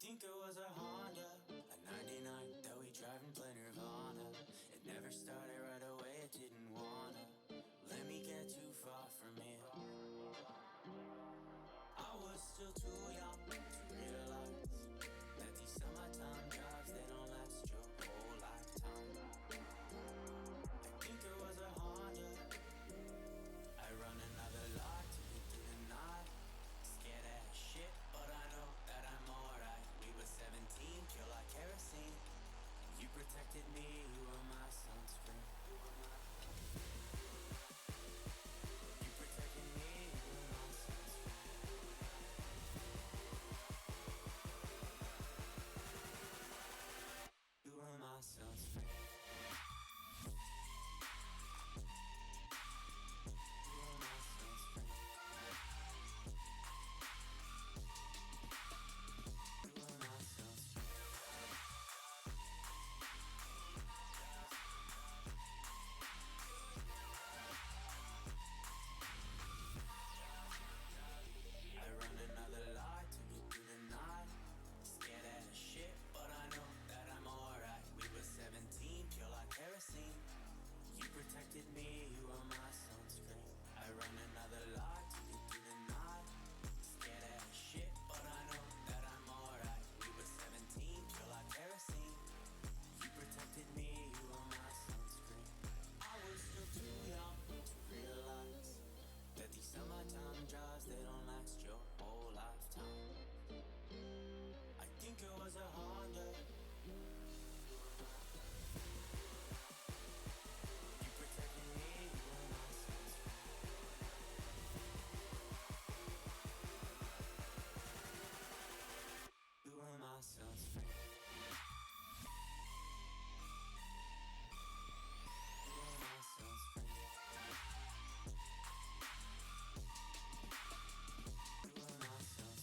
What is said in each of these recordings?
think it was a Honda, a 99 that we drive and play Nirvana. It never started right away, it didn't wanna let me get too far from it. I was still too young to realize that these summertime drives, they don't last your whole lifetime. I think it was a Honda. I run another lot to get through the night. Scared as shit, but I know that I'm alright. We were 17, pure like kerosene. You protected me, you were my sunscreen. You protected me, you were my sunscreen. You were my sunscreen. I run another lie to get through the night. Scared as shit, but I know that I'm alright. We were 17, pure like kerosene. You protected me, you were my sunscreen. I run another lie to get through the night. Scared as shit, but I know that I'm alright. We were 17, pure like kerosene. You protected me, you were my sunscreen. I was still too young to realize that these summertime drives, they don't last your whole lifetime. I think it was a Honda. You protected me, you were my sunscreen. You were my sunscreen. You were my sunscreen. You were my sunscreen.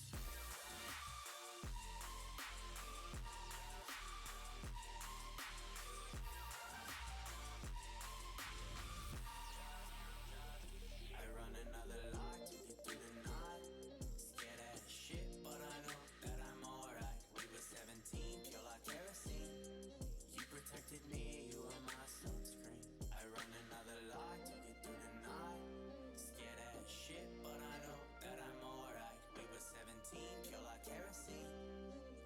I run another lie to get through the night. Scared as shit, but I know that I'm alright. We were 17, pure like kerosene. You protected me, you were my sunscreen. I run another lie to get through the night. Scared as shit, but I know that I'm alright. We were 17, pure like kerosene.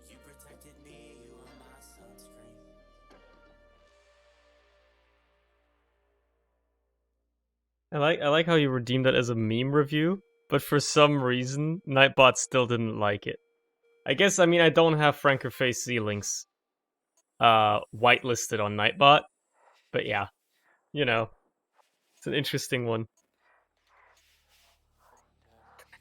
You protected me, you were my sunscreen. I like how you redeemed that as a meme review, but for some reason, Nightbot still didn't like it. I guess, I mean, I don't have Franker Face ceilings whitelisted on Nightbot, but yeah, you know, it's an interesting one.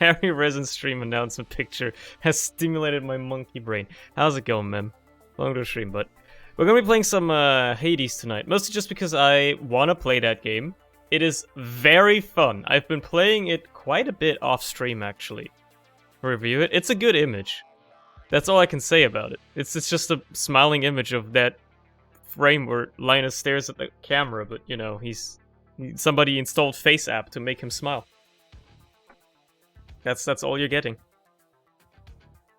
Harry Resin stream announcement picture has stimulated my monkey brain. How's it going, man? Long to stream, but we're gonna be playing some Hades tonight, mostly just because I want to play that game. It is very fun. I've been playing it quite a bit off stream, actually. Review it. It's a good image. That's all I can say about it. It's just a smiling image of that frame where Linus stares at the camera, but you know, somebody installed Face app to make him smile. That's all you're getting.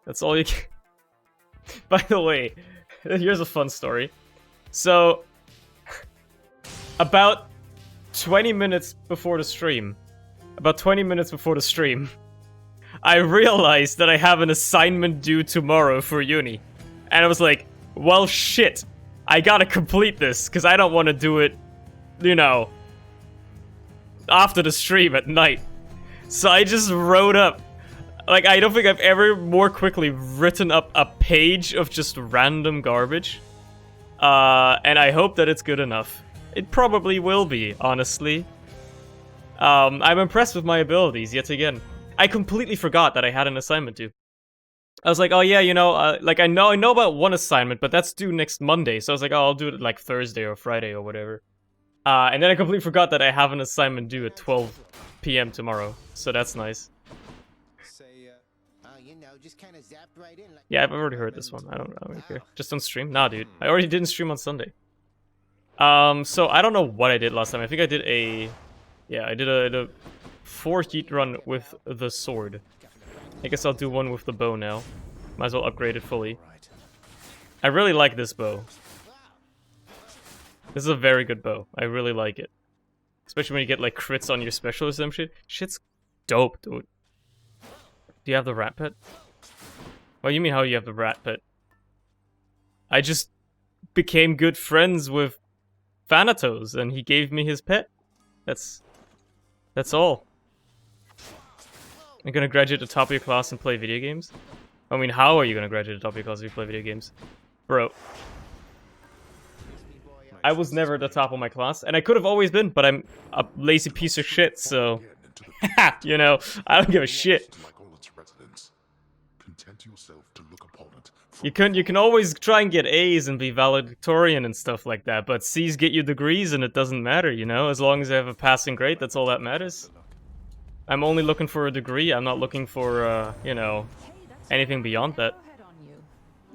That's all you get. By the way, here's a fun story. So, about 20 minutes before the stream, I realized that I have an assignment due tomorrow for uni. And I was like, well, shit. I gotta complete this, because I don't want to do it, you know, after the stream at night. So I just wrote up, like, I don't think I've ever more quickly written up a page of just random garbage. And I hope that it's good enough. It probably will be, honestly. I'm impressed with my abilities, yet again. I completely forgot that I had an assignment due. I was like, oh yeah, you know, like I know about one assignment, but that's due next Monday. So I was like, oh, I'll do it like Thursday or Friday or whatever. And then I completely forgot that I have an assignment due at 12 p.m. tomorrow. So that's nice. Yeah, I've already heard this one. I don't care. Just on stream? Nah, dude. I already didn't stream on Sunday. So I don't know what I did last time. I think I did a 4 heat run with the sword. I guess I'll do one with the bow now. Might as well upgrade it fully. I really like this bow. This is a very good bow. I really like it. Especially when you get like crits on your special or some shit. Shit's dope, dude. Do you have the rat pet? What do you mean how you have the rat pet? I just became good friends with Thanatos and he gave me his pet. That's all. You're gonna graduate to the top of your class and play video games? I mean, how are you gonna graduate to the top of your class if you play video games? Bro. I was never at the top of my class, and I could have always been, but I'm a lazy piece of shit, so... you know, I don't give a shit. You can always try and get A's and be valedictorian and stuff like that, but C's get you degrees and it doesn't matter, you know? As long as I have a passing grade, that's all that matters. I'm only looking for a degree, I'm not looking for, you know, anything beyond that.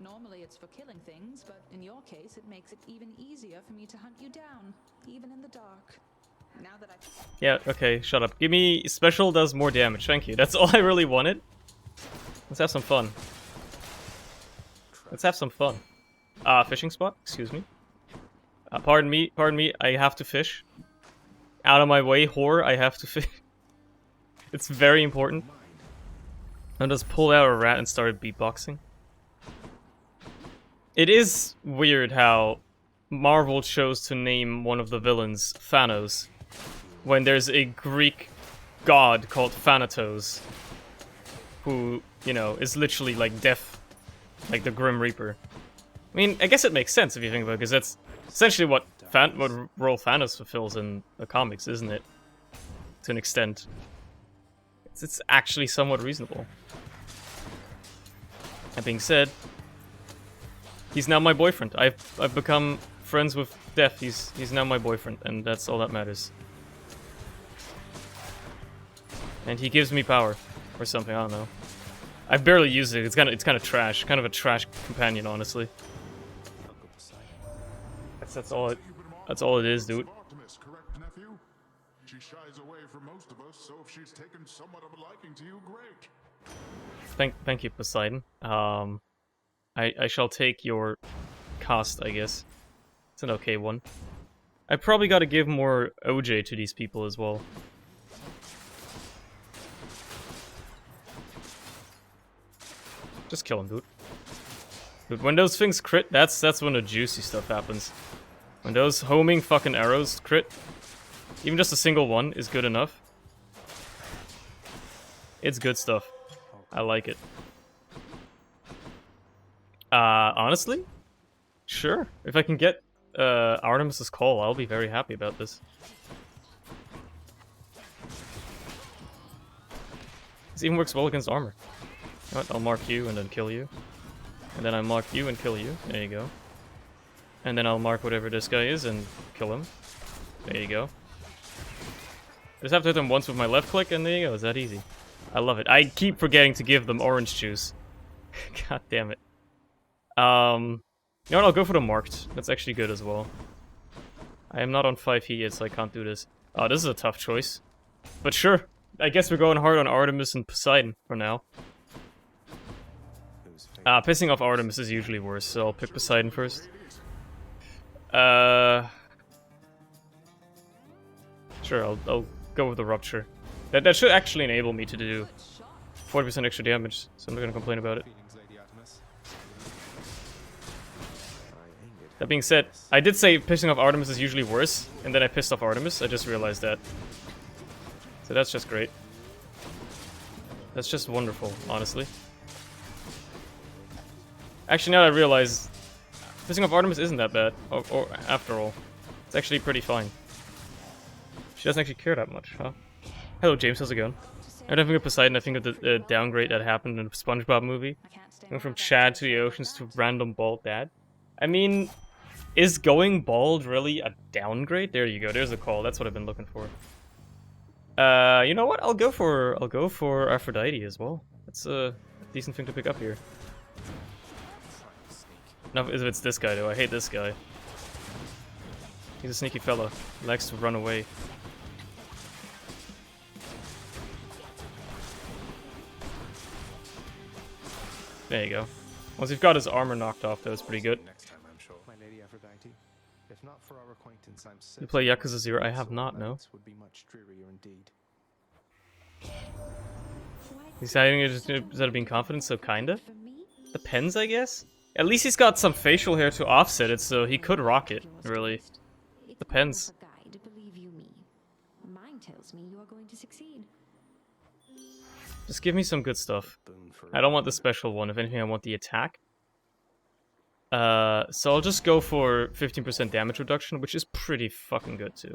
Normally it's for killing things, but in your case it makes it even easier for me to hunt you down, even in the dark. Now that Yeah, okay, shut up. Give me special does more damage, thank you. That's all I really wanted. Let's have some fun. Let's have some fun. Fishing spot, excuse me. Pardon me, I have to fish. Out of my way, whore, I have to fish. It's very important. I just pulled out a rat and started beatboxing. It is weird how Marvel chose to name one of the villains Thanos when there's a Greek god called Thanatos who, you know, is literally like death, like the Grim Reaper. I mean, I guess it makes sense if you think about it, because that's essentially what role Thanos fulfills in the comics, isn't it? To an extent. It's actually somewhat reasonable. That being said, he's now my boyfriend. I've become friends with Death. He's now my boyfriend, and that's all that matters. And he gives me power, or something. I don't know. I barely use it. It's kind of trash. Kind of a trash companion, honestly. That's all it is, dude. She shies away from most of us, so if she's taken somewhat of a liking to you, great. Thank you, Poseidon. I shall take your cost, I guess. It's an okay one. I probably gotta give more OJ to these people as well. Just kill him, dude. Dude, when those things crit, that's when the juicy stuff happens. When those homing fucking arrows crit, even just a single one is good enough. It's good stuff. I like it. Honestly? Sure. If I can get Artemis's Call, I'll be very happy about this. This even works well against armor. You know what? I'll mark you and then kill you. And then I'll mark you and kill you. There you go. And then I'll mark whatever this guy is and kill him. There you go. I just have to hit them once with my left click and there you go. It's that easy. I love it. I keep forgetting to give them orange juice. God damn it. You know what? I'll go for the marked. That's actually good as well. I am not on 5 heat yet, so I can't do this. Oh, this is a tough choice. But sure. I guess we're going hard on Artemis and Poseidon for now. Pissing off Artemis is usually worse, so I'll pick Poseidon first. Sure, I'll go with the Rupture. That should actually enable me to do 40% extra damage, so I'm not gonna complain about it. That being said, I did say pissing off Artemis is usually worse, and then I pissed off Artemis. I just realized that. So that's just great. That's just wonderful, honestly. Actually, now that I realize, pissing off Artemis isn't that bad, or after all. It's actually pretty fine. She doesn't actually care that much, huh? Hello, James, how's it going? I don't think of Poseidon, I think of the downgrade that happened in the SpongeBob movie. Went from Chad to the oceans to random bald dad. I mean, is going bald really a downgrade? There you go, there's a call, that's what I've been looking for. You know what? I'll go for Aphrodite as well. That's a decent thing to pick up here. No, if it's this guy though, I hate this guy. He's a sneaky fella. He likes to run away. There you go. Once he's got his armor knocked off, that was pretty good. Next time, I'm sure. My lady Aphrodite, if not for our acquaintance, I'm You play Yakuza 0? I have not, no. would be much drearier indeed. He's hiding it instead of being confident, so kinda? Depends, I guess? At least he's got some facial hair to offset it, so he could rock it, really. Depends. Mine tells me you are going to succeed. Just give me some good stuff. I don't want the special one. If anything, I want the attack. So I'll just go for 15% damage reduction, which is pretty fucking good, too.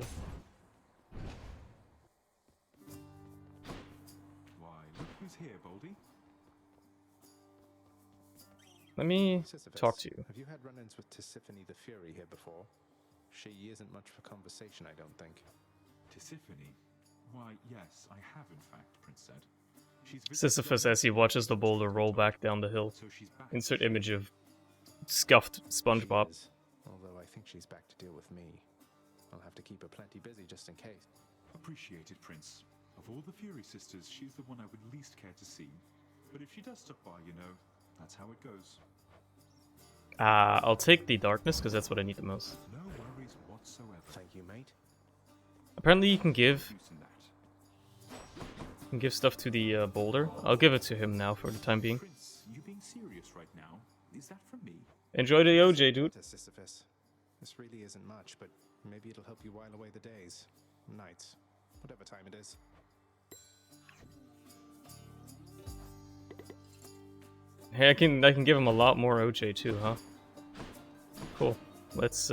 Why, look who's here, Baldy. Let me Sisyphus, talk to you. Have you had run-ins with Tisiphone the Fury here before? She isn't much for conversation, I don't think. Tisiphone? Why, yes, I have in fact, Prince said. She's Sisyphus as he watches the boulder roll back down the hill. So she's back. Insert image of scuffed SpongeBob. She is, although I think she's back to deal with me. I'll have to keep her plenty busy just in case. Appreciated, Prince. Of all the Fury sisters, she's the one I would least care to see. But if she does stop by, you know, that's how it goes. I'll take the darkness, because that's what I need the most. No worries whatsoever. Thank you, mate. Apparently you can give Use in that. stuff to the boulder. I'll give it to him now for the time being. Prince, you being serious right now? Is that from me? Enjoy the OJ, dude. To Sisyphus. This really isn't much, but maybe it'll help you while away the days, nights, whatever time it is. Hey, I can give him a lot more OJ too, huh? Cool. Let's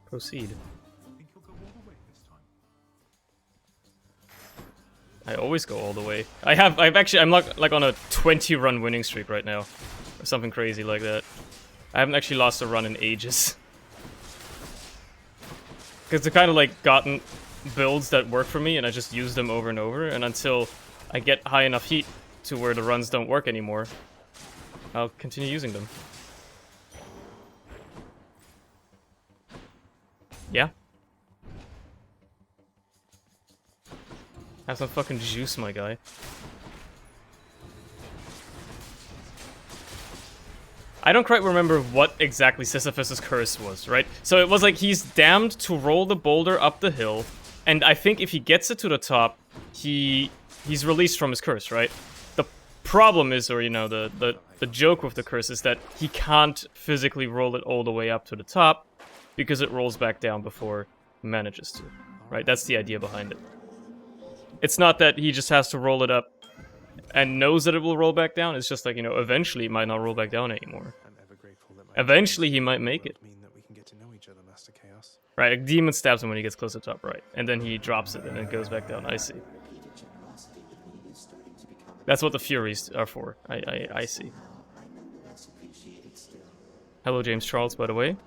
proceed. Think you'll go all the way this time? I always go all the way. I'm like on a 20 run winning streak right now. Or something crazy like that. I haven't actually lost a run in ages. Because I've kind of like gotten builds that work for me and I just use them over and over, and until I get high enough heat to where the runs don't work anymore, I'll continue using them. Yeah? Have some fucking juice, my guy. I don't quite remember what exactly Sisyphus' curse was, right? So it was like he's damned to roll the boulder up the hill, and I think if he gets it to the top, he's released from his curse, right? The problem is, or you know, the joke with the curse is that he can't physically roll it all the way up to the top because it rolls back down before he manages to, right? That's the idea behind it. It's not that he just has to roll it up and knows that it will roll back down. It's just like, you know, eventually it might not roll back down anymore. I'm ever grateful that my Eventually he might make it. mean that we can get to know each other, Master Chaos. Right, a demon stabs him when he gets close to top right. And then he drops it and it goes back down. I see. That's what the Furies are for. I see. Hello, James Charles, by the way.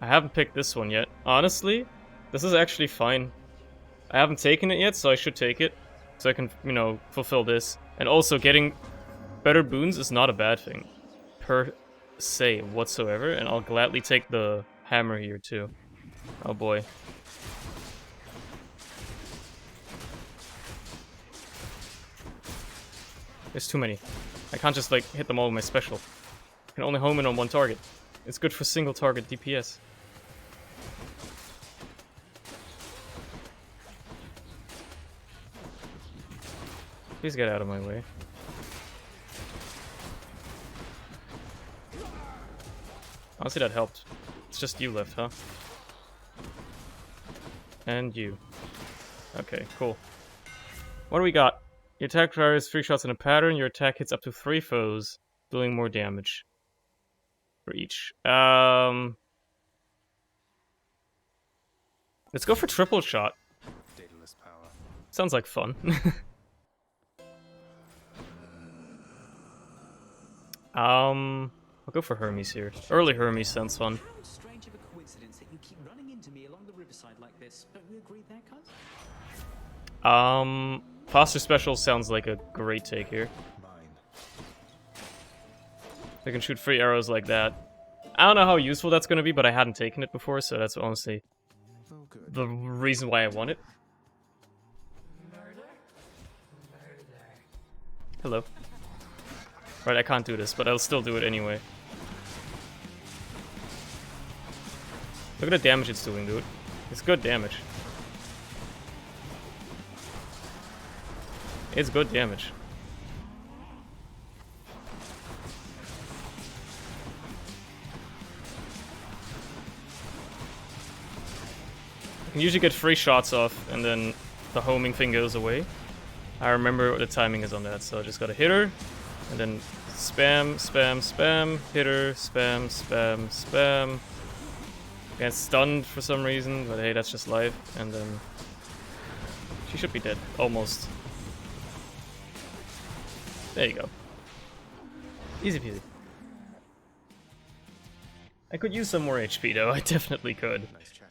I haven't picked this one yet. Honestly, this is actually fine. I haven't taken it yet, so I should take it. So I can, you know, fulfill this. And also, getting better boons is not a bad thing. Per se, whatsoever. And I'll gladly take the hammer here, too. Oh boy. There's too many. I can't just, like, hit them all with my special. I can only home in on one target. It's good for single target DPS. Please get out of my way. Honestly, that helped. It's just you left, huh? And you. Okay, cool. What do we got? Your attack fires 3 shots in a pattern. Your attack hits up to 3 foes, dealing more damage for each. Let's go for triple shot. Daedalus power. Sounds like fun. I'll go for Hermes here. Early Hermes sounds fun. How strange of a coincidence that you keep running into me along the riverside like this. Don't we agree there, cuz? Foster Special sounds like a great take here. Mine. I can shoot free arrows like that. I don't know how useful that's gonna be, but I hadn't taken it before, so that's honestly Oh, good. the reason why I want it. Hello. Right, I can't do this, but I'll still do it anyway. Look at the damage it's doing, dude. It's good damage. It's good damage. You can usually get free shots off, and then the homing thing goes away. I remember what the timing is on that, so I just gotta hit her, and then spam, spam, spam, hit her, spam, spam, spam. Get stunned for some reason, but hey, that's just life, and then she should be dead, almost. There you go. Easy peasy. I could use some more HP though, I definitely could. Nice chatting.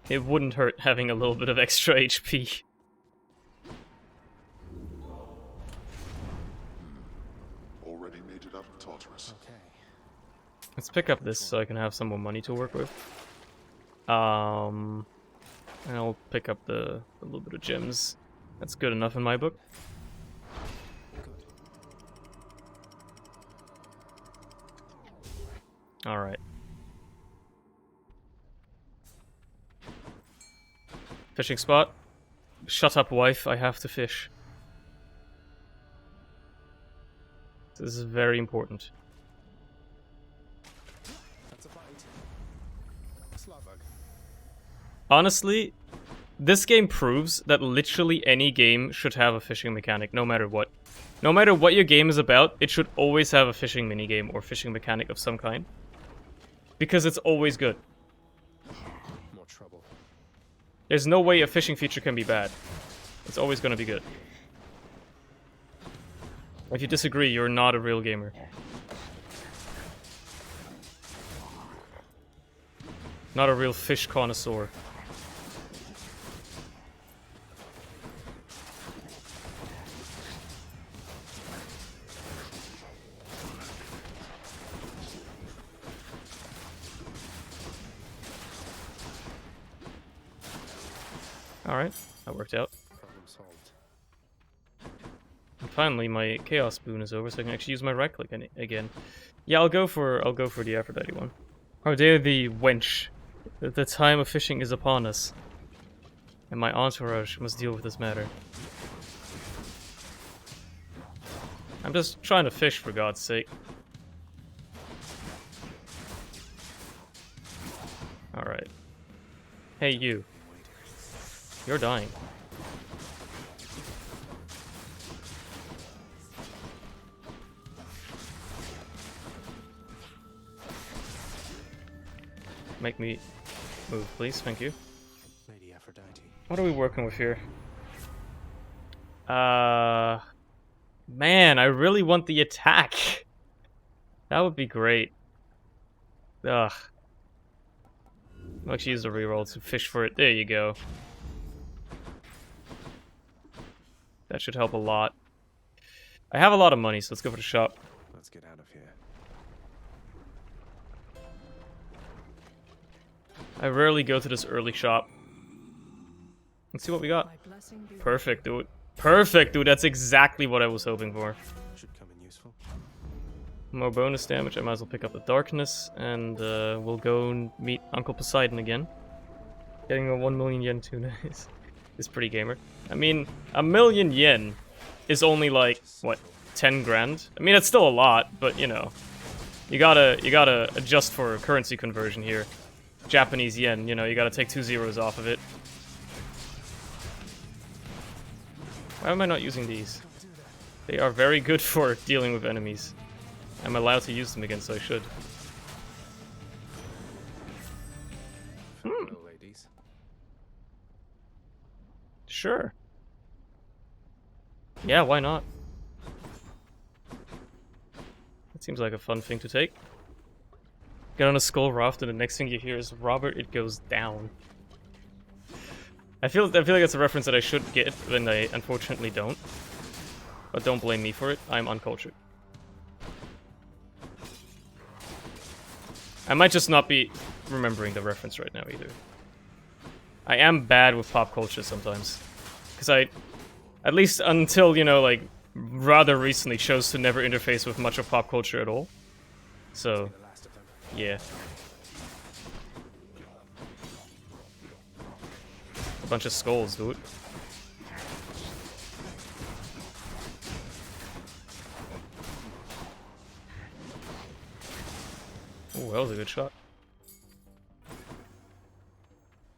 It wouldn't hurt having a little bit of extra HP. Already made it out of Tartarus. Okay. Let's pick up this so I can have some more money to work with. And I'll pick up the little bit of gems. That's good enough in my book. Alright. Fishing spot. Shut up, wife, I have to fish. This is very important. That's a bite. Slarbug. Honestly, this game proves that literally any game should have a fishing mechanic, no matter what. No matter what your game is about, it should always have a fishing minigame or fishing mechanic of some kind. Because it's always good. More trouble. There's no way a fishing feature can be bad. It's always gonna be good. If you disagree, you're not a real gamer. Not a real fish connoisseur. Alright, that worked out. Problem solved. And finally, my chaos boon is over, so I can actually use my right click again. Yeah, I'll go for the Aphrodite one. How dare the wench! The time of fishing is upon us, and my entourage must deal with this matter. I'm just trying to fish, for God's sake. Alright. Hey, you. You're dying. Make me move, please. Thank you. Lady Aphrodite. What are we working with here? Man, I really want the attack. That would be great. Ugh. I'll actually use the reroll to fish for it. There you go. That should help a lot. I have a lot of money, so let's go for the shop. Let's get out of here. I rarely go to this early shop. Let's see what we got. Perfect, dude. Perfect, dude. That's exactly what I was hoping for. Should come in useful. More bonus damage. I might as well pick up the darkness, and we'll go and meet Uncle Poseidon again. Getting a 1 million yen tuna is pretty gamer. I mean, 1 million yen is only like, what, 10 grand? I mean, it's still a lot, but you know, you gotta adjust for currency conversion here. Japanese yen, you know, you gotta take 2 zeros off of it. Why am I not using these? They are very good for dealing with enemies. I'm allowed to use them again, so I should. Hello, ladies. Sure. Yeah, why not? That seems like a fun thing to take. Get on a skull raft, and the next thing you hear is, "Robert, it goes down." I feel like that's a reference that I should get, and I unfortunately don't. But don't blame me for it. I'm uncultured. I might just not be remembering the reference right now either. I am bad with pop culture sometimes. Because I, at least until, you know, like, rather recently chose to never interface with much of pop culture at all. So, yeah. A bunch of skulls, dude. Oh, that was a good shot.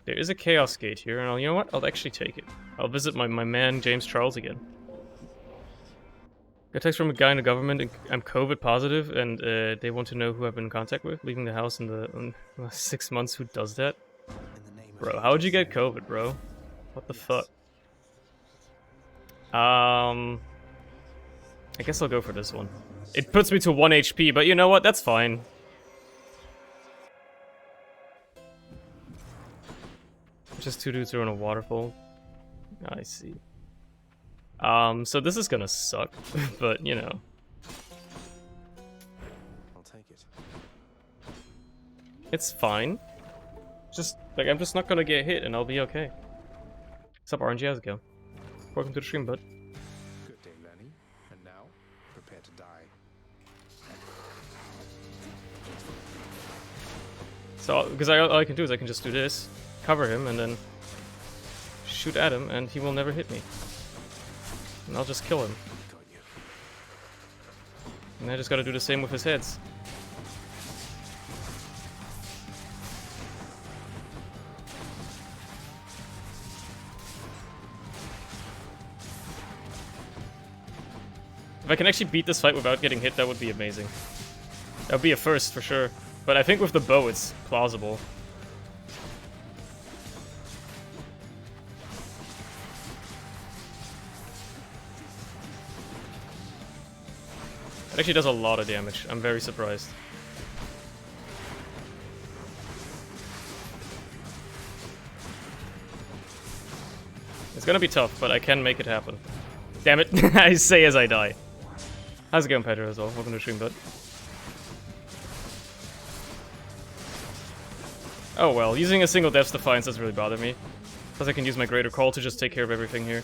There is a Chaos Gate here, and you know what? I'll actually take it. I'll visit my man, James Charles, again. Got a text from a guy in the government, and I'm COVID positive, and they want to know who I've been in contact with, leaving the house in the last 6 months. Who does that? Bro, how would you get COVID, bro? What the fuck? I guess I'll go for this one. It puts me to 1 HP, but you know what? That's fine. Just 2 dudes are on a waterfall. I see. So this is gonna suck, but you know. I'll take it. It's fine. Just, like, I'm just not gonna get hit and I'll be okay. What's up, RNG? How's it going? Welcome to the stream, bud. Good day, Lenny. And now, prepare to die. So, because all I can do is I can just do this, cover him, and then shoot at him, and he will never hit me. And I'll just kill him. Got you. And I just gotta do the same with his heads. If I can actually beat this fight without getting hit, that would be amazing. That would be a first, for sure. But I think with the bow, it's plausible. It actually does a lot of damage. I'm very surprised. It's gonna be tough, but I can make it happen. Damn it, I say as I die. How's it going, Pedro, as well? Welcome to the stream, bud. Oh well, using a single Death's Defiance doesn't really bother me. Plus I can use my Greater Call to just take care of everything here.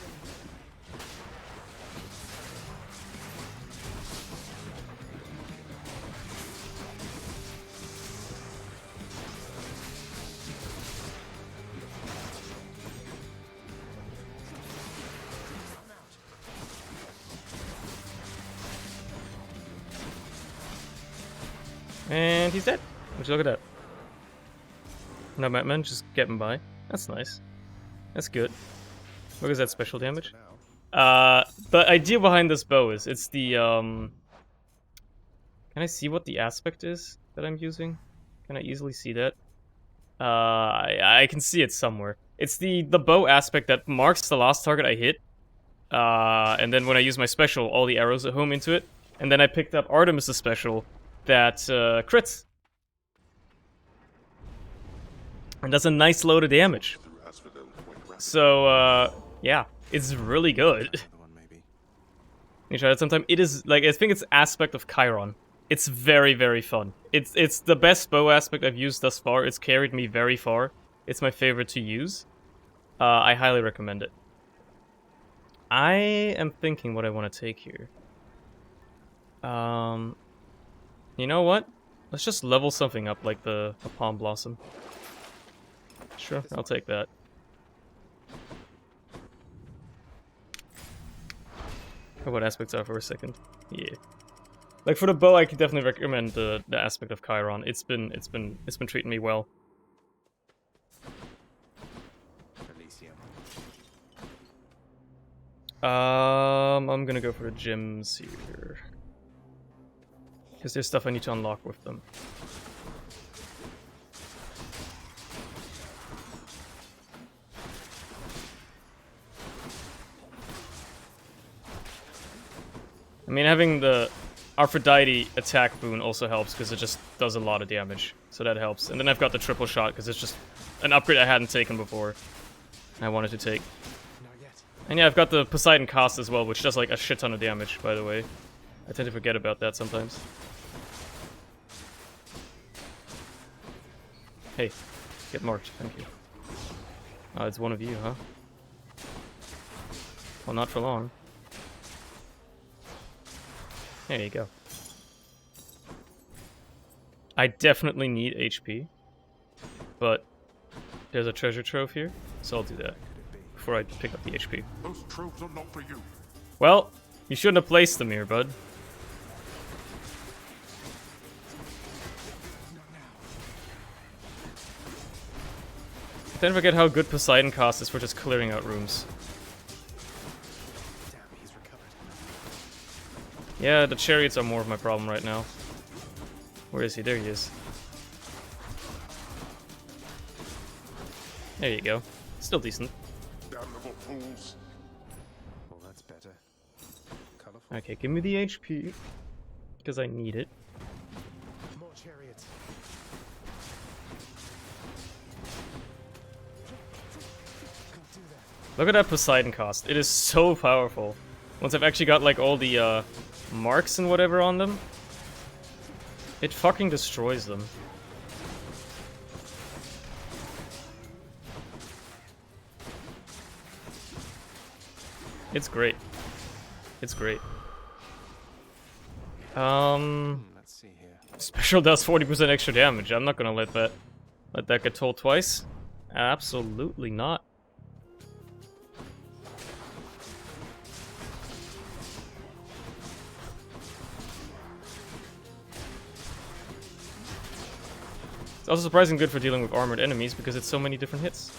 And he's dead. Would you look at that? No, Batman, just getting by. That's nice. That's good. What is that special damage? The idea behind this bow is, it's the, Can I see what the aspect is that I'm using? Can I easily see that? I can see it somewhere. It's the bow aspect that marks the last target I hit. And then when I use my special, all the arrows home into it. And then I picked up Artemis' special that crits. And does a nice load of damage. So, yeah, it's really good. You try that sometime. It is, like, I think it's aspect of Chiron. It's very, very fun. It's the best bow aspect I've used thus far. It's carried me very far. It's my favorite to use. I highly recommend it. I am thinking what I want to take here. You know what? Let's just level something up, like the Palm Blossom. Sure, I'll take that. What aspects are for a second? Yeah. Like for the bow, I can definitely recommend the aspect of Chiron. It's been treating me well. I'm gonna go for the gems here. Because there's stuff I need to unlock with them. I mean, having the Aphrodite attack boon also helps, because it just does a lot of damage. So that helps. And then I've got the triple shot, because it's just an upgrade I hadn't taken before. I wanted to take. Not yet. And yeah, I've got the Poseidon cast as well, which does like a shit ton of damage, by the way. I tend to forget about that sometimes. Hey, get marked, thank you. Oh, it's one of you, huh? Well, not for long. There you go. I definitely need HP, but there's a treasure trove here, so I'll do that before I pick up the HP. Those troves are not for you. Well, you shouldn't have placed them here, bud. I tend to forget how good Poseidon cast is for just clearing out rooms. Damn, he's recovered. Yeah, the chariots are more of my problem right now. Where is he? There he is. There you go. Still decent. Damnable fools. Well, that's better. Colorful. Okay, give me the HP. Because I need it. More chariots. Can't do that. Look at that Poseidon cost. It is so powerful. Once I've actually got like all the marks and whatever on them, it fucking destroys them. It's great. It's great. Let's see here. Special does 40% extra damage. I'm not gonna let that get told twice. Absolutely not. It's also surprisingly good for dealing with armored enemies because it's so many different hits.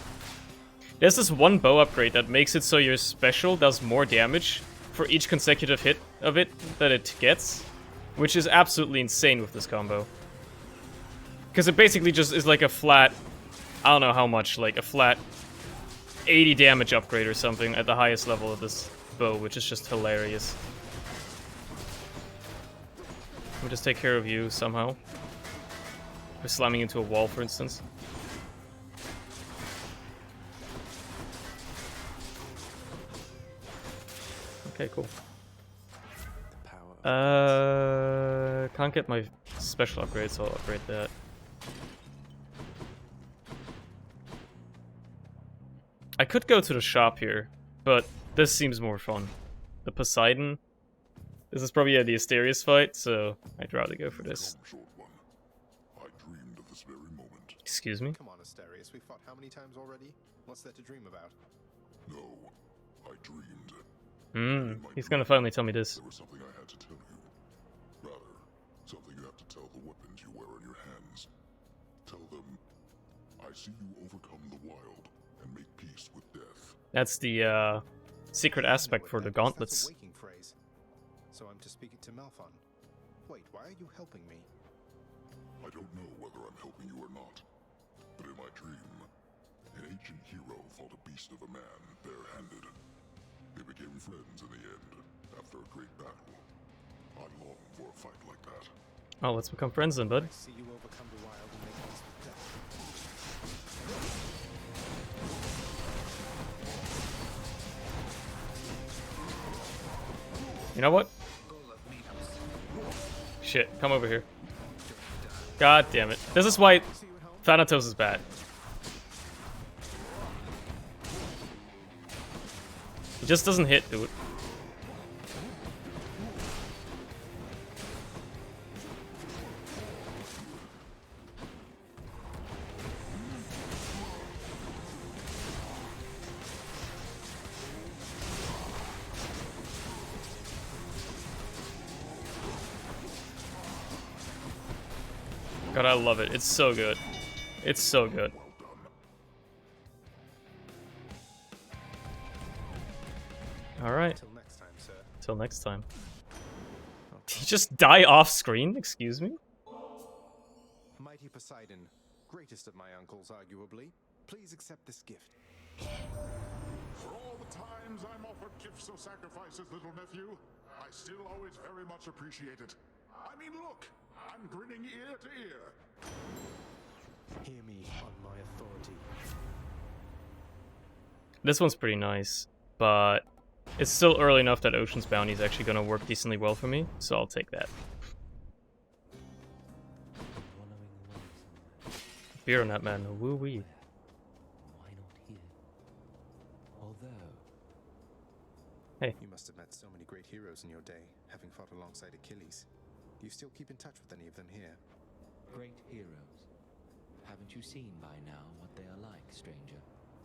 There's this one bow upgrade that makes it so your special does more damage for each consecutive hit of it that it gets, which is absolutely insane with this combo. Because it basically just is like a flat, I don't know how much, like a flat 80 damage upgrade or something at the highest level of this bow, which is just hilarious. Let me just take care of you somehow. By slamming into a wall, for instance. Okay, cool. The power of Can't get my special upgrade, so I'll upgrade that. I could go to the shop here, but this seems more fun. The Poseidon. This is probably the Asterius fight, so I'd rather go for this. Come, short one. I dreamed of this very moment. Excuse me? Come on, Asterius. We fought how many times already? What's there to dream about? No, I dreamed. He's gonna finally tell me this. There was something I had to tell you. Rather, something you have to tell the weapons you wear on your hands. Tell them, I see you overcome the wild and make peace with death. That's the secret aspect for the gauntlets. That's a waking phrase. So I'm to speak it to Malphon. Wait, why are you helping me? I don't know whether I'm helping you or not, but in my dream, an ancient hero fought a beast of a man bare-handed. They became friends in the end, after a great battle. I long for a fight like that. Oh, let's become friends then, bud. I see you overcome the wild and make peace with death. You know what? Shit, come over here. God damn it. This is why Thanatos is bad. He just doesn't hit, dude. God, I love it. It's so good. It's so good. Alright. Till next time, sir. Till next time. Did you just die off screen? Excuse me? Mighty Poseidon, greatest of my uncles, arguably. Please accept this gift. For all the times I'm offered gifts or sacrifices, little nephew, I still always very much appreciate it. I mean, look, I'm grinning ear to ear. Hear me on my authority. This one's pretty nice. but it's still early enough that Ocean's Bounty is actually going to work decently well for me, so I'll take that. Beer on that man, woo-wee. Why not here? Although... Hey. You must have met so many great heroes in your day, having fought alongside Achilles. Do you still keep in touch with any of them here? Great heroes. Haven't you seen by now what they are like, stranger?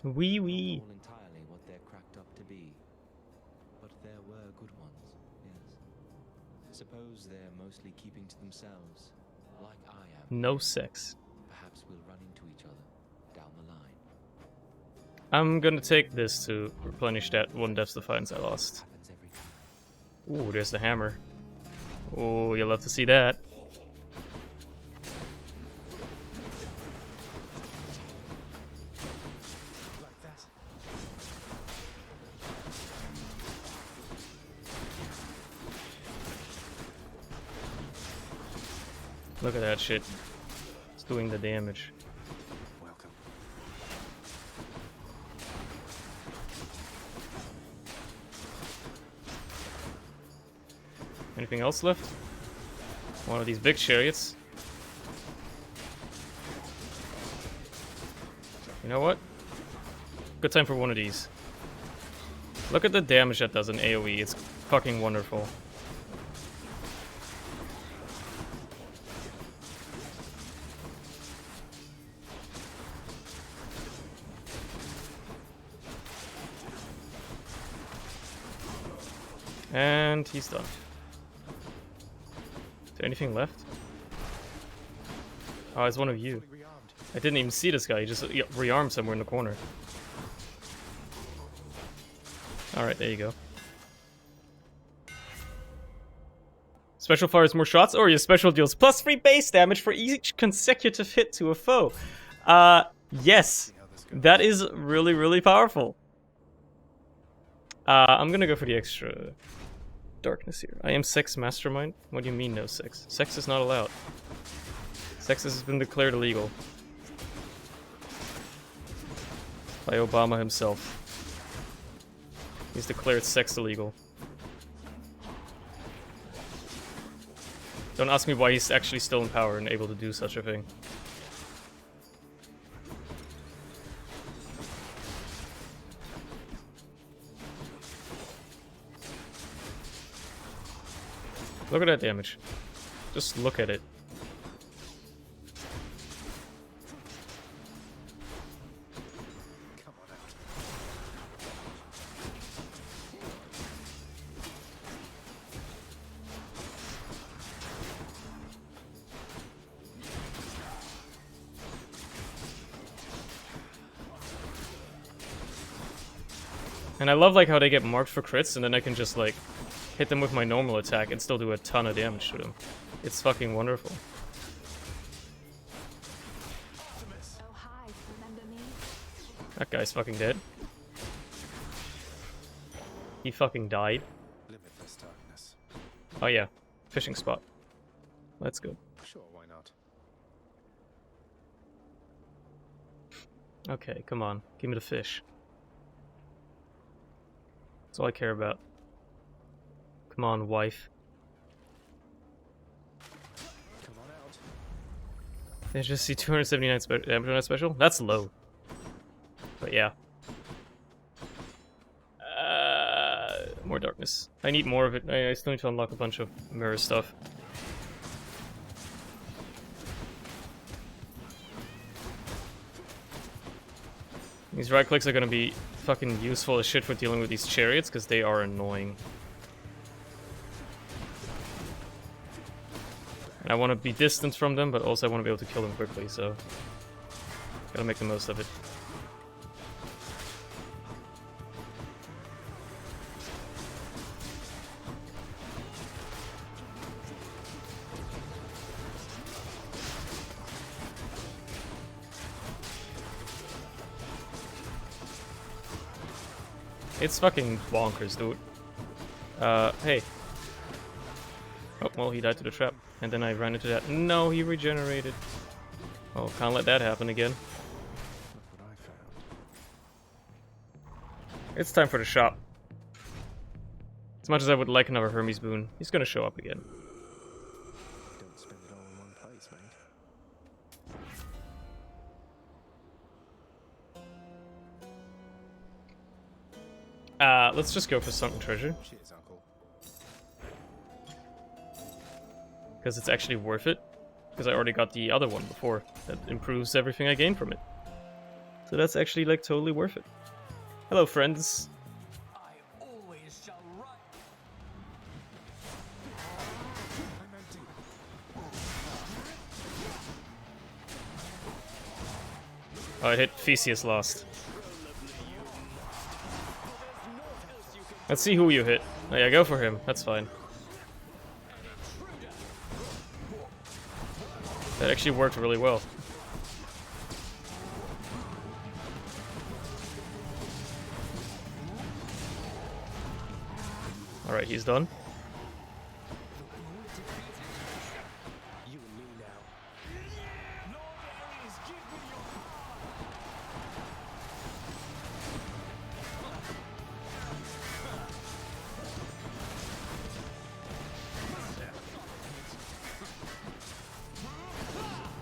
Wee-wee. Not all entirely what they're cracked up to be. But there were good ones, yes. Suppose they're mostly keeping to themselves, like I am. No sex. Perhaps we'll run into each other down the line. I'm gonna take this to replenish that one Death's Defiance I lost. Happens every time. Ooh, there's the hammer. Ooh, you'll love to see that. Like that. Look at that shit. It's doing the damage. Welcome. Anything else left? One of these big chariots. You know what? Good time for one of these. Look at the damage that does in AoE. It's fucking wonderful. And he's done. Is there anything left? Oh, it's one of you. Fully rearmed. I didn't even see this guy. He just rearmed somewhere in the corner. Alright, there you go. Special fires more shots, or your special deals +3 base damage for each consecutive hit to a foe. Yes. That is really, really powerful. I'm gonna go for the extra darkness here. I am sex mastermind? What do you mean no sex? Sex is not allowed. Sex has been declared illegal. By Obama himself. He's declared sex illegal. Don't ask me why he's actually still in power and able to do such a thing. Look at that damage. Just look at it. Come on out. And I love like how they get marked for crits and then I can just like hit them with my normal attack and still do a ton of damage to them. It's fucking wonderful. Oh, hi. Remember me? That guy's fucking dead. He fucking died. Limitless darkness. Oh yeah, fishing spot. Let's go. Sure, why not? Okay, come on. Give me the fish. That's all I care about. Come on, wife. Come on out. Did I just see 279 damage on that special? That's low. But yeah. More darkness. I need more of it. I still need to unlock a bunch of mirror stuff. These right clicks are gonna be fucking useful as shit for dealing with these chariots, because they are annoying. And I want to be distant from them, but also I want to be able to kill them quickly, so... Gotta make the most of it. It's fucking bonkers, dude. Hey. Oh, well, he died to the trap. And then I ran into that. No, he regenerated. Oh, can't let that happen again. Look what I found. It's time for the shop. As much as I would like another Hermes boon, he's gonna show up again. Don't spend it all in one place, mate. Let's just go for Sunken Treasure. Cheers, Uncle. Because it's actually worth it. Because I already got the other one before. That improves everything I gain from it. So that's actually, like, totally worth it. Hello, friends. I always shall run. Oh, I hit Theseus lost. Let's see who you hit. Oh yeah, go for him. That's fine. That actually worked really well. Alright, he's done. You and me now.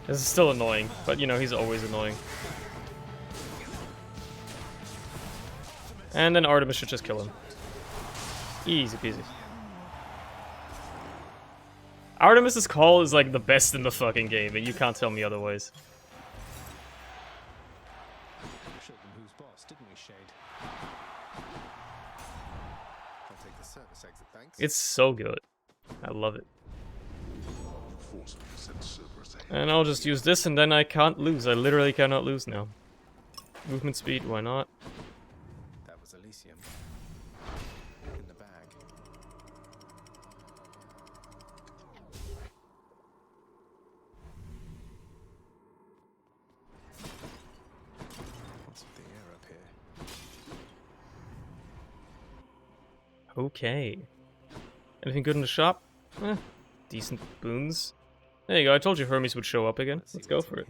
This is still annoying, but you know, he's always annoying. And then Artemis should just kill him. Easy peasy. Artemis's call is like the best in the fucking game, and you can't tell me otherwise. Showed them who's boss, didn't we, Shade? I'll take the service exit, thanks. It's so good. I love it. Forcefully send Cerberus ahead. And I'll just use this, and then I can't lose. I literally cannot lose now. Movement speed, why not? That was Elysium. In the bag. What's with the air up here? Okay. Anything good in the shop? Eh, decent boons. There you go, I told you Hermes would show up again. Let's go for it.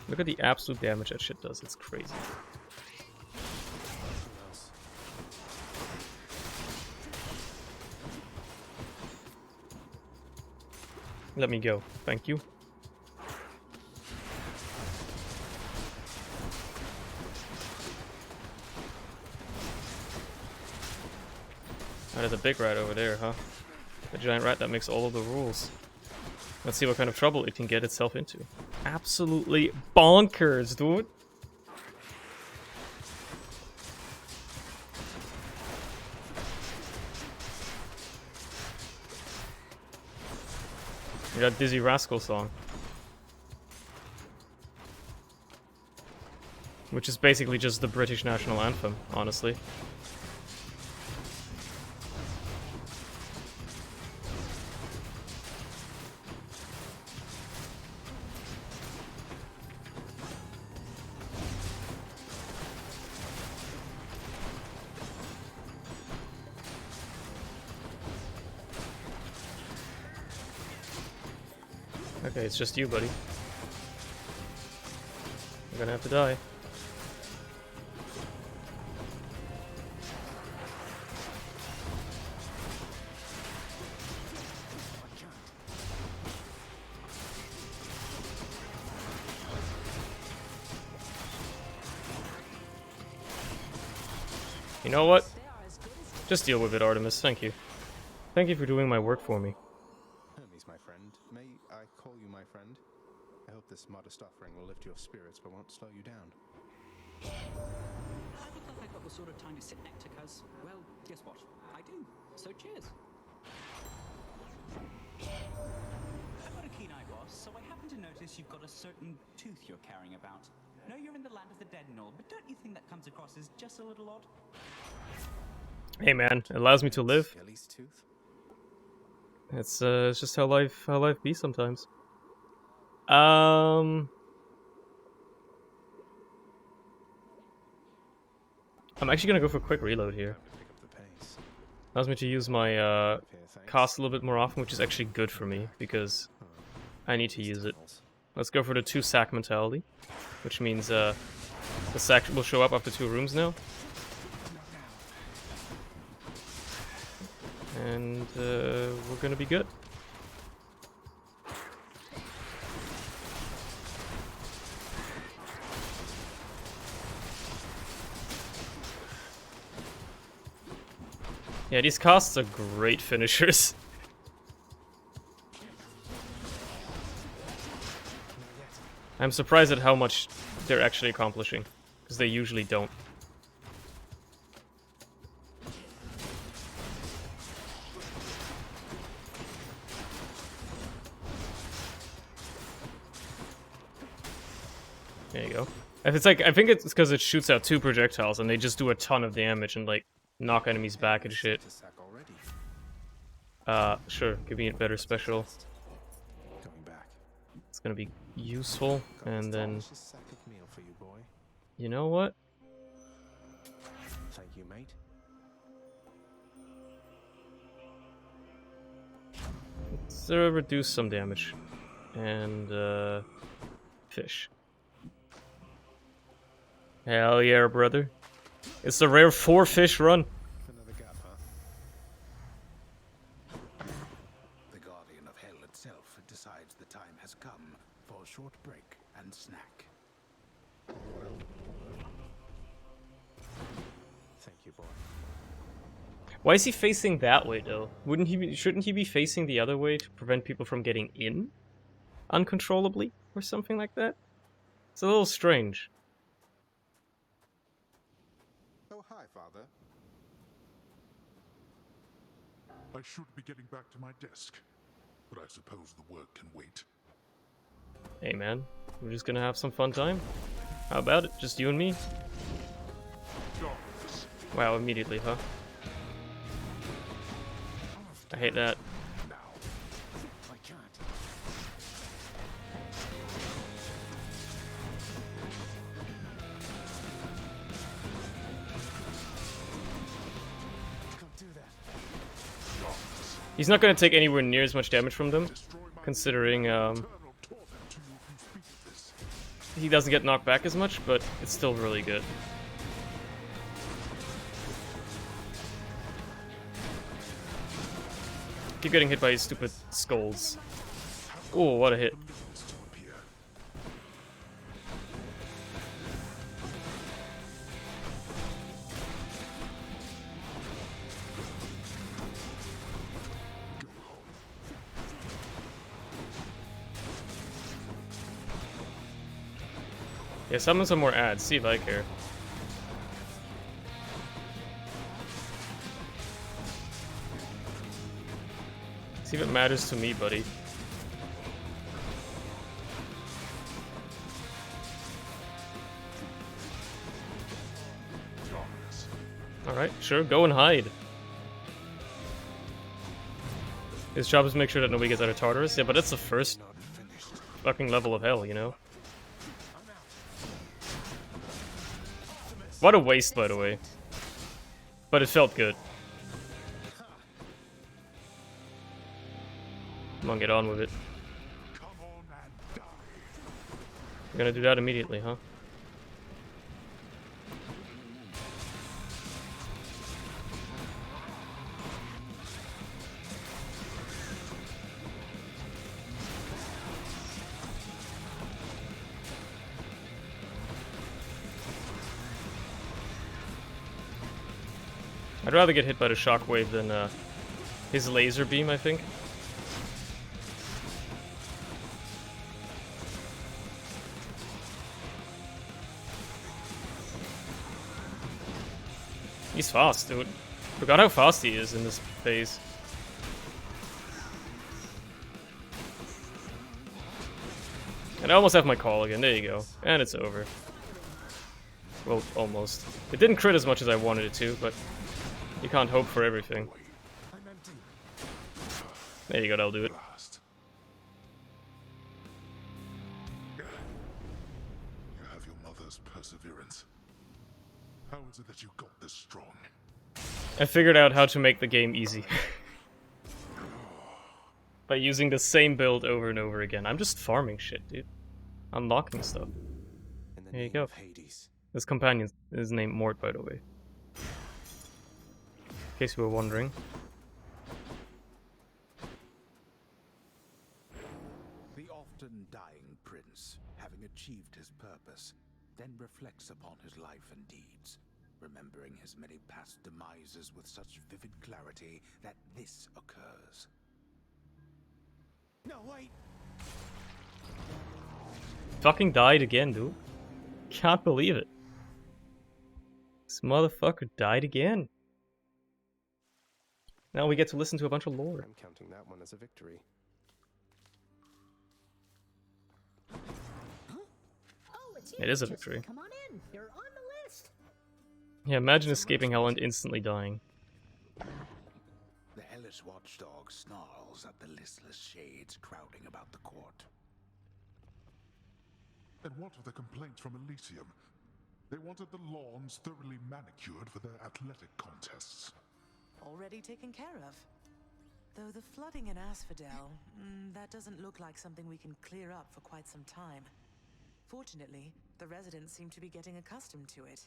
Look at the absolute damage that shit does, it's crazy. Let me go, thank you. Oh, there's a big rat over there, huh? A giant rat that makes all of the rules. Let's see what kind of trouble it can get itself into. Absolutely bonkers, dude! That Dizzy Rascal song. Which is basically just the British national anthem, honestly. Okay, it's just you, buddy. You're gonna have to die. You know what? Just deal with it, Artemis. Thank you. Thank you for doing my work for me. Hermes, my friend. May I call you my friend? I hope this modest offering will lift your spirits but won't slow you down. I look like I've got the sort of time to sit next to Cuz. Well, guess what? I do. So cheers. I've got a keen eye, boss, so I happen to notice you've got a certain tooth you're carrying about. Know you're in the land of the dead and all, but don't you think that comes across as just a little odd? Hey man, it allows me to live. Skelly's tooth? It's just how life be sometimes. I'm actually gonna go for a quick reload here. Pick up the pace. Allows me to use my Up here, thanks. cast a little bit more often, which is actually good for me because I need to use it. Let's go for the 2 sack mentality, which means the sack will show up after 2 rooms now. And we're gonna be good. Yeah, these casts are great finishers. I'm surprised at how much they're actually accomplishing, because they usually don't. There you go. If it's like, I think it's because it shoots out 2 projectiles and they just do a ton of damage and like knock enemies back and shit. Sure, give me a better special. It's gonna be useful, and then you know what? Thank you, mate. Let's reduce some damage. And fish. Hell yeah, brother. It's a rare 4 fish run. Another gap, huh? The Guardian of Hell itself decides the time has come for a short break and snack. Thank you, boy. Why is he facing that way though? Shouldn't he be facing the other way to prevent people from getting in uncontrollably or something like that? It's a little strange. Oh, hi, Father. I should be getting back to my desk, but I suppose the work can wait. Hey man, we're just gonna have some fun time. How about it? Just you and me? Wow, immediately, huh? I hate that. I can't. Can't do that. He's not gonna take anywhere near as much damage from them, considering he doesn't get knocked back as much, but it's still really good. Keep getting hit by his stupid skulls. Oh, what a hit. Yeah, summon some more ads, see if I care. See if it matters to me, buddy. Alright, sure, go and hide. His job is to make sure that nobody gets out of Tartarus. Yeah, but that's the first fucking level of hell, you know? What a waste, by the way. But it felt good. Come on, get on with it. You're gonna do that immediately, huh? I'd rather get hit by the shockwave than his laser beam, I think. He's fast, dude. Forgot how fast he is in this phase. And I almost have my call again. There you go. And it's over. Well, almost. It didn't crit as much as I wanted it to, but you can't hope for everything. There you go, that'll do it. You have your mother's perseverance. How is it that you got this strong? I figured out how to make the game easy. By using the same build over and over again. I'm just farming shit, dude. unlocking stuff. In the There you name go. of Hades. This companion is named Mort, by the way. In case you were wondering. The often dying prince, having achieved his purpose, then reflects upon his life and deeds, remembering his many past demises with such vivid clarity that this occurs. No, wait! Fucking died again, dude. Can't believe it. This motherfucker died again. Now we get to listen to a bunch of lore. I'm counting that one as a victory. It is a victory. Come on in. You're on the list. Yeah, imagine escaping hell and instantly dying. The hellish watchdog snarls at the listless shades crowding about the court. And what of the complaints from Elysium? They wanted the lawns thoroughly manicured for their athletic contests. Already taken care of. Though the flooding in Asphodel, that doesn't look like something we can clear up for quite some time. Fortunately, the residents seem to be getting accustomed to it.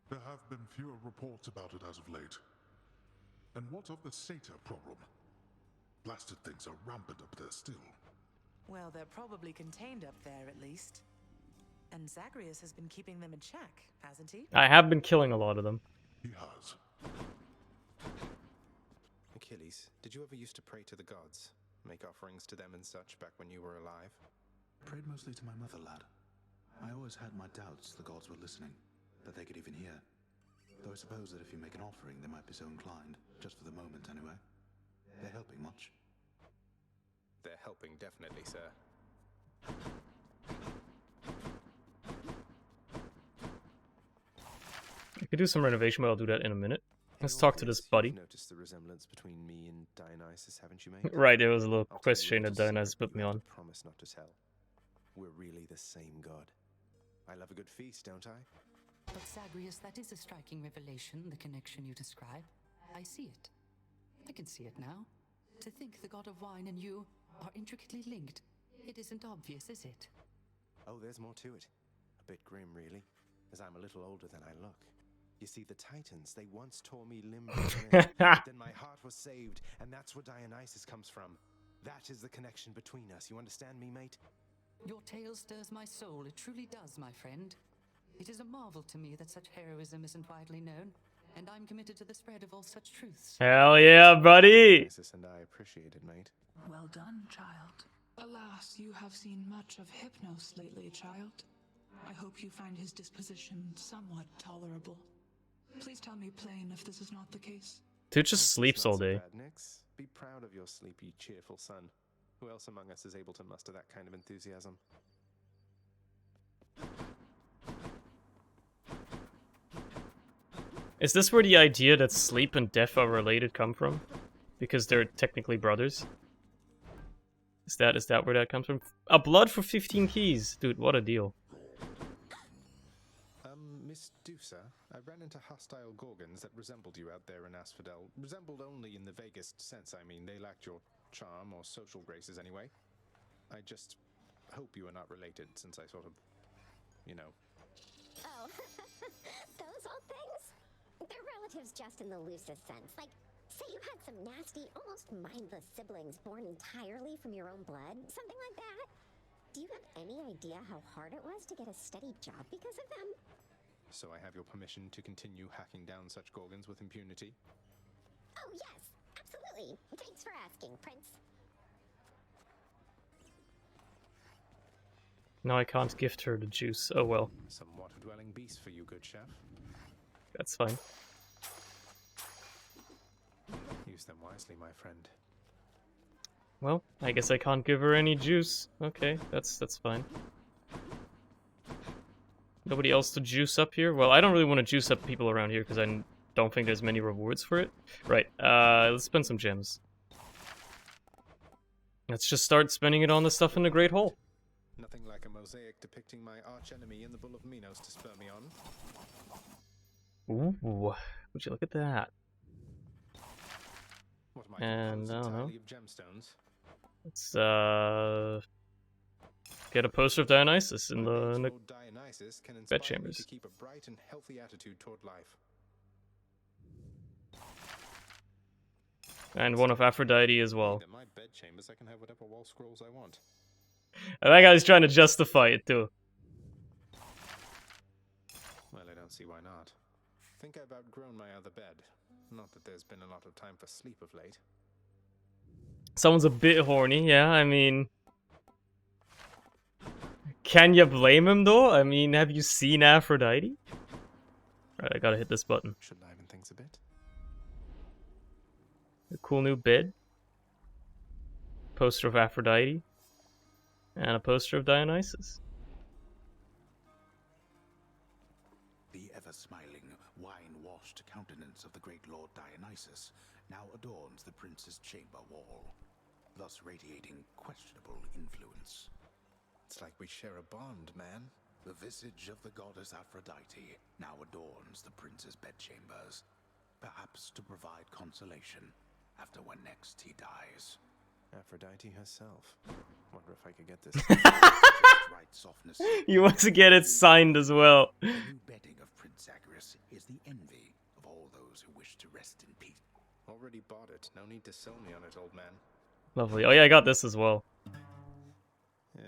There have been fewer reports about it as of late. And what of the satyr problem? Blasted things are rampant up there still. Well, they're probably contained up there at least. And Zagreus has been keeping them in check, hasn't he? I have been killing a lot of them. He has. Achilles, did you ever used to pray to the gods? Make offerings to them and such back when you were alive? Prayed mostly to my mother, lad. I always had my doubts the gods were listening, that they could even hear. Though I suppose that if you make an offering, they might be so inclined, just for the moment anyway. They're helping much. They're helping, definitely, sir. I could do some renovation, but I'll do that in a minute. Let's talk to this buddy. Noticed the resemblance between me and Dionysus, haven't you, mate? Right, there was a little I'll tell you question a that little Dionysus secret put me you have on. to promise not to tell. We're really the same god. I love a good feast, don't I? But Zagreus, that is a striking revelation, the connection you describe. I see it. I can see it now. To think the god of wine and you are intricately linked. It isn't obvious, is it? Oh, there's more to it. A bit grim, really, as I'm a little older than I look. You see, the Titans, they once tore me limb from limb, but then my heart was saved, and that's where Dionysus comes from. That is the connection between us. You understand me, mate? Your tale stirs my soul. It truly does, my friend. It is a marvel to me that such heroism isn't widely known, and I'm committed to the spread of all such truths. Hell yeah, buddy! Dionysus and I appreciate it, mate. Well done, child. Alas, you have seen much of Hypnos lately, child. I hope you find his disposition somewhat tolerable. Please tell me plain if this is not the case. Dude just sleeps all day. Bad, Nix. Be proud of your sleepy, cheerful son. Who else among us is able to muster that kind of enthusiasm? Is this where the idea that sleep and death are related come from? Because they're technically brothers? Is that where that comes from? A blood for 15 keys! Dude, what a deal. Miss Dusa, I ran into hostile Gorgons that resembled you out there in Asphodel. Resembled only in the vaguest sense, I mean. They lacked your charm or social graces anyway. I just hope you are not related, since I sort of, you know. Oh, those old things? They're relatives just in the loosest sense. Like, say you had some nasty, almost mindless siblings born entirely from your own blood. Something like that. Do you have any idea how hard it was to get a steady job because of them? So I have your permission to continue hacking down such Gorgons with impunity? Oh, yes. Absolutely. Thanks for asking, Prince. No, I can't gift her the juice. Oh well. Some water-dwelling beast for you, good chef. That's fine. Use them wisely, my friend. Well, I guess I can't give her any juice. Okay, that's fine. Nobody else to juice up here? Well, I don't really want to juice up people around here because I don't think there's many rewards for it. Right, let's spend some gems. Let's just start spending it on the stuff in the Great Hall. Nothing like a mosaic depicting my archenemy in the Bull of Minos to spur me on. Ooh, would you look at that? What am I And I don't know. entirely of gemstones? It's Get a poster of Dionysus in the Lord Dionysus can inspire me bedchambers. to keep a bright and healthy attitude toward life. And one of Aphrodite as well. In my bedchambers, I can have whatever wall scrolls I want. And that guy's trying to justify it too. Well, I don't see why not. Think I've outgrown my other bed. Not that there's been a lot of time for sleep of late. Someone's a bit horny, yeah, I mean... Can you blame him though? I mean, have you seen Aphrodite? Right, I gotta hit this button. Should liven things a bit. A cool new bed. Poster of Aphrodite. And a poster of Dionysus. The ever-smiling, wine-washed countenance of the great Lord Dionysus now adorns the prince's chamber wall, thus radiating questionable influence. It's like we share a bond, man. The visage of the goddess Aphrodite now adorns the prince's bedchambers, perhaps to provide consolation after when next he dies. Aphrodite herself. Wonder if I could get this. Right softness. You want to get it signed as well. The new bedding of Prince Zagreus is the envy of all those who wish to rest in peace. Already bought it. No need to sell me on it, old man. Lovely. Oh yeah, I got this as well. Yeah.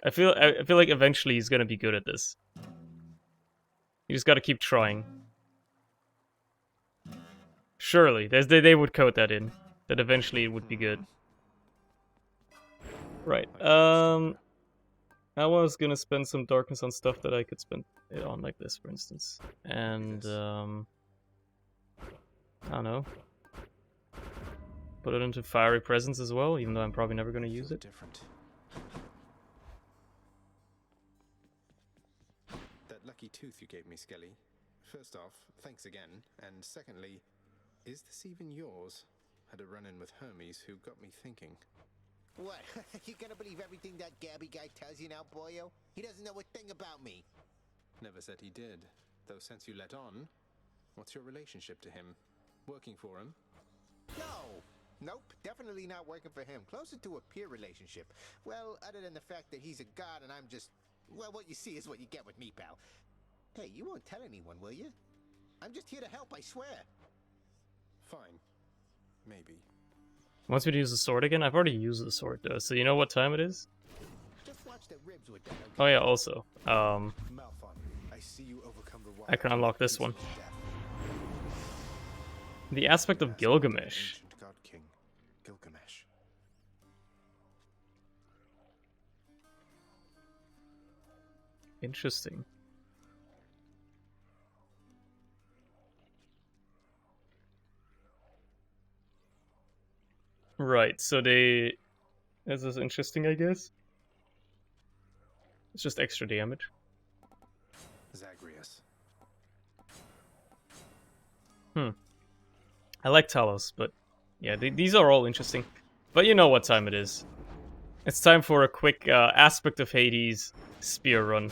I feel like eventually he's gonna be good at this. You just gotta keep trying. Surely, they would code that in. That eventually it would be good. Right. I was gonna spend some darkness on stuff that I could spend it on, like this, for instance. And I don't know. Put it into Fiery Presence as well, even though I'm probably never gonna use it. Different. That lucky tooth you gave me, Skelly. First off, thanks again. And secondly, is this even yours? Had a run-in with Hermes who got me thinking. What? You gonna believe everything that Gabby guy tells you now, boyo? He doesn't know a thing about me. Never said he did. Though since you let on, what's your relationship to him? Working for him? No! Nope, definitely not working for him. Closer to a peer relationship. Well, other than the fact that he's a god and I'm just... Well, what you see is what you get with me, pal. Hey, you won't tell anyone, will you? I'm just here to help, I swear. Fine. Maybe. Wants me to use the sword again? I've already used the sword though, so you know what time it is? Just watch the ribs with that, okay? Oh yeah, also. Malphon, I see you overcome the I can unlock this one. The aspect of Gilgamesh. Ancient god king, Gilgamesh. Interesting. Right, so they... This is interesting, I guess. It's just extra damage. Zagreus. I like Talos, but yeah, these are all interesting. But you know what time it is. It's time for a quick aspect of Hades spear run.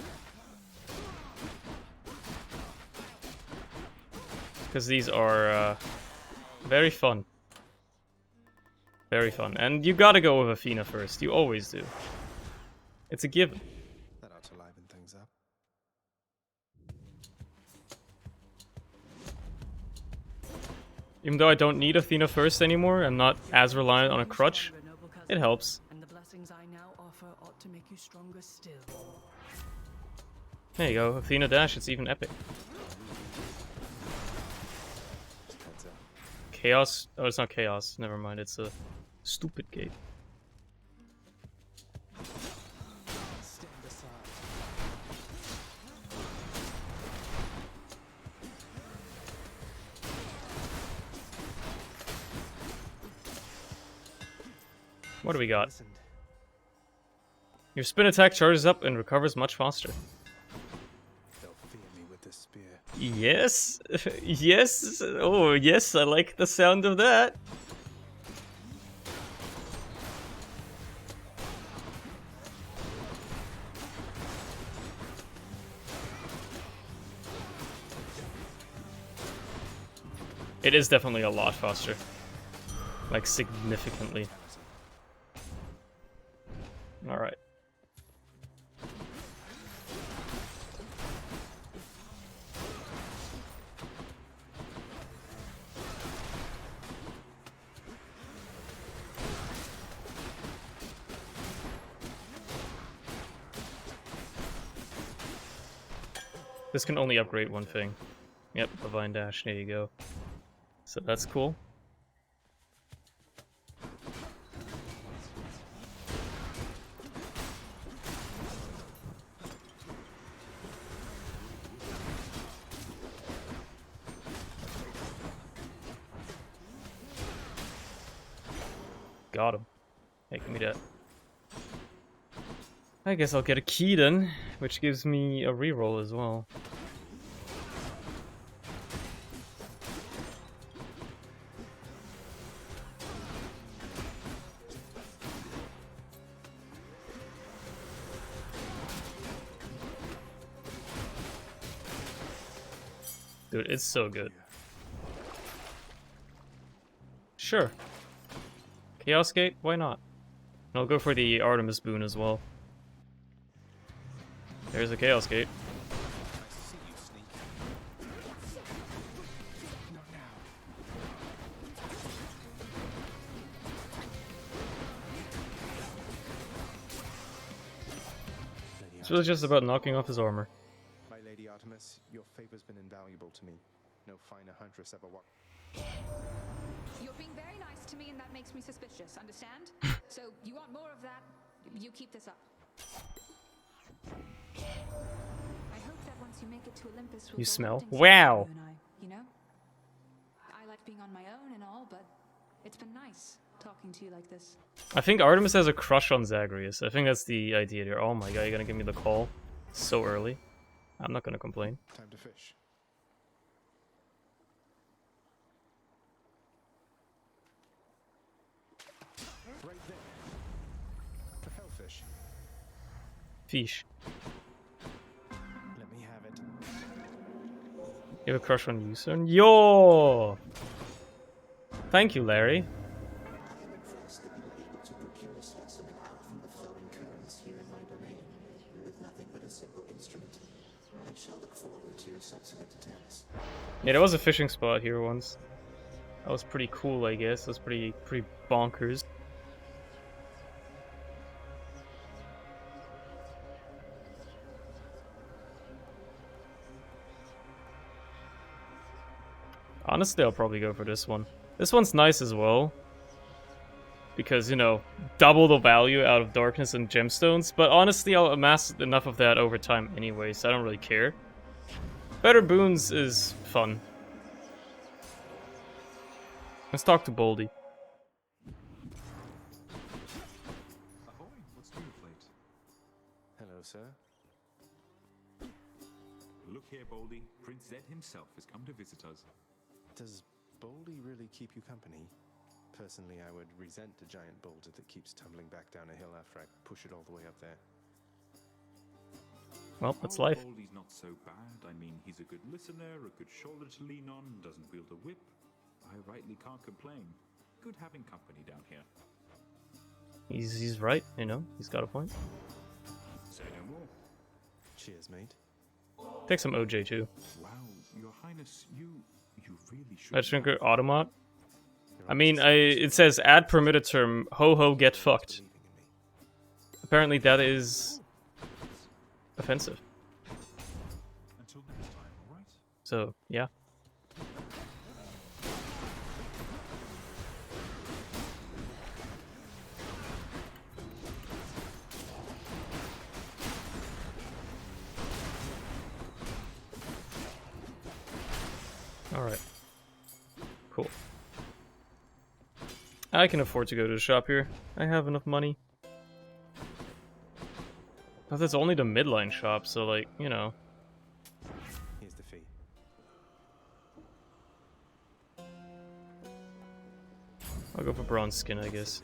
Because these are very fun. Very fun. And you gotta go with Athena first. You always do. It's a given. That ought to liven things up. Even though I don't need Athena first anymore, I'm not as reliant on a crutch. It helps. And the blessings I now offer ought to make you stronger still. There you go, Athena dash, it's even epic. Chaos? Oh, it's not chaos. Never mind, it's a stupid gate. Stand aside. What do we got? Listened. Your spin attack charges up and recovers much faster. They'll fear me with this spear. Yes? Yes? Oh, yes, I like the sound of that. It is definitely a lot faster. Like, significantly. This can only upgrade one thing. Yep, Divine Dash, there you go. So that's cool. Got him. Hey, give me that. I guess I'll get a key then, which gives me a reroll as well. Dude, it's so good. Sure. Chaos Gate? Why not? And I'll go for the Artemis boon as well. There's a Chaos Gate. It's really just about knocking off his armor. My Lady Artemis, your favor's been invaluable to me. No finer huntress ever walked. You're being very nice to me and that makes me suspicious, understand? So, you want more of that, you keep this up. I hope that once you make it to Olympus, You smell? Wow! You and I, you know? I like being on my own and all, but it's been nice talking to you like this. I think Artemis has a crush on Zagreus. I think that's the idea there. Oh my god, you're gonna give me the call so early. I'm not gonna complain. Time to fish. Right there. The hellfish. Fish. Let me have it. You have a crush on you, son? Yo! Thank you, Larry. Yeah, there was a fishing spot here once. That was pretty cool, I guess. That was pretty bonkers. Honestly, I'll probably go for this one. This one's nice as well. Because, you know, double the value out of darkness and gemstones. But honestly, I'll amass enough of that over time anyway, so I don't really care. Better boons is fun. Let's talk to Boldy. Ahoy, what's on your plate? Hello, sir. Look here, Boldy. Prince Zed himself has come to visit us. Does Boldy really keep you company? Personally, I would resent a giant boulder that keeps tumbling back down a hill after I push it all the way up there. Well, that's life. Boldy's not so bad. I mean, he's a good listener, a good shoulder to lean on, doesn't wield a whip. I rightly can't complain. Good having company down here. He's right, you know, he's got a point. Say no more. Cheers, mate. Take some OJ too. Wow, Your Highness, you really should. Let's drink automat. I mean, it says add permitted term, ho ho get fucked. Apparently that is offensive. Until next time, alright? So, yeah. Alright. Cool. I can afford to go to the shop here. I have enough money. But that's only the midline shop, so like, you know. Here's the fee. I'll go for bronze skin, I guess.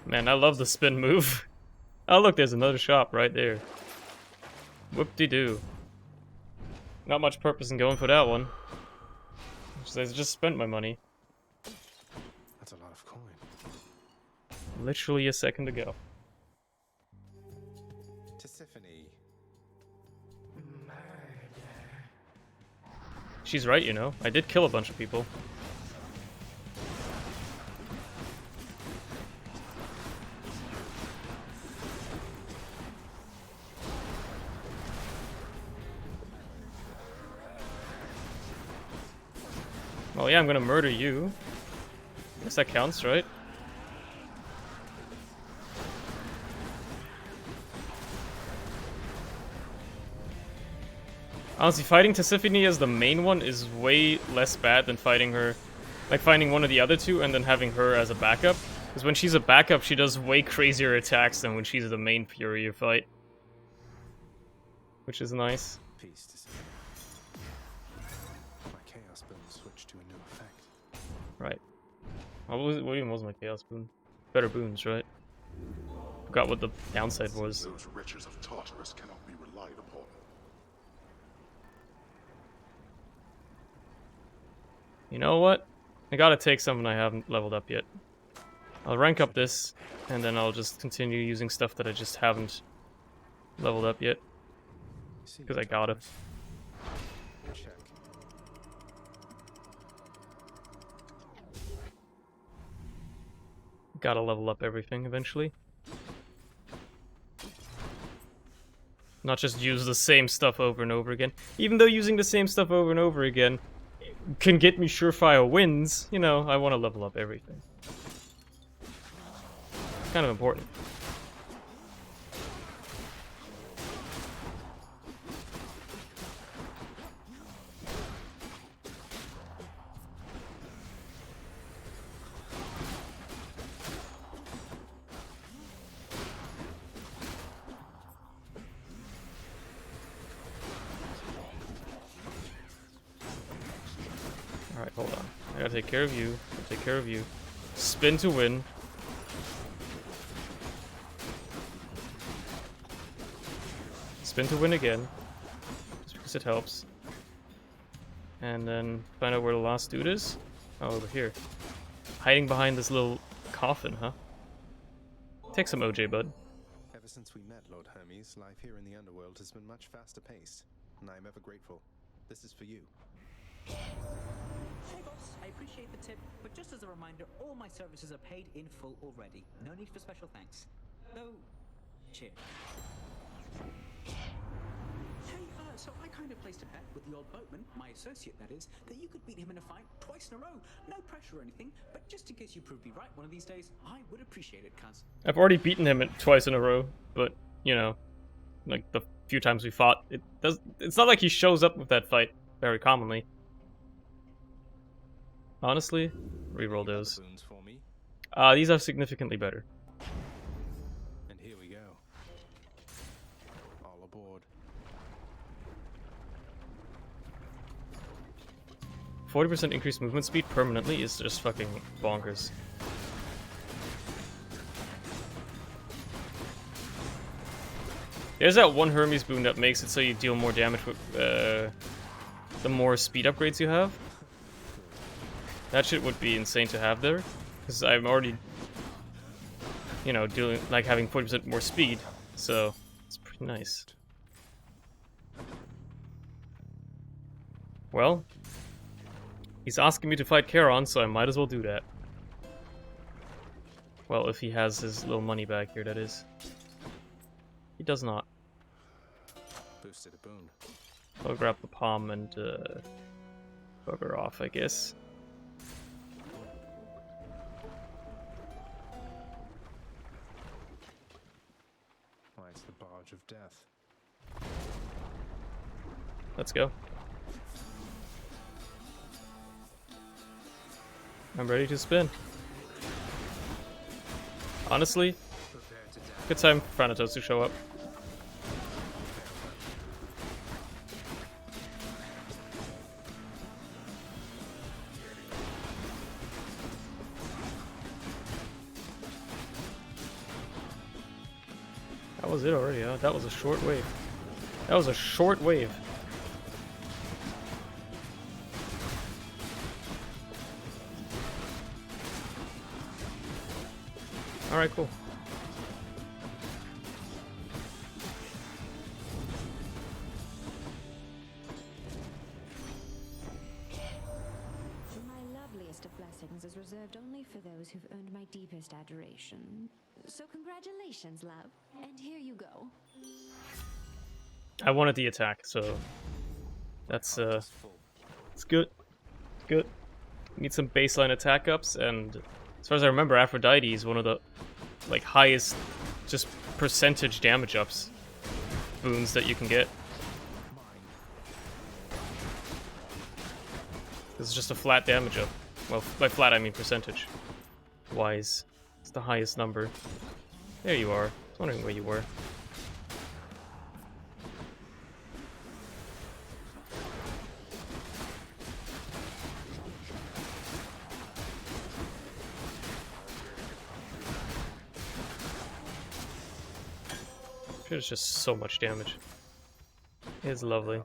Man, I love the spin move. Oh look, there's another shop right there. Whoop-de-doo. Not much purpose in going for that one. I just spent my money. That's a lot of coin. Literally a second ago. Tisiphone. She's right, you know. I did kill a bunch of people. Oh yeah, I'm gonna murder you. Guess that counts, right? Honestly, fighting Tisiphone as the main one is way less bad than fighting her, like finding one of the other two and then having her as a backup. Because when she's a backup, she does way crazier attacks than when she's the main Fury you fight. Which is nice. Peace to see. My chaos boon switched to a new effect. Right. What even was my chaos boon? Better boons, right? Forgot what the downside was. Those wretches of Tartarus cannot be relied upon. You know what? I gotta take something I haven't leveled up yet. I'll rank up this, and then I'll just continue using stuff that I just haven't leveled up yet. Because I gotta. Check. Gotta level up everything eventually. Not just use the same stuff over and over again. Even though using the same stuff over and over again can get me surefire wins, you know, I want to level up everything. It's kind of important. Alright, hold on. I gotta take care of you. Take care of you. Spin to win. Spin to win again. Just because it helps. And then find out where the last dude is. Oh, over here. Hiding behind this little coffin, huh? Take some OJ, bud. Ever since we met, Lord Hermes, life here in the underworld has been much faster paced, and I am ever grateful. This is for you. Hey boss, I appreciate the tip, but just as a reminder, all my services are paid in full already. No need for special thanks. Though, cheers. Hey, so I kind of placed a bet with the old boatman, my associate that is, that you could beat him in a fight twice in a row. No pressure or anything, but just in case you prove me right one of these days, I would appreciate it, cuz. I've already beaten him twice in a row, but, you know, like the few times we fought, it's not like he shows up with that fight very commonly. Honestly, reroll those. These are significantly better. And here we go. All aboard. 40% increased movement speed permanently is just fucking bonkers. There's that one Hermes boon that makes it so you deal more damage with the more speed upgrades you have. That shit would be insane to have there, because I'm already, you know, doing like having 40% more speed, so it's pretty nice. Well, he's asking me to fight Charon, so I might as well do that. Well, if he has his little money back here, that is. He does not. Boosted a boon. I'll grab the palm and bugger off, I guess. Why, it's the barge of death. Let's go. I'm ready to spin. Honestly, good time for Thanatos to show up. That was it already, huh? That was a short wave. That was a short wave. Alright, cool. blessings is reserved only for those who've earned my deepest adoration. So congratulations, love. And here you go. I wanted the attack, so that's it's good. Good. Need some baseline attack ups, and as far as I remember, Aphrodite is one of the like highest just percentage damage ups boons that you can get. This is just a flat damage up. Well, by flat I mean percentage wise. It's the highest number. There you are. I was wondering where you were. It's just so much damage. It's lovely.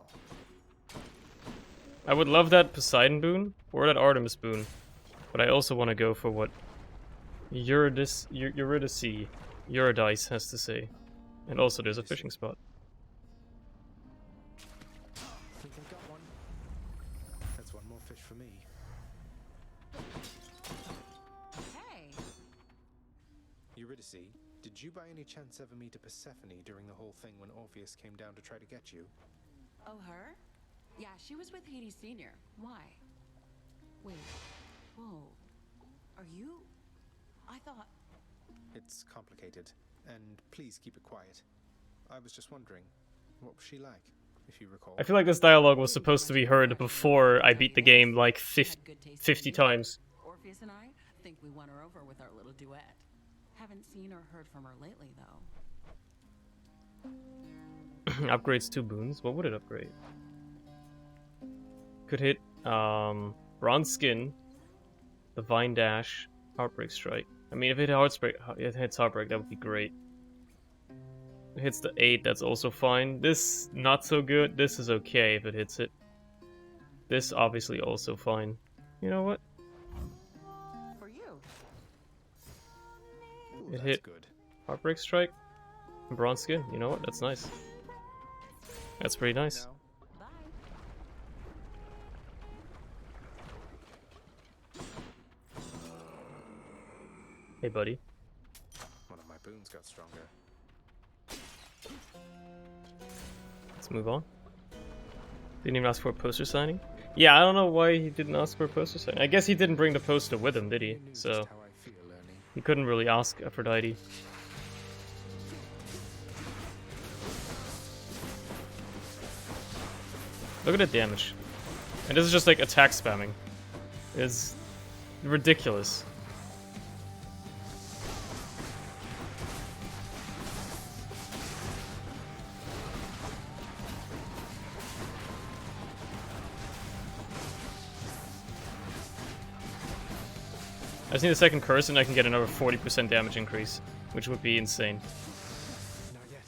I would love that Poseidon boon or that Artemis boon, but I also want to go for what Eurydice has to say. And also there's a fishing spot. Think I got one. That's one more fish for me. Hey! Eurydice, did you by any chance ever meet a Persephone during the whole thing when Orpheus came down to try to get you? Oh, her? Yeah, she was with Hades Sr. Why? Wait. Whoa. Are you? I thought... It's complicated, and please keep it quiet. I was just wondering, what was she like, if you recall? I feel like this dialogue was supposed to be heard before I beat the game like 50 times. Orpheus and I think we won her over with our little duet. Haven't seen or heard from her lately, though. Upgrades 2 boons. What would it upgrade? Could hit Bronze Skin, Divine Dash, Heartbreak Strike. I mean, if it hits Heartbreak, that would be great. It hits the 8, that's also fine. This, not so good. This is okay if it hits it. This, obviously, also fine. You know what? For you. It hit good. Heartbreak Strike, Bronze Skin. You know what? That's nice. That's pretty nice. Hey, buddy. One of my boons got stronger. Let's move on. Didn't even ask for a poster signing? Yeah, I don't know why he didn't ask for a poster signing. I guess he didn't bring the poster with him, did he? So he couldn't really ask Aphrodite. Look at the damage. And this is just like attack spamming. It's ridiculous. I just need a second curse and I can get another 40% damage increase, which would be insane. Not yet.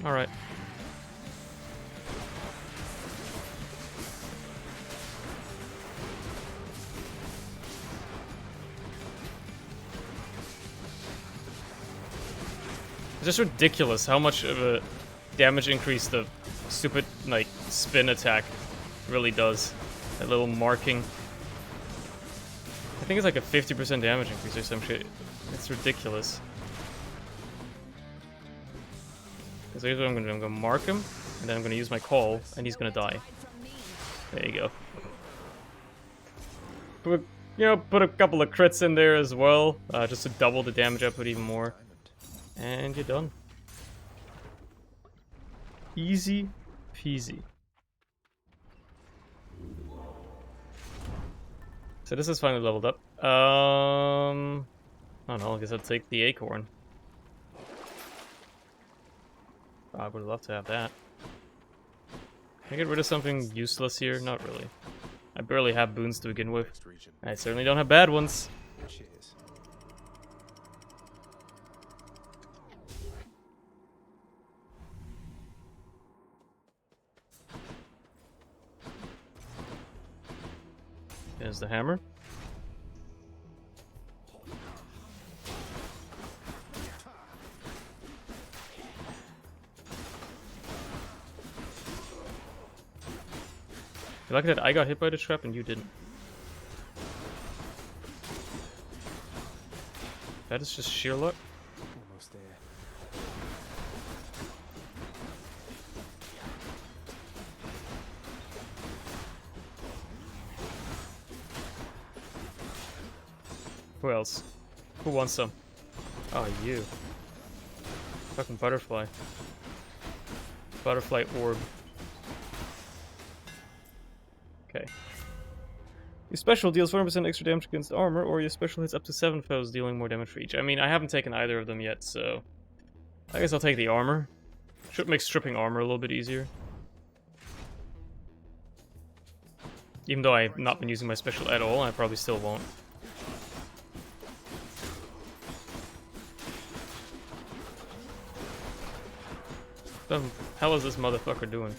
Alright. It's just ridiculous how much of a damage increase the stupid, like, spin attack really does. That little marking. I think it's like a 50% damage increase or some shit. It's ridiculous. So here's what I'm gonna do. I'm gonna mark him, and then I'm gonna use my call, and he's gonna die. There you go. Put, you know, put a couple of crits in there as well, just to double the damage output even more. And you're done. Easy peasy. So this is finally leveled up. I don't know, I guess I'll take the acorn. I would love to have that. Can I get rid of something useless here? Not really. I barely have boons to begin with. I certainly don't have bad ones. Cheers. There's the hammer. You like that I got hit by the trap and you didn't. That is just sheer luck. Almost there. Who else? Who wants some? Oh, you. Fucking butterfly. Butterfly orb. Okay. Your special deals 40% extra damage against armor, or your special hits up to 7 foes, dealing more damage for each. I mean, I haven't taken either of them yet, so... I guess I'll take the armor. Should make stripping armor a little bit easier. Even though I've not been using my special at all, I probably still won't. What the hell is this motherfucker doing?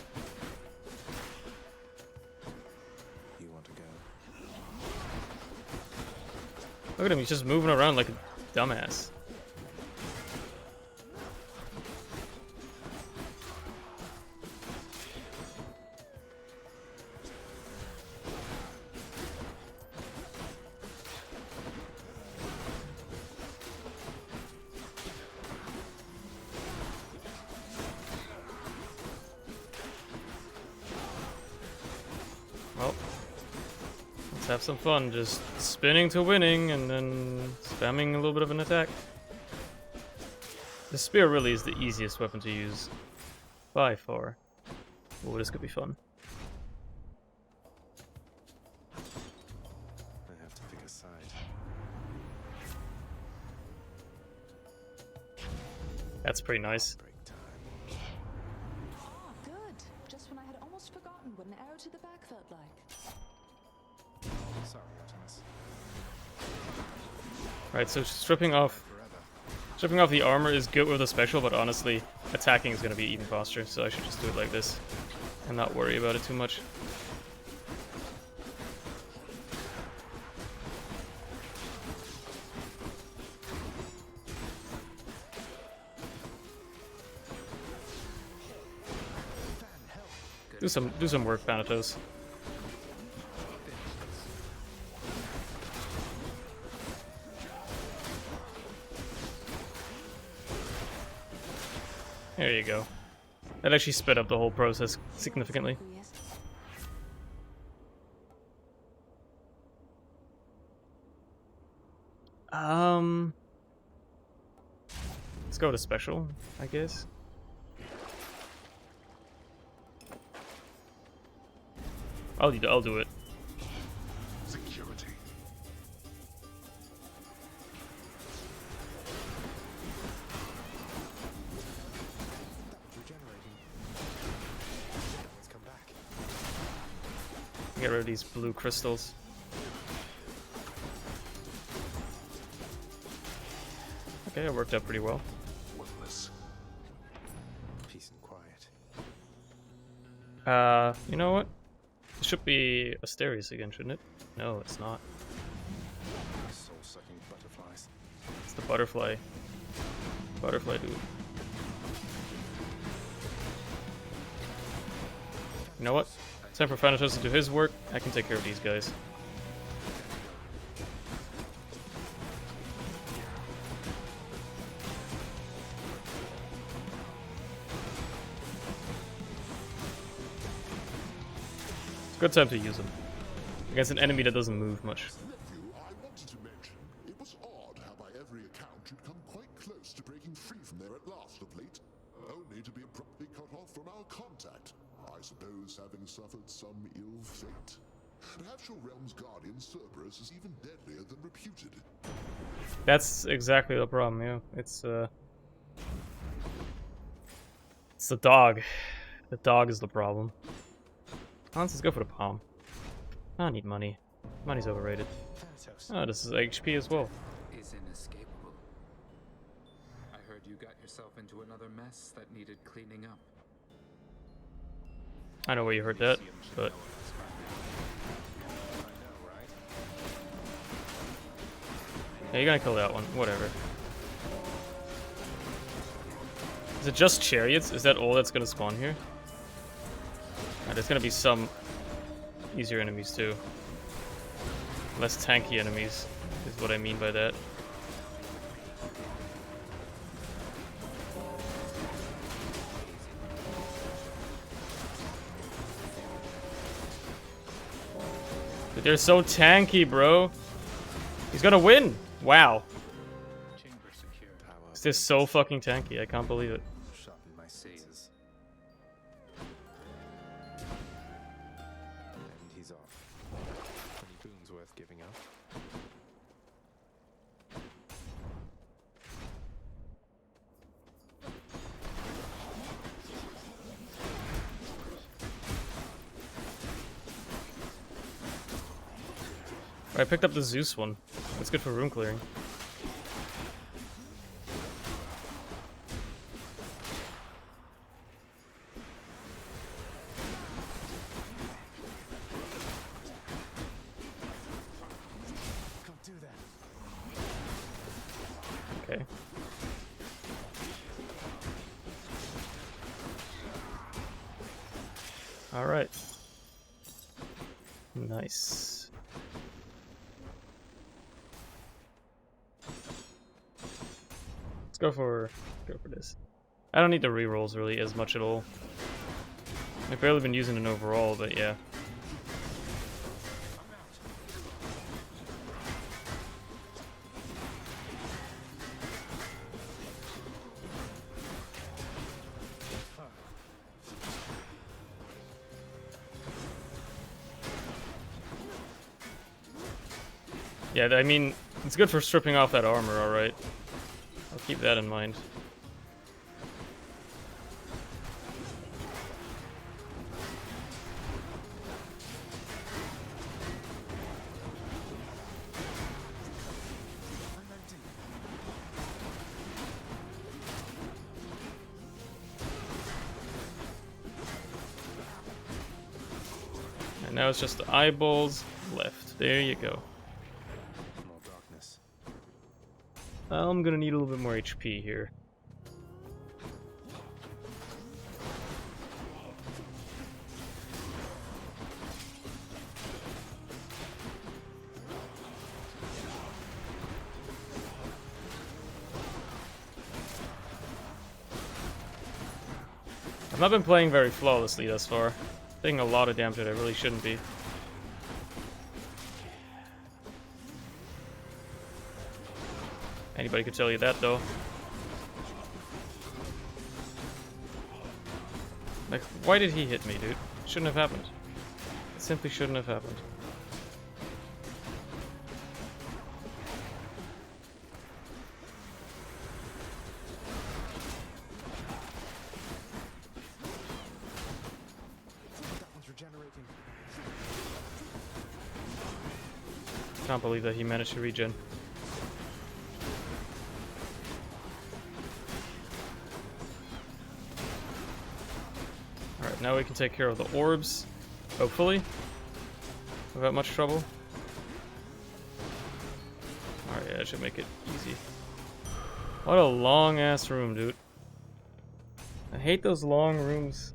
You want to go? Look at him, he's just moving around like a dumbass. Well, let's have some fun, just spinning to winning and then spamming a little bit of an attack. The spear really is the easiest weapon to use, by far. Oh, this could be fun. I have to pick a side. That's pretty nice. Ah, good. Just when I had almost forgotten what an arrow to the back felt like. Sorry, Artemis. Right, so stripping off the armor is good with a special, but honestly, attacking is going to be even faster, so I should just do it like this and not worry about it too much. Do some work, Thanatos. There you go. That actually sped up the whole process significantly. Let's go to special, I guess. I'll do it. Security. Get rid of these blue crystals. Okay, it worked out pretty well. Peace and quiet. You know what? It should be Asterius again, shouldn't it? No, it's not. Soul-sucking butterflies. It's the butterfly. Butterfly dude. You know what? It's time for Thanatos to do his work. I can take care of these guys. It's a good time to use them. Against an enemy that doesn't move much. Nephew, I wanted to mention, it was odd how by every account you'd come quite close to breaking free from there at last of late, only to be abruptly cut off from our contact. I suppose having suffered some ill fate. Perhaps your realm's guardian, Cerberus, is even deadlier than reputed. That's exactly the problem, yeah. It's the dog. The dog is the problem. Let's go for the palm. I need money. Money's overrated. Oh, this is HP as well. Is inescapable. I heard you got yourself into another mess that needed cleaning up. I know where you heard that, but... Yeah, you're gonna kill that one. Whatever. Is it just chariots? Is that all that's gonna spawn here? There's gonna be some easier enemies too. Less tanky enemies is what I mean by that. Dude, they're so tanky, bro. He's gonna win. Wow. This is so fucking tanky. I can't believe it. Sharpen my senses. And he's off. 20 boons worth giving up. I picked up the Zeus one. That's good for room clearing. Okay. All right. Nice. Let's go for this. I don't need the rerolls really as much at all. I've barely been using it overall, but yeah. Yeah, I mean, it's good for stripping off that armor, alright. I'll keep that in mind. And now it's just the eyeballs left. There you go. More darkness. I'm gonna need a little bit more HP here. I've not been playing very flawlessly thus far. Taking a lot of damage that I really shouldn't be. Anybody could tell you that, though. Like, why did he hit me, dude? It shouldn't have happened. It simply shouldn't have happened. Can't believe that he managed to regen. Alright, now we can take care of the orbs, hopefully, without much trouble. Alright, yeah, that should make it easy. What a long ass room, dude. I hate those long rooms.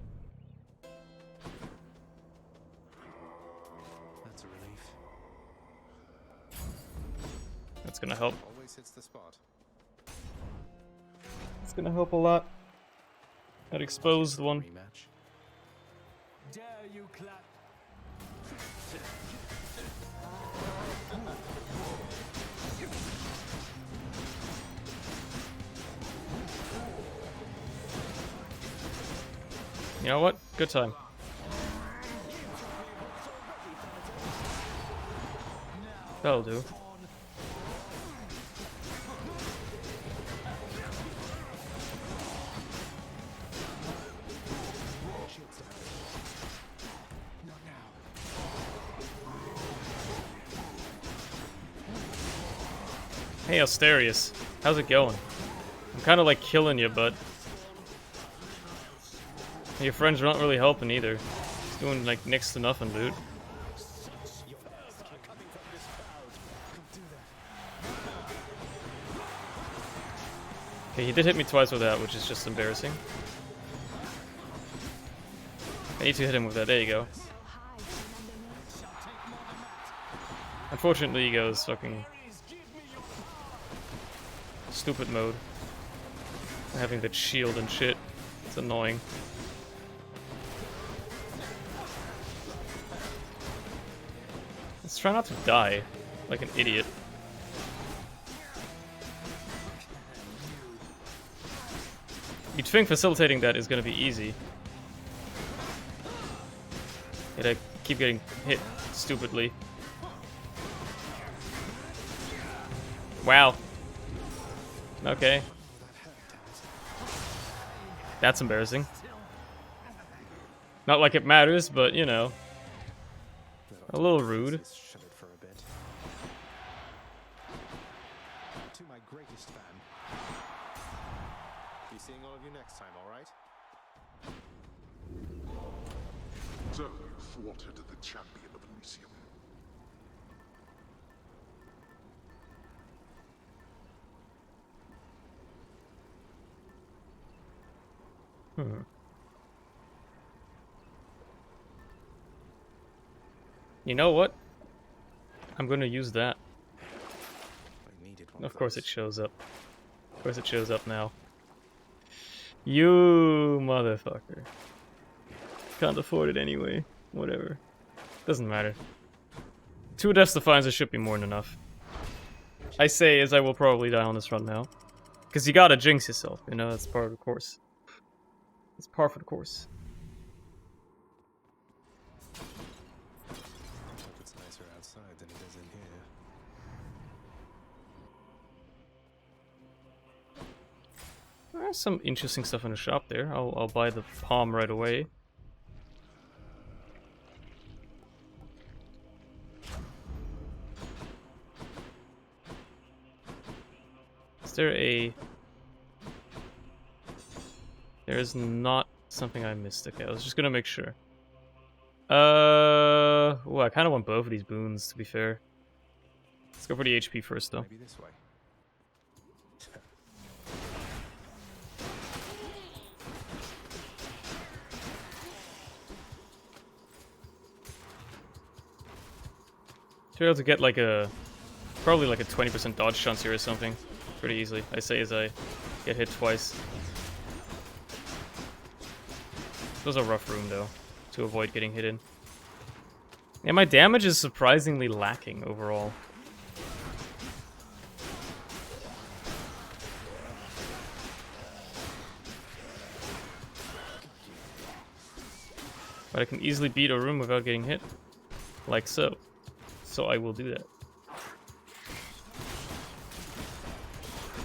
That's a relief. That's gonna help. Always hits the spot. It's gonna help a lot. That exposed one. Rematch. Dare you clap? You know what? Good time. That'll do. Hey, Asterius. How's it going? I'm kind of like killing you, but your friends aren't really helping either. He's doing like next to nothing, dude. Okay, he did hit me twice with that, which is just embarrassing. I need to hit him with that. There you go. Unfortunately, he goes fucking stupid mode. Having that shield and shit. It's annoying. Let's try not to die like an idiot. You'd think facilitating that is gonna be easy. Yet I keep getting hit stupidly. Wow. Okay. That's embarrassing. Not like it matters, but you know. A little rude. Shut it for a bit. To my greatest fan. Be seeing all of you next time, all right? So you thwarted the champion of Elysium. You know what? I'm gonna use that. I needed one Of course it shows up. Of course it shows up now. You motherfucker. Can't afford it anyway. Whatever. Doesn't matter. 2 Deaths Defiances should be more than enough. I say as I will probably die on this run now. Because you gotta jinx yourself, you know, that's part of the course. It's par for the course. It's nicer outside than it is in here. There's some interesting stuff in the shop there. I'll buy the palm right away. Is there a... There's not something I missed. Okay, I was just gonna make sure. Oh, I kind of want both of these boons, to be fair. Let's go for the HP first, though. Maybe this way. Should be able to get like a... Probably like a 20% dodge chance here or something. Pretty easily, I say as I get hit twice. This was a rough room, though, to avoid getting hit in. Yeah, my damage is surprisingly lacking overall. But I can easily beat a room without getting hit. Like so. So I will do that.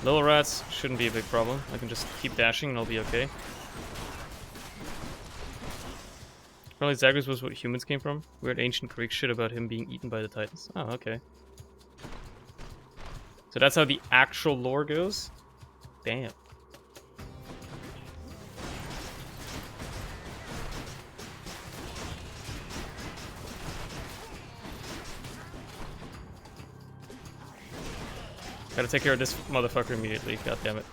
Little rats shouldn't be a big problem. I can just keep dashing and I'll be okay. Apparently Zagreus was what humans came from. Weird ancient Greek shit about him being eaten by the Titans. Oh, okay. So that's how the actual lore goes? Damn. Gotta take care of this motherfucker immediately, god damn it.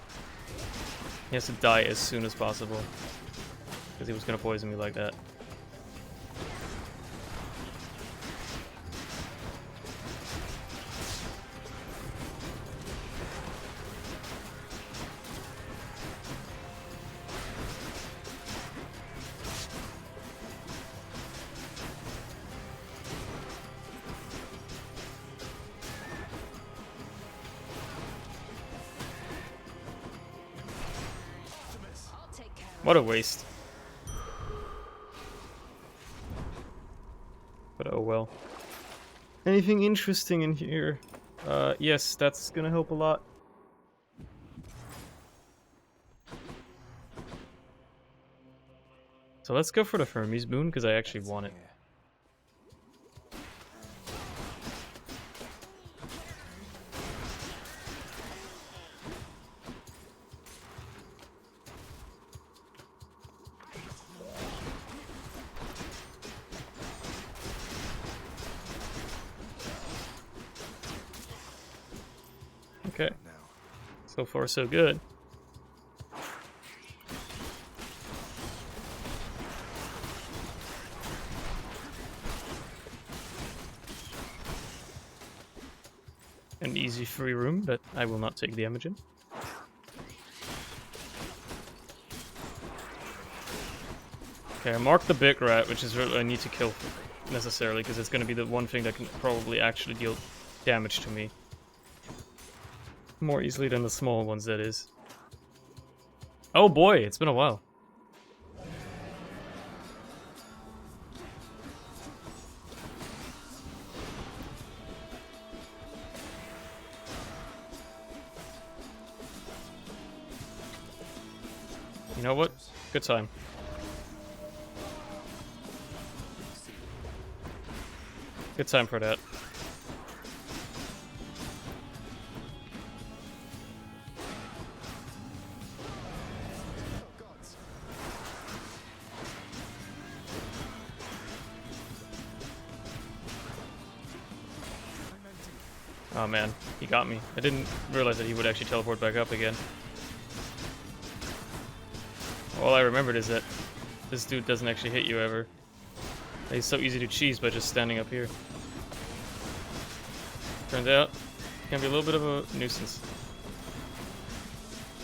He has to die as soon as possible. Because he was gonna poison me like that. What a waste. But oh well. Anything interesting in here? Yes, that's gonna help a lot. So let's go for the Hermes boon, because I actually want it. Okay. So far, so good. an easy free room that I will not take damage in. Okay, I marked the big rat, which is what I need to kill necessarily, because it's going to be the one thing that can probably actually deal damage to me. More easily than the small ones, that is. Oh boy, it's been a while. You know what? Good time. Good time for that. Oh man, he got me. I didn't realize that he would actually teleport back up again. All I remembered is that this dude doesn't actually hit you ever. He's so easy to cheese by just standing up here. Turns out, he can be a little bit of a nuisance.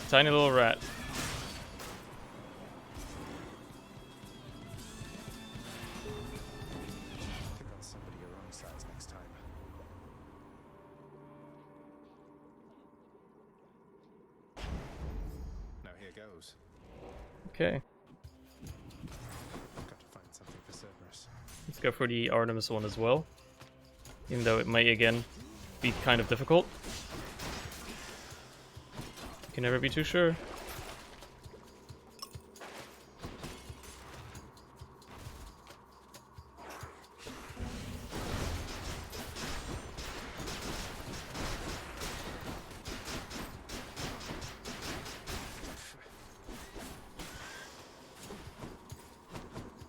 Tiny little rat. Pick on somebody your own size next time. Now here goes. Okay. Got to find something for Cerberus. Let's go for the Artemis one as well. Even though it may again be kind of difficult. You can never be too sure.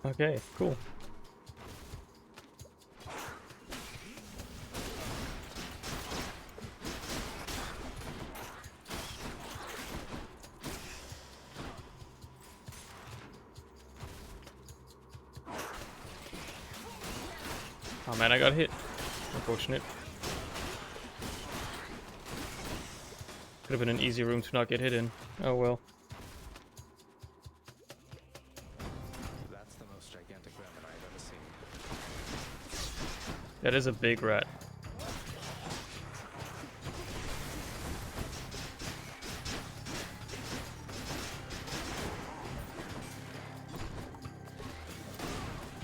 Okay, cool. Oh man, I got hit. Unfortunate. Could have been an easy room to not get hit in. Oh well. That's the most gigantic vermin I've ever seen. That is a big rat.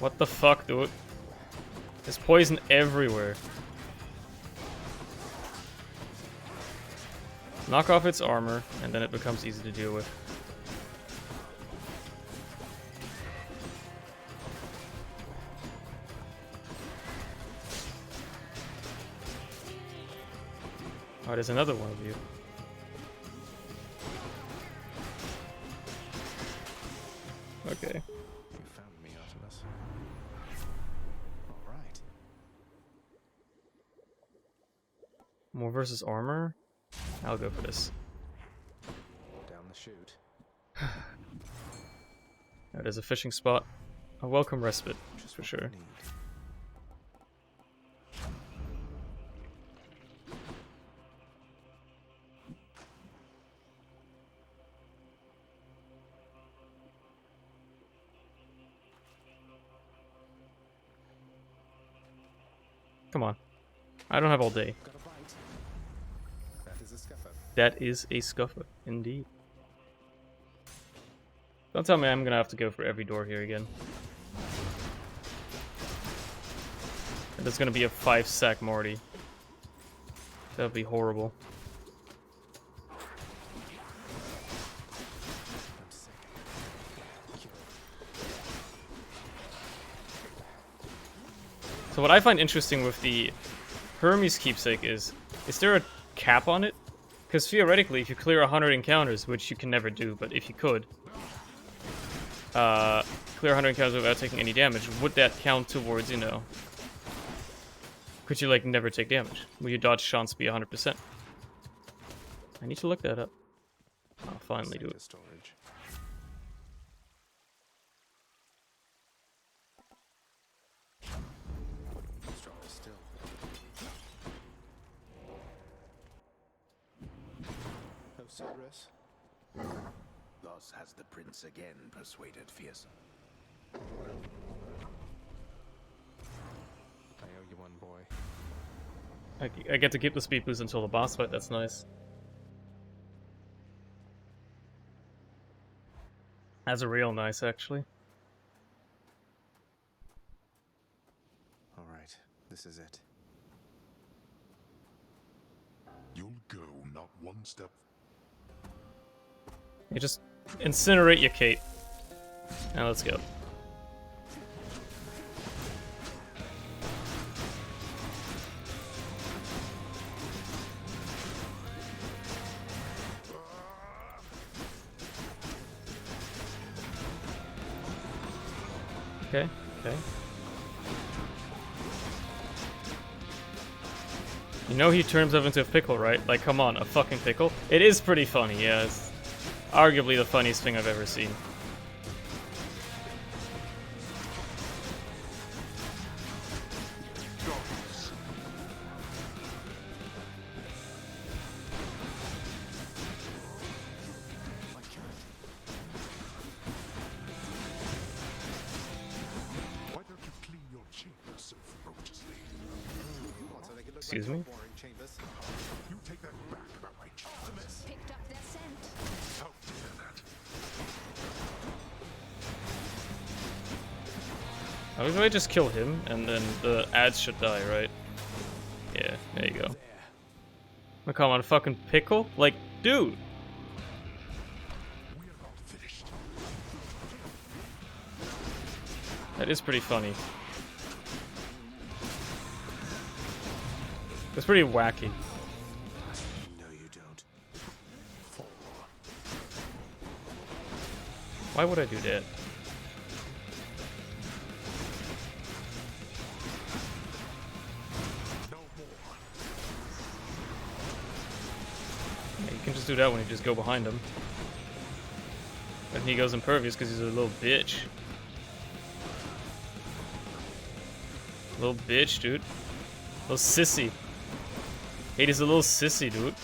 What the fuck, dude? There's poison everywhere. Knock off its armor, and then it becomes easy to deal with. Oh, there's another one of you. Okay. You found me, Artemis. All right. More versus armor? I'll go for this. Down the chute. There's a fishing spot. A welcome respite, for sure. Come on. I don't have all day. Got a bite. That is a scuffer. That is a scuffer, indeed. Don't tell me I'm gonna have to go for every door here again. And there's gonna be a 5-sack Morty. That would be horrible. So what I find interesting with the Hermes keepsake is there a cap on it? Because theoretically, if you clear 100 encounters, which you can never do, but if you could, clear 100 encounters without taking any damage, would that count towards, you know, could you, like, never take damage? Will your dodge chance be 100%? I need to look that up. I'll finally do it. Storage. Stronger still. Cerberus? Thus has the prince again persuaded Fearsome. I owe you one, boy. I get to keep the speed boost until the boss fight, that's nice. That's real nice, actually. Alright, this is it. You'll go not one step. You just incinerate your cape. Now let's go. Okay, okay. You know he turns himself into a pickle, right? Like, come on, a fucking pickle? It is pretty funny, yeah. It's arguably the funniest thing I've ever seen. Why don't you clean your chamber so ferociously? Excuse me? You take that back about my chambers. Picked up their scent. How dare that? I was gonna just kill him, and then the ads should die, right? Yeah, there you go. Oh, come on, a fucking pickle? Like, dude! That is pretty funny. It's pretty wacky. No, you don't. Why would I do that? Yeah, you can just do that when you just go behind him. And he goes impervious because he's a little bitch. Little bitch, dude. Little sissy. Hades a little sissy, dude.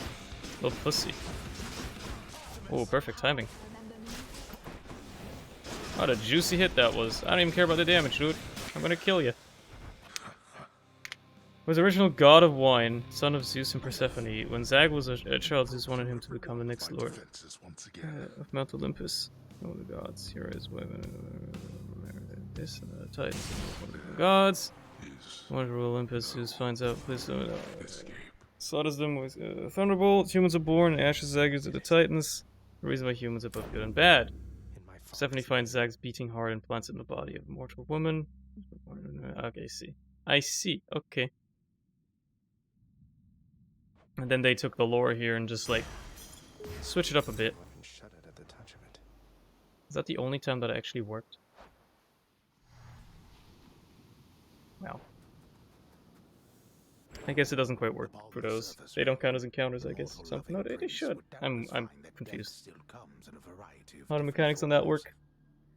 Little pussy. Oh, perfect timing. What a juicy hit that was. I don't even care about the damage, dude. I'm gonna kill you. Was original god of wine, son of Zeus and Persephone. When Zag was a child, Zeus wanted him to become the next lord of Mount Olympus. Oh, the gods. Here is this Titans, one of the gods. One of Olympus, Zeus finds out. Please slaughters them with thunderbolt. Humans are born. Ashes Zaggers are the Titans. The reason why humans are both good and bad. Persephone finds Zag's beating heart and plants it in the body of a mortal woman. Okay, see. I see. Okay. And then they took the lore here and just like switch it up a bit. Is that the only time that it actually worked? Wow. I guess it doesn't quite work for those. They don't count as encounters, I guess. So, no, they should. I'm confused. How do mechanics on that work?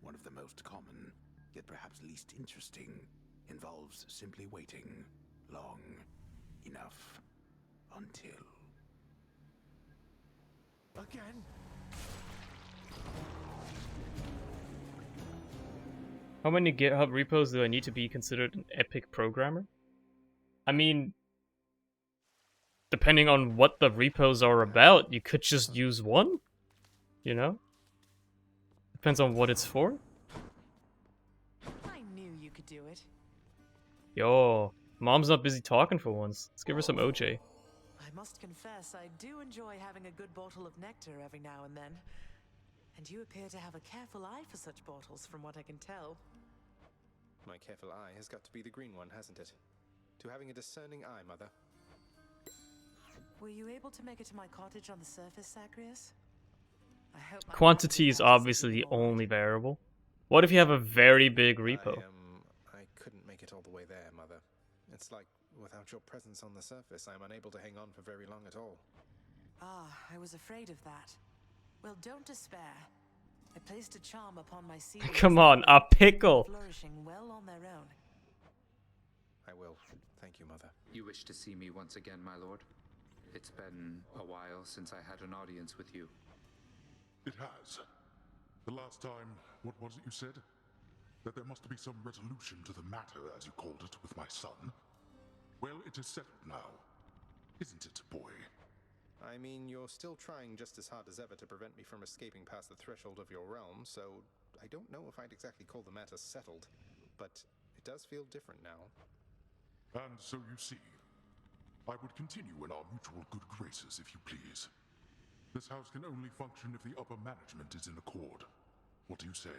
One of the most common, yet perhaps least interesting, involves simply waiting long enough until. Again? How many GitHub repos do I need to be considered an epic programmer? I mean, depending on what the repos are about, you could just use one, you know? Depends on what it's for. I knew you could do it. Yo, mom's not busy talking for once. Let's give her some OJ. I must confess, I do enjoy having a good bottle of nectar every now and then. And you appear to have a careful eye for such bottles, from what I can tell. My careful eye has got to be the green one, hasn't it? To having a discerning eye, Mother. Were you able to make it to my cottage on the surface, Zagreus? I hope my Quantity is obviously the only variable. What if you have a very big repo? I couldn't make it all the way there, Mother. It's like, without your presence on the surface, I'm unable to hang on for very long at all. Ah, I was afraid of that. Well, don't despair. I placed a charm upon my seeds. Come on, a pickle! Flourishing well on their own. I will. Thank you, Mother. You wish to see me once again, my lord? It's been a while since I had an audience with you. It has. The last time, what was it you said? That there must be some resolution to the matter, as you called it, with my son? Well, it is settled now. Isn't it, boy? I mean, you're still trying just as hard as ever to prevent me from escaping past the threshold of your realm, so I don't know if I'd exactly call the matter settled, but it does feel different now. And so you see, I would continue in our mutual good graces, if you please. This house can only function if the upper management is in accord. What do you say?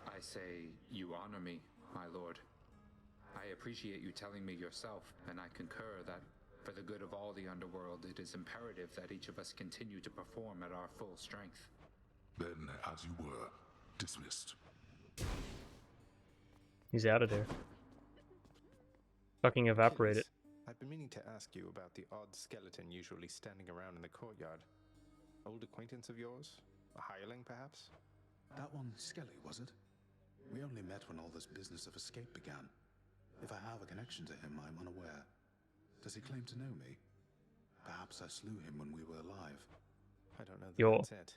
I say you honor me, my lord. I appreciate you telling me yourself, and I concur that for the good of all the underworld, it is imperative that each of us continue to perform at our full strength. Then, as you were, dismissed. He's out of there. Fucking evaporated. I've been meaning to ask you about the odd skeleton usually standing around in the courtyard. Old acquaintance of yours? A hireling, perhaps? That one Skelly, was it? We only met when all this business of escape began. If I have a connection to him, I'm unaware. Does he claim to know me? Perhaps I slew him when we were alive. I don't know Yo. that's it.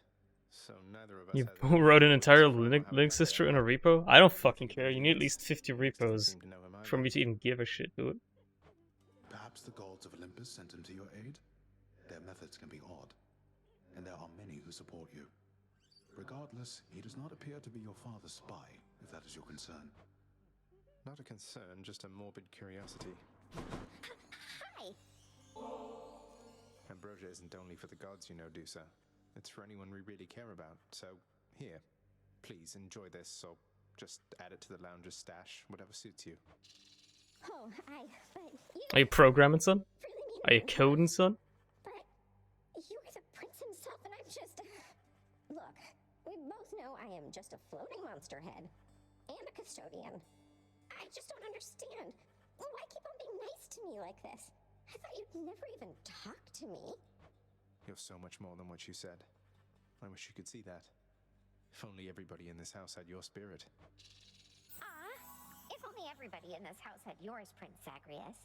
So neither of us You has wrote an entire Linux history in a repo? I don't fucking care. You need at least 50 repos for me to even give a shit, dude. Perhaps the gods of Olympus sent him to your aid? Their methods can be odd, and there are many who support you. Regardless, he does not appear to be your father's spy, if that is your concern. Not a concern, just a morbid curiosity. Hi! Ambrosia isn't only for the gods, you know, Dusa. It's for anyone we really care about, so here. Please enjoy this, or just add it to the lounger's stash, whatever suits you. Oh, but you... Are you programming, son? Really Are you coding, son? But you are the prince himself, and I'm just... Look, we both know I am just a floating monster head. And a custodian. I just don't understand. Why keep on being nice to me like this? I thought you'd never even talk to me. You're so much more than what you said. I wish you could see that. If only everybody in this house had your spirit. If only everybody in this house had yours, Prince Zagreus.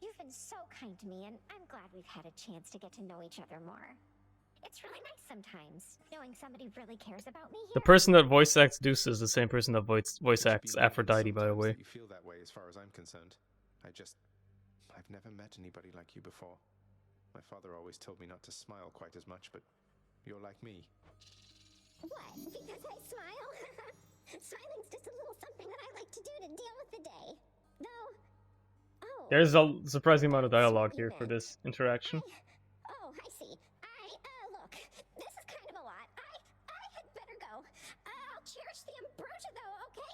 You've been so kind to me, and I'm glad we've had a chance to get to know each other more. It's really nice sometimes, knowing somebody really cares about me The here. person that voice acts Deuce is the same person that voice acts Aphrodite, by the way. You feel that way as far as I'm concerned. I've never met anybody like you before. My father always told me not to smile quite as much, but you're like me. What? Because I smile? Smiling's just a little something that I like to do to deal with the day. Though... Oh. There's a surprising amount of dialogue here for this interaction. I see. Look, this is kind of a lot. I had better go. I'll cherish the ambrosia, though, okay?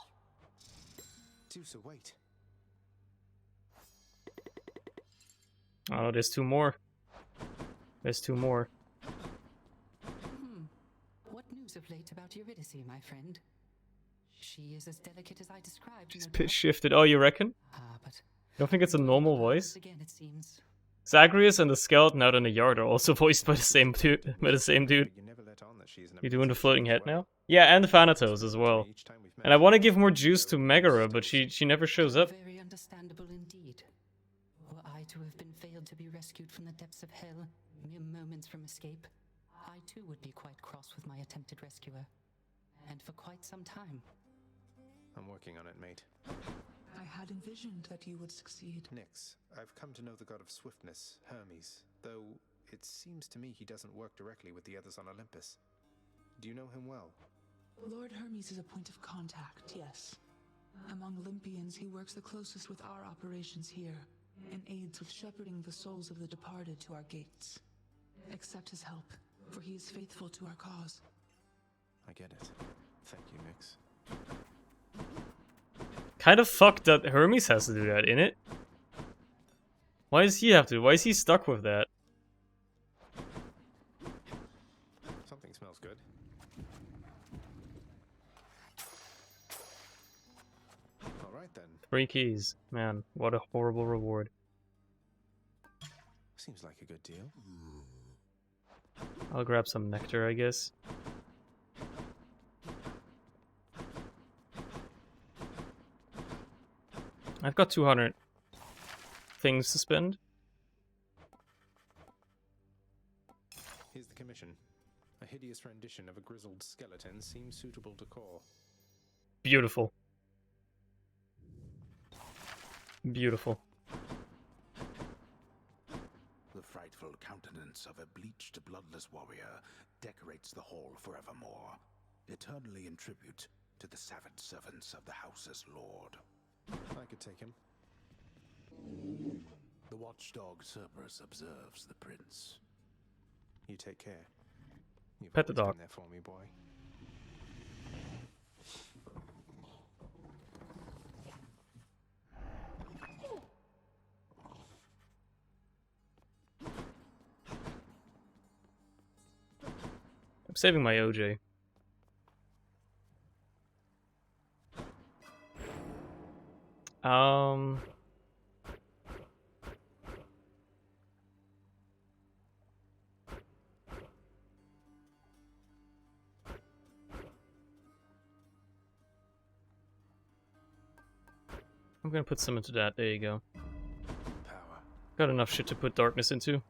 Dusa, wait. Oh, there's two more. There's two more. What news of late about Eurydice, my friend? She is as delicate as I described. She's no pitch doubt. shifted. Oh, you reckon? But You don't think it's a normal voice? again, it seems. Zagreus and the skeleton out in the yard are also voiced by the same dude. You never let on that she's an You doing the floating head now? Yeah, and Thanatos as well. And I want to give more juice to Megara, but she never shows up. Very understandable indeed. Were I to have been failed to be rescued from the depths of hell, mere moments from escape, I too would be quite cross with my attempted rescuer. And for quite some time. I'm working on it, mate. I had envisioned that you would succeed. Nyx, I've come to know the god of swiftness, Hermes, though it seems to me he doesn't work directly with the others on Olympus. Do you know him well? Lord Hermes is a point of contact, yes. Among Olympians, he works the closest with our operations here, and aids with shepherding the souls of the departed to our gates. Accept his help, for he is faithful to our cause. I get it. Thank you, Nyx. Kind of fucked that Hermes has to do that, innit? Why does he have to? Why is he stuck with that? Something smells good. Alright then. 3 keys. Man, what a horrible reward. Seems like a good deal. I'll grab some nectar, I guess. I've got 200 things to spend. commission. A hideous rendition of a grizzled skeleton seems suitable decor. Beautiful. Beautiful. The frightful countenance of a bleached, bloodless warrior decorates the hall forevermore, eternally in tribute to the savage servants of the house's lord. I could take him. The watchdog Cerberus observes the prince. You take care. You've Pet the always dog. been there for me, boy. I'm saving my OJ. I'm gonna put some into that. There you go. Got enough shit to put darkness into.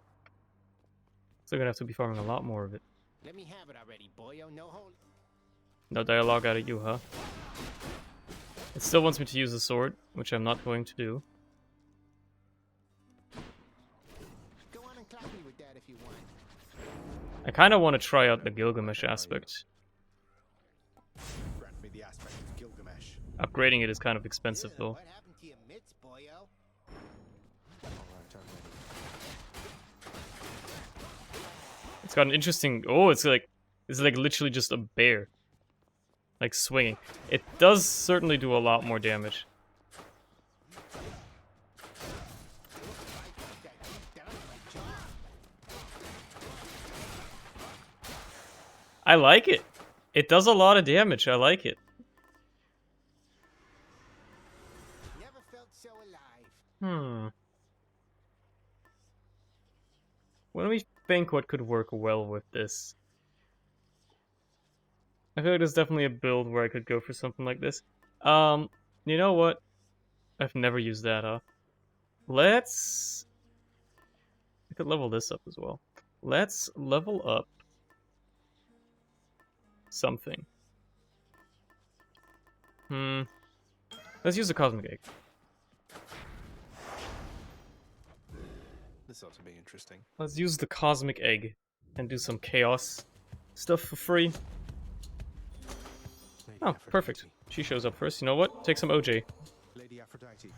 Still gonna have to be farming a lot more of it. Let me have it already, boyo. No hold. No dialogue out of you, huh? It still wants me to use the sword, which I'm not going to do. Go on and clap me with that if you want. I kind of want to try out the Gilgamesh aspect. Grant me the aspect of Gilgamesh. Upgrading it is kind of expensive, though. What happened to your mitts, boyo? Alright, I'm ready. It's got an interesting... Oh, it's like literally just a bear. Like swinging. It does certainly do a lot more damage. I like it. It does a lot of damage. I like it. Never felt so alive. When we think what could work well with this. I feel like there's definitely a build where I could go for something like this. You know what? I've never used that, huh? Let's... I could level this up as well. Let's level up something. Let's use the Cosmic Egg. This ought to be interesting. Let's use the Cosmic Egg and do some chaos stuff for free. Oh, perfect. She shows up first. You know what? Take some OJ. Lady Aphrodite,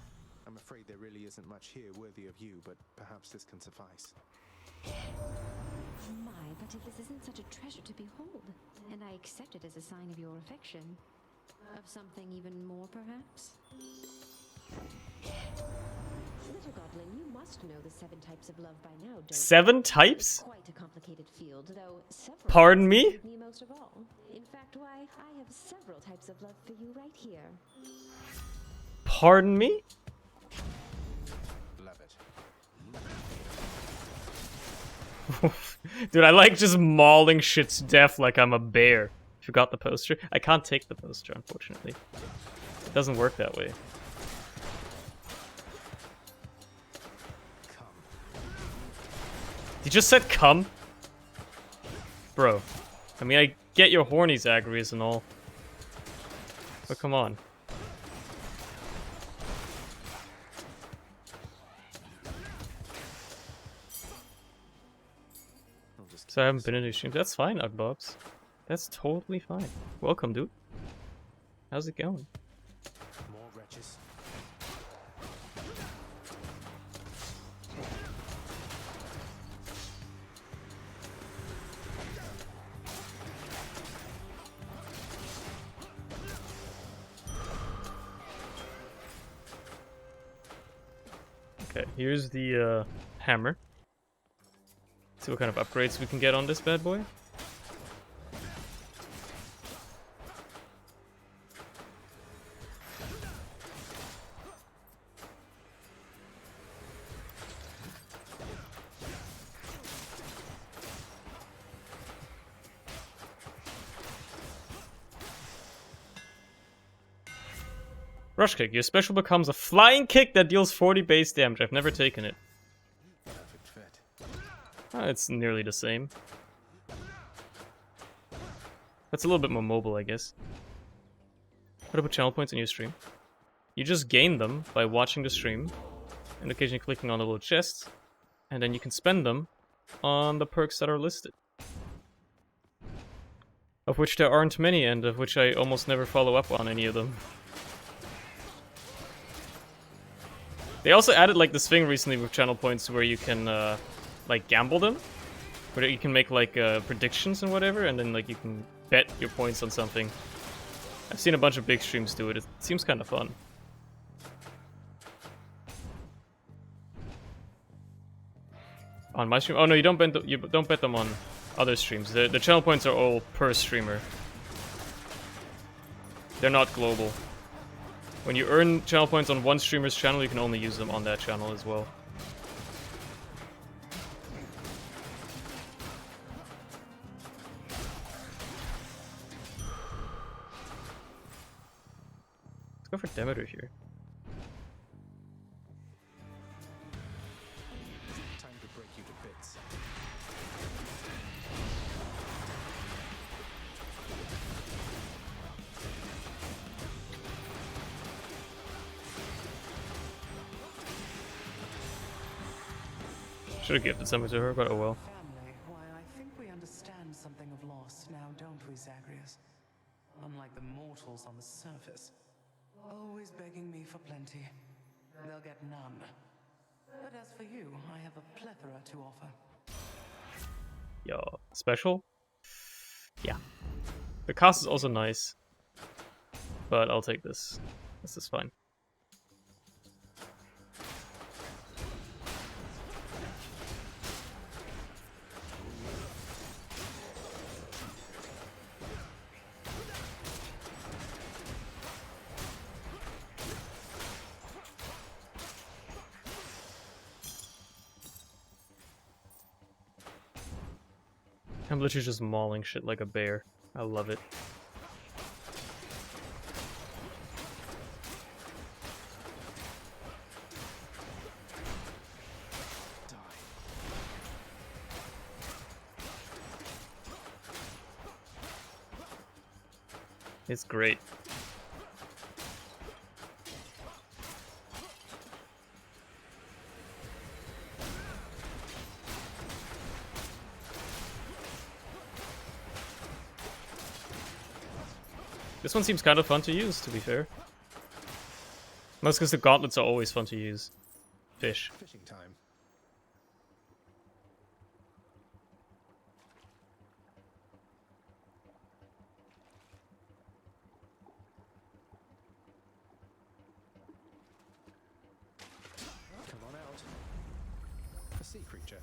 I'm afraid there really isn't much here worthy of you, but perhaps this can suffice. My, but if this isn't such a treasure to behold, and I accept it as a sign of your affection. Of something even more, perhaps? Little Goblin, you must know the 7 types of love by now, don't you? 7 types? Quite a complicated field, though several Pardon me? interest me most of all. In fact, why, I have several types of love for you right here. Pardon me? Love it. Dude, I like just mauling shit to death like I'm a bear. Forgot the poster? I can't take the poster, unfortunately. It doesn't work that way. You just said come? Bro. I mean, I get your horny Zagreus and all. But come on. So I haven't been in these streams. That's fine, Ugbobs. That's totally fine. Welcome, dude. How's it going? More wretches. Okay, here's the hammer. See what kind of upgrades we can get on this bad boy. Rush kick. Your special becomes a flying kick that deals 40 base damage. I've never taken it. Perfect fit. It's nearly the same. That's a little bit more mobile, I guess. How to put channel points in your stream? You just gain them by watching the stream and occasionally clicking on the little chests, and then you can spend them on the perks that are listed. Of which there aren't many, and of which I almost never follow up on any of them. They also added like this thing recently with channel points where you can like gamble them. Where you can make like predictions and whatever, and then like you can bet your points on something. I've seen a bunch of big streams do it. It seems kind of fun. On my stream? Oh no, you don't bet them on other streams. The channel points are all per streamer. They're not global. When you earn channel points on one streamer's channel, you can only use them on that channel as well. Let's go for Demeter here. Time to break you to bits. Should have gifted something to her, but oh well. Family, why, I think we understand something of loss now, don't we, Zagreus? Unlike the mortals on the surface. Always begging me for plenty. They'll get none. But as for you, I have a plethora to offer. Yo, special? Yeah. The cost is also nice. But I'll take this. This is fine. I'm literally just mauling shit like a bear. I love it. It's great. This one seems kind of fun to use, to be fair. Most because the gauntlets are always fun to use. Fish. Fishing time. Come on out. A sea creature.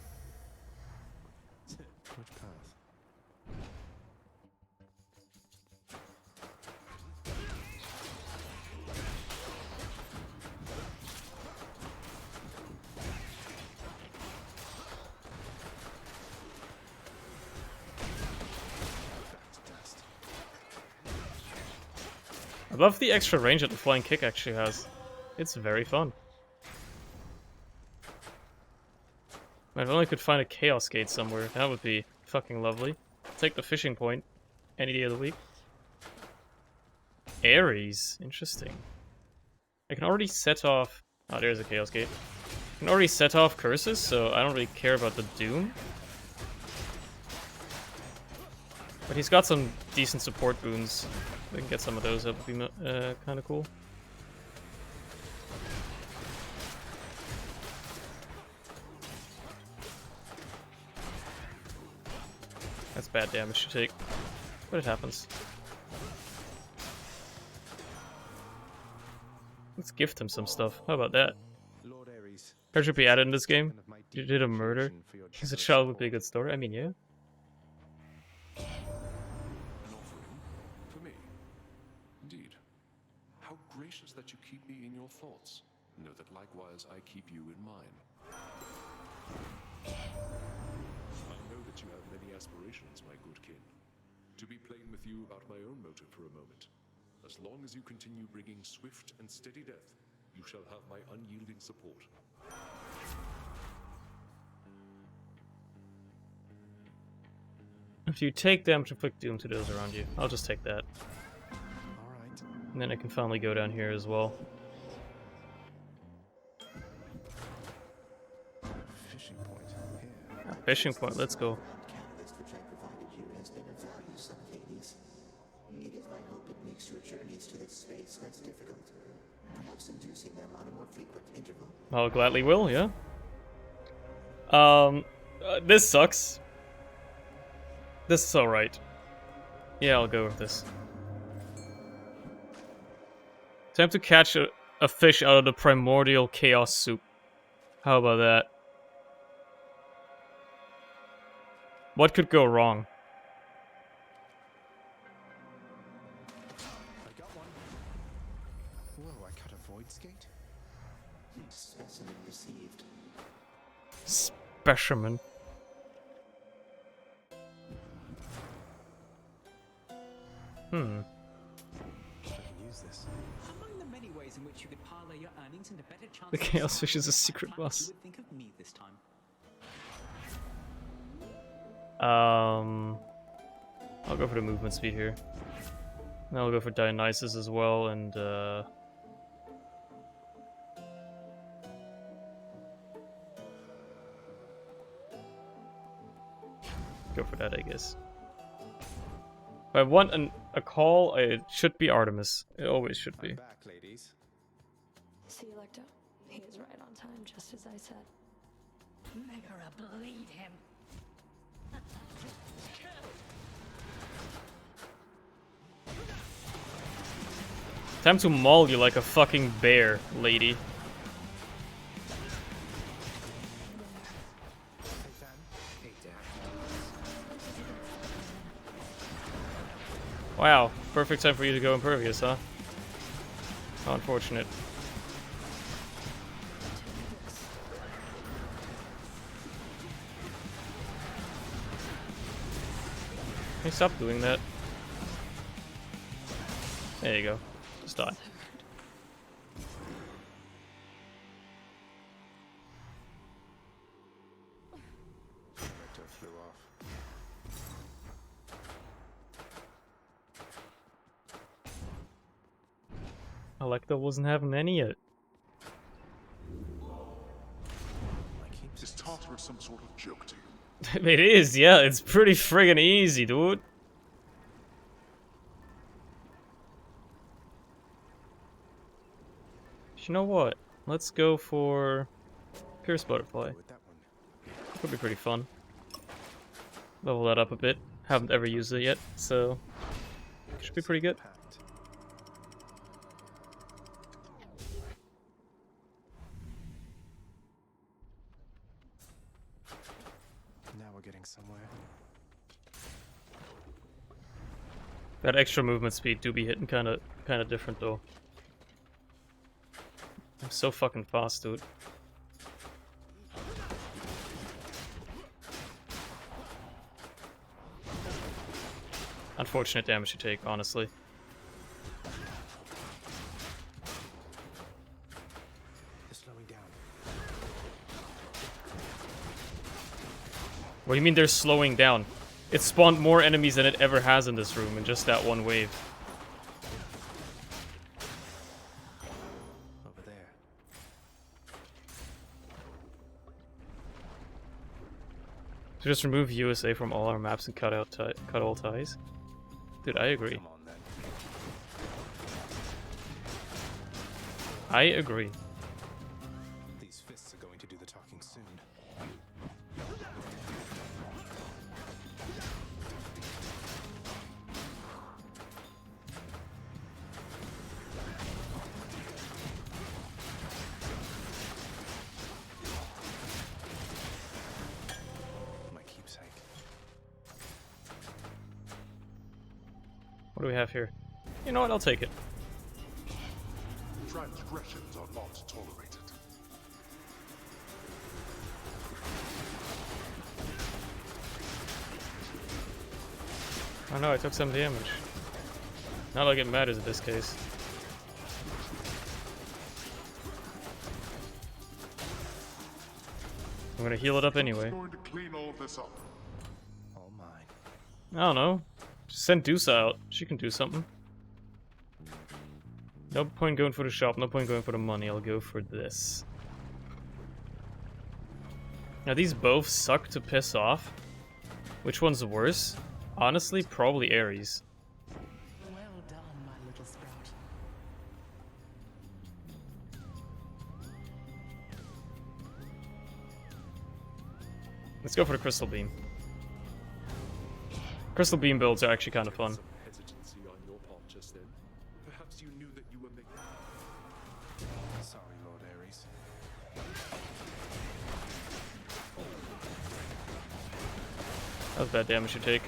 Which path? I love the extra range that the flying kick actually has. It's very fun. If I only could find a Chaos Gate somewhere, that would be fucking lovely. Take the fishing point any day of the week. Ares, interesting. I can already set off... Oh, there's a Chaos Gate. I can already set off curses, so I don't really care about the Doom. But he's got some decent support boons. We can get some of those, that would be kind of cool. That's bad damage to take, but it happens. Let's gift him some stuff. How about that? That should be added in this game. You did a murder. He's a child would be a good story. I mean, yeah. For me. Indeed. How gracious that you keep me in your thoughts. Know that likewise I keep you in mine. I know that you have many aspirations, my good kin. To be plain with you about my own motive for a moment. As long as you continue bringing swift and steady death, you shall have my unyielding support. If you take damage, inflict doom to those around you. I'll just take that. Alright. And then I can finally go down here as well. Fishing point here. Fishing point, let's go. Catalyst which I provided you has been of value, son Hades. It is my hope it makes your journeys to this space less difficult. Perhaps inducing them on a more frequent interval. I'll gladly will, yeah. This sucks. This is alright. Yeah, I'll go with this. Time to catch a fish out of the primordial chaos soup. How about that? What could go wrong? I got one. Whoa, I cut a void skate? Specimen received. Specimen. I can use this. Among the many ways in which you could parlay your earnings into better chances The of chaos fish is a surviving secret that planet, boss. you would think of me this time. I'll go for the movement speed here. And I'll go for Dionysus as well, and go for that, I guess. If I want a call, it should be Artemis. It always should be. I'm back, ladies. See, Electo? He is right on time, just as I said. Make her bleed him. Time to maul you like a fucking bear, lady. Wow, perfect time for you to go impervious, huh? How unfortunate. Can you stop doing that? There you go. Just die. Vector flew off. Electo wasn't having any yet. Is Tartarus some sort of joke to you? It is, yeah. It's pretty friggin' easy, dude. You know what? Let's go for Pierce Butterfly. Could be pretty fun. Level that up a bit. Haven't ever used it yet, so should be pretty good. Now we're getting somewhere. That extra movement speed do be hitting kind of different though. I'm so fucking fast, dude. Unfortunate damage you take, honestly. They're slowing down. What do you mean they're slowing down? It spawned more enemies than it ever has in this room in just that one wave. Over there. To just remove USA from all our maps and cut all ties? Dude, I agree. Come on then. I agree. These fists are going to do the talking soon. My keepsake. What do we have here? You know what? I'll take it. Transgressions are not tolerated. Oh no, I took some damage. Not like it matters in this case. I'm gonna heal it up anyway. Who's going to clean all this up? All mine. I don't know. Just send Deuce out. She can do something. No point going for the shop, no point going for the money. I'll go for this. Now these both suck to piss off. Which one's worse? Honestly, probably Ares. Well done, my little sprout. Let's go for the Crystal Beam. Crystal Beam builds are actually kind of fun. Some hesitancy on your part just then. Perhaps you knew that you were making. Sorry, Lord Ares. That was bad damage to take.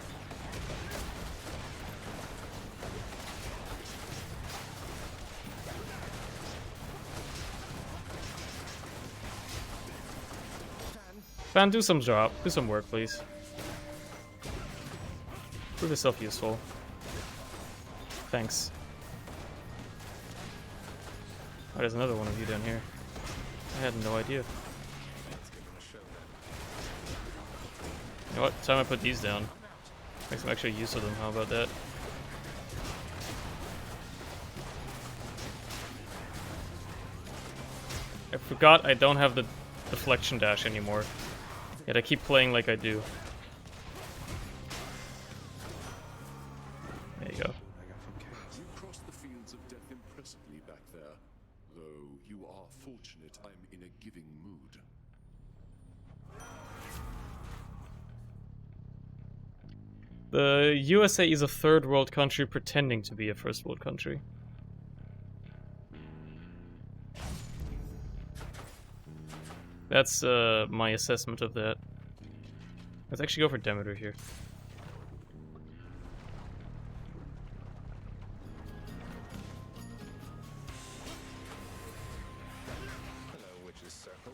Fan, do some job. Do some work, please. Prove yourself useful. Thanks. Oh, there's another one of you down here. I had no idea. You know what? Time I put these down. Make some extra use of them. How about that? I forgot I don't have the deflection dash anymore. Yet I keep playing like I do. There you go. You crossed the fields of death impressively back there. Though you are fortunate I'm in a giving mood. The USA is a third world country pretending to be a first world country. That's my assessment of that. Let's actually go for Demeter here. Hello, Witch's Circle.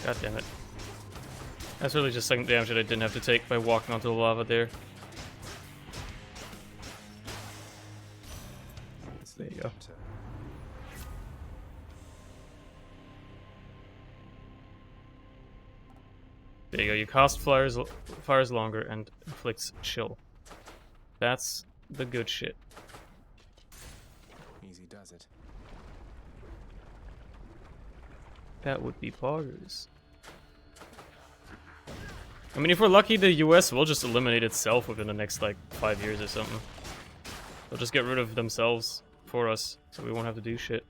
God damn it. That's really just second damage that I didn't have to take by walking onto the lava there. There you go. There you go. You cast fires longer and inflicts chill. That's the good shit. Easy does it. That would be poggers. I mean, if we're lucky, the US will just eliminate itself within the next, like, 5 years or something. They'll just get rid of themselves for us, so we won't have to do shit.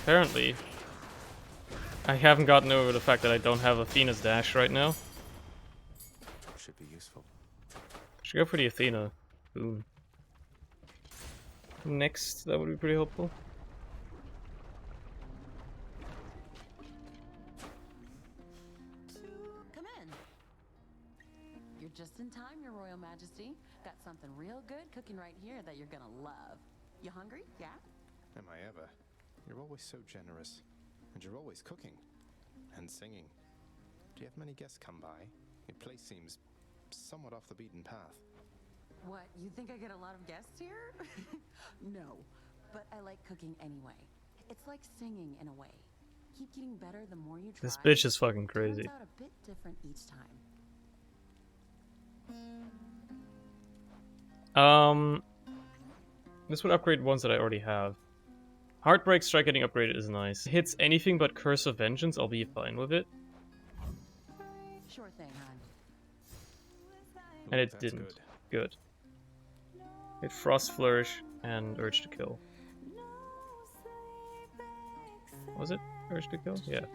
Apparently, I haven't gotten over the fact that I don't have Athena's dash right now. Should be useful. Should go for the Athena. Boom. Next, that would be pretty helpful. Come in. You're just in time, Your Royal Majesty. Got something real good cooking right here that you're gonna love. You hungry? Yeah? Am I ever? You're always so generous. And you're always cooking. And singing. Do you have many guests come by? Your place seems somewhat off the beaten path. What, you think I get a lot of guests here? No, but I like cooking anyway. It's like singing in a way. Keep getting better the more you try. This bitch is fucking crazy. Turns out a bit different each time. This would upgrade ones that I already have. Heartbreak Strike getting upgraded is nice. Hits anything but Curse of Vengeance, I'll be fine with it. Sure thing, hon. And it didn't. Good. Hit Frost Flourish and Urge to Kill. Was it Urge to Kill? Yeah.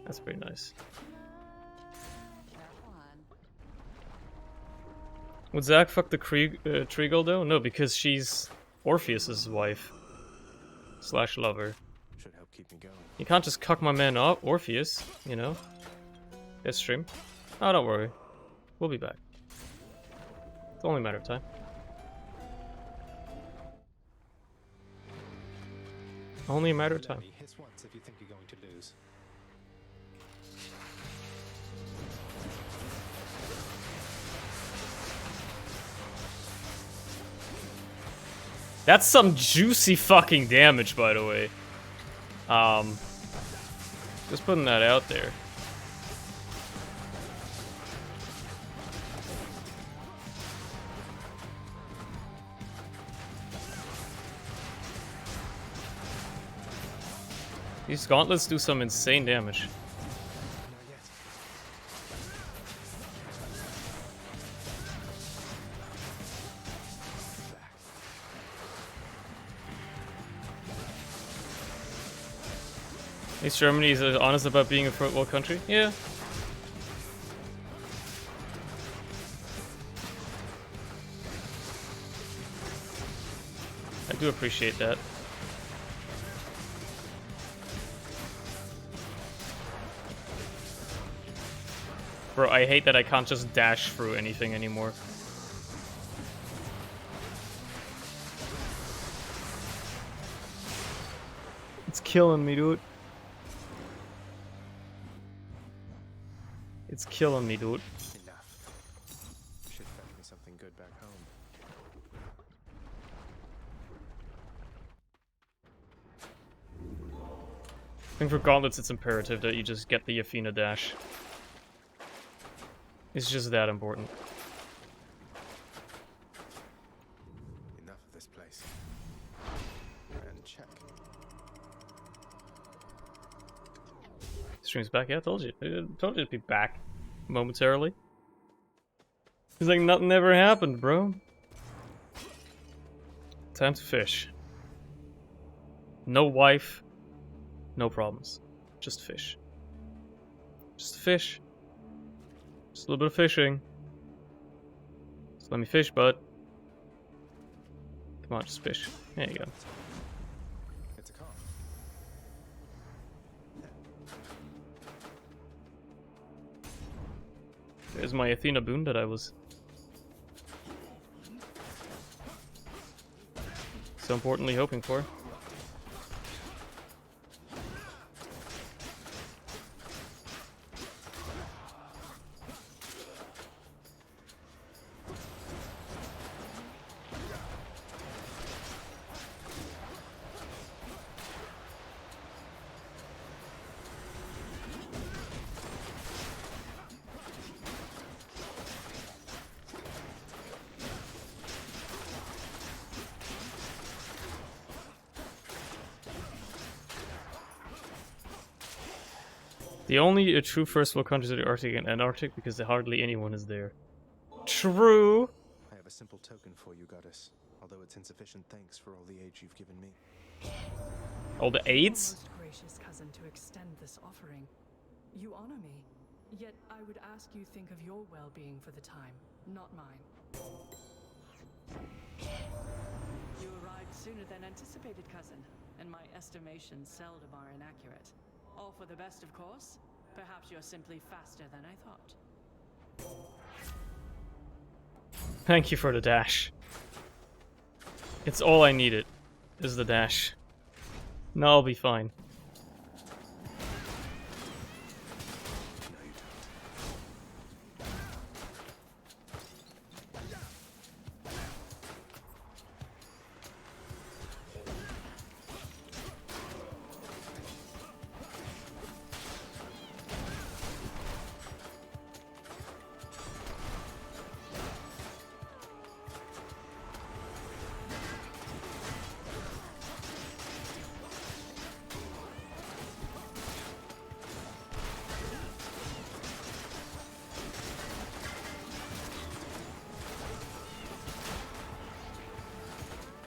That's pretty nice. Would Zack fuck the Treagle though? No, because she's Orpheus's wife. / lover. Should help keep me going. You can't just cuck my man off, Orpheus, you know? It's stream. Oh, don't worry. We'll be back. It's only a matter of time. Only a matter of time. Hiss once if you think you're going to lose. That's some juicy fucking damage, by the way. Just putting that out there. These gauntlets do some insane damage. At least Germany is honest about being a third world country. Yeah. I do appreciate that. Bro, I hate that I can't just dash through anything anymore. It's killing me, dude. It's killing me, dude. Enough. Should fetch me something good back home. I think for gauntlets it's imperative that you just get the Athena dash. It's just that important. Enough of this place. And check. Stream's back. Yeah, I told you. I told you it'd be back momentarily. It's like nothing ever happened, bro. Time to fish. No wife. No problems. Just fish. Just fish. Just a little bit of fishing. Just let me fish, bud. Come on, just fish. There you go. It's a car. There's my Athena boon that I was so importantly hoping for. The only true first world countries are the Arctic and Antarctic because hardly anyone is there. True. I have a simple token for you, goddess. Although it's insufficient thanks for all the aid you've given me. All the aids? Most gracious cousin, to extend this offering. You honor me, yet I would ask you think of your well-being for the time, not mine. You arrived sooner than anticipated, cousin, and my estimations seldom are inaccurate. All for the best, of course. Perhaps you're simply faster than I thought. Thank you for the dash. It's all I needed, is the dash. No, I'll be fine.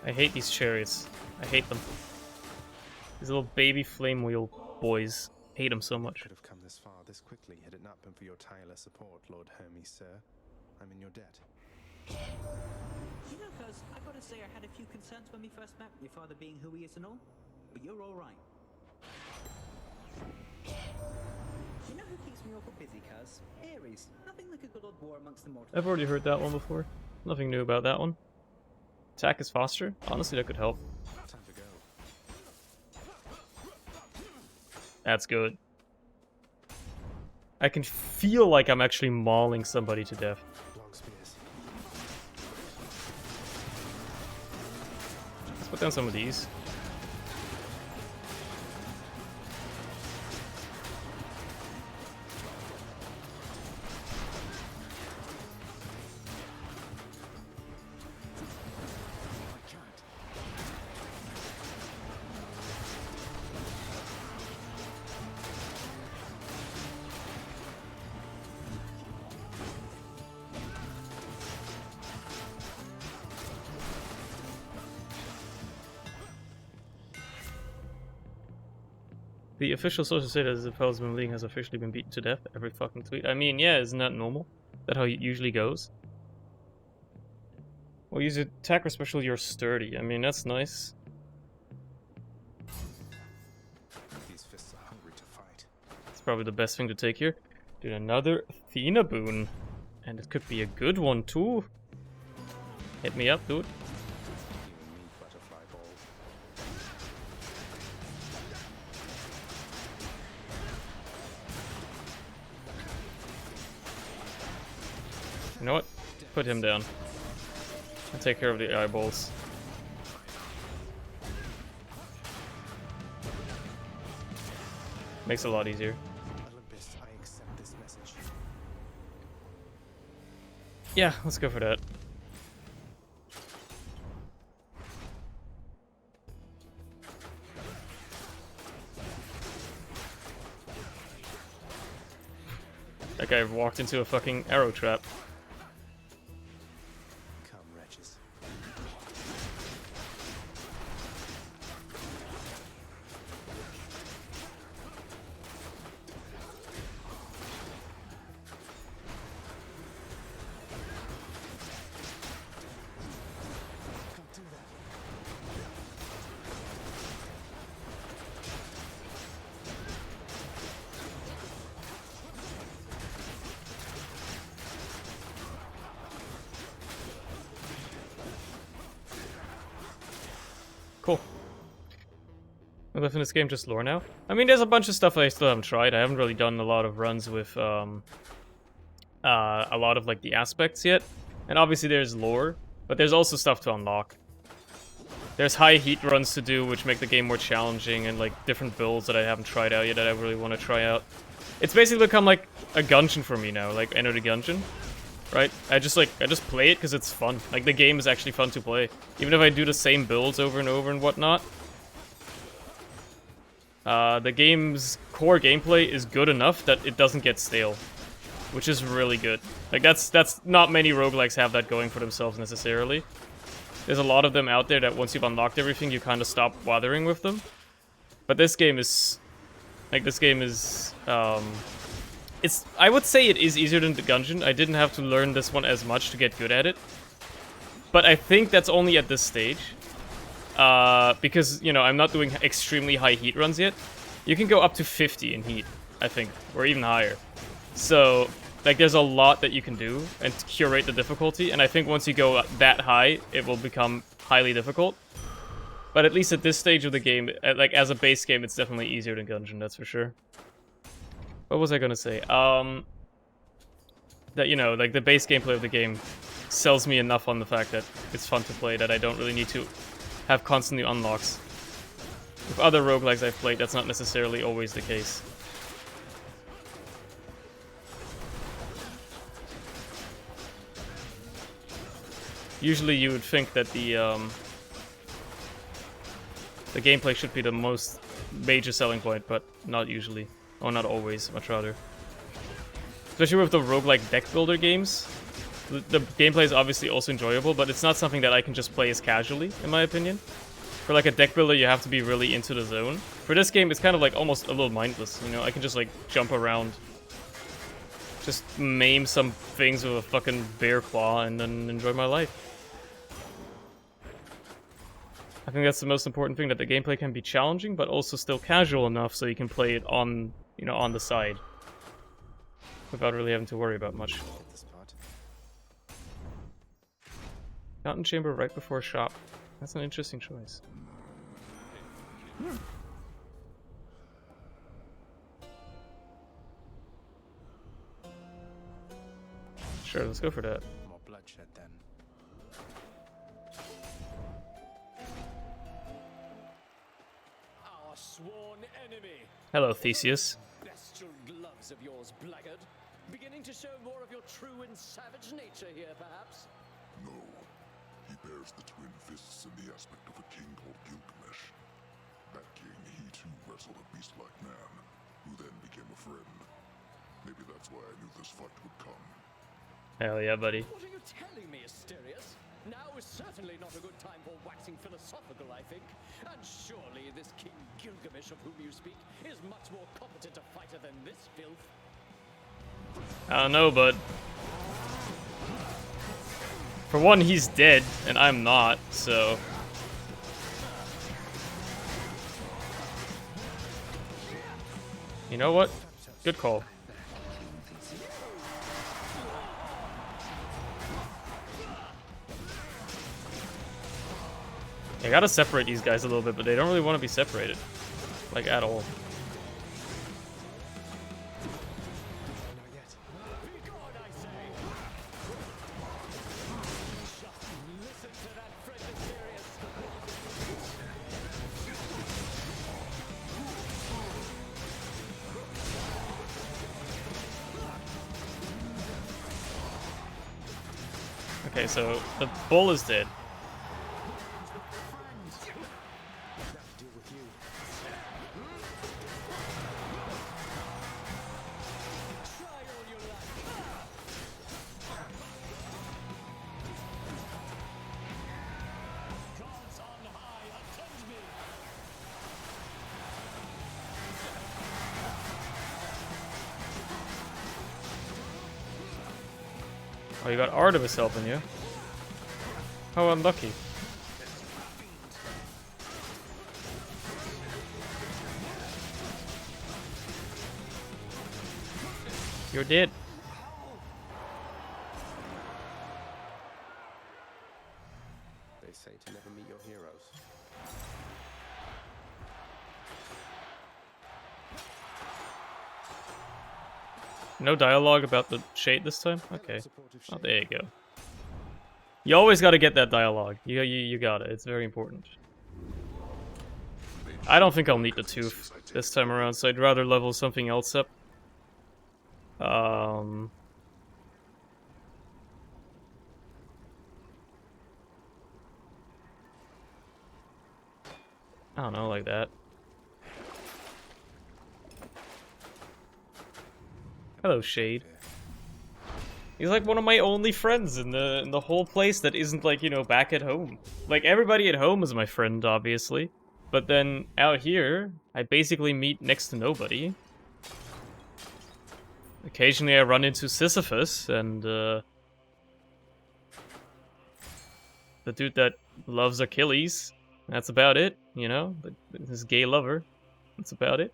I hate these chariots. I hate them. These little baby flame wheel boys. Hate them so much. Could have come this far this quickly had it not been for your tireless support, Lord Hermes, sir. I'm in your debt. You know, cuz, I gotta say I had a few concerns when we first met, your father being who he is and all, but you're alright. You know who keeps me awful busy, cuz? Ares. Nothing like a good old war amongst the mortals. I've already heard that one before. Nothing new about that one. Attack is faster. Honestly, that could help. Time to go. That's good. I can feel like I'm actually mauling somebody to death. Long spears. Let's put down some of these. The official sources say that the Pelsman League has officially been beaten to death. Every fucking tweet. I mean, yeah, isn't that normal? That how it usually goes? Well, use attack or special, you're sturdy. I mean, that's nice. These fists are hungry to fight. It's probably the best thing to take here. Dude, another Athena boon. And it could be a good one, too. Hit me up, dude. You know what? Put him down. I'll take care of the eyeballs. Makes it a lot easier. Olympus, I accept this message. Yeah, let's go for that. That guy walked into a fucking arrow trap. Come, wretches. Don't do that. Cool. I left in this game just lore now. I mean, there's a bunch of stuff I still haven't tried. I haven't really done a lot of runs with a lot of like the aspects yet. And obviously there's lore, but there's also stuff to unlock. There's high heat runs to do, which make the game more challenging, and like different builds that I haven't tried out yet that I really want to try out. It's basically become like a gungeon for me now, like Enter the Gungeon. Right? I just play it because it's fun. Like, the game is actually fun to play. Even if I do the same builds over and over and whatnot. The game's core gameplay is good enough that it doesn't get stale. Which is really good. Like, that's not many roguelikes have that going for themselves necessarily. There's a lot of them out there that once you've unlocked everything, you kind of stop bothering with them. But this game is... Like, this game is... I would say it is easier than the Gungeon. I didn't have to learn this one as much to get good at it. But I think that's only at this stage. Because, you know, I'm not doing extremely high heat runs yet. You can go up to 50 in heat, I think, or even higher. So, like, there's a lot that you can do and curate the difficulty. And I think once you go that high, it will become highly difficult. But at least at this stage of the game, like, as a base game, it's definitely easier than Gungeon, that's for sure. What was I gonna say? That, you know, like, the base gameplay of the game sells me enough on the fact that it's fun to play that I don't really need to have constantly unlocks. With other roguelikes I've played, that's not necessarily always the case. Usually you would think that the gameplay should be the most major selling point, but not usually. Or not always, much rather. Especially with the roguelike deck builder games. The gameplay is obviously also enjoyable, but it's not something that I can just play as casually, in my opinion. For like a deck builder, you have to be really into the zone. For this game, it's kind of like almost a little mindless, you know? I can just like jump around. Just maim some things with a fucking bear claw and then enjoy my life. I think that's the most important thing, that the gameplay can be challenging, but also still casual enough so you can play it on, you know, on the side. Without really having to worry about much. Fountain chamber right before shop. That's an interesting choice. Sure, let's go for that. More bloodshed then. Our sworn enemy. Hello, Theseus. Bestial gloves of yours, blackguard. Beginning to show more of your true and savage nature here, perhaps? No. He bears the twin fists in the aspect of a king called Gilgamesh. That king, he too wrestled a beast-like man, who then became a friend. Maybe that's why I knew this fight would come. Hell yeah, buddy. What are you telling me, Asterius? Now is certainly not a good time for waxing philosophical, I think. And surely this King Gilgamesh of whom you speak is much more competent a fighter than this filth. I don't know, bud. For one, he's dead, and I'm not, so... You know what? Good call. I gotta separate these guys a little bit, but they don't really want to be separated. Like, at all. Okay, so the bull is dead. Oh, you got Artemis helping you. How unlucky. You're dead. They say to never meet your heroes. No dialogue about the shade this time? Okay. Oh, there you go. You always gotta get that dialogue. You got it. It's very important. I don't think I'll need the tooth this time around, so I'd rather level something else up. I don't know, like that. Hello, Shade. He's like one of my only friends in the whole place that isn't like, you know, back at home. Like, everybody at home is my friend, obviously. But then, out here, I basically meet next to nobody. Occasionally I run into Sisyphus, and, the dude that loves Achilles. That's about it, you know? His gay lover. That's about it.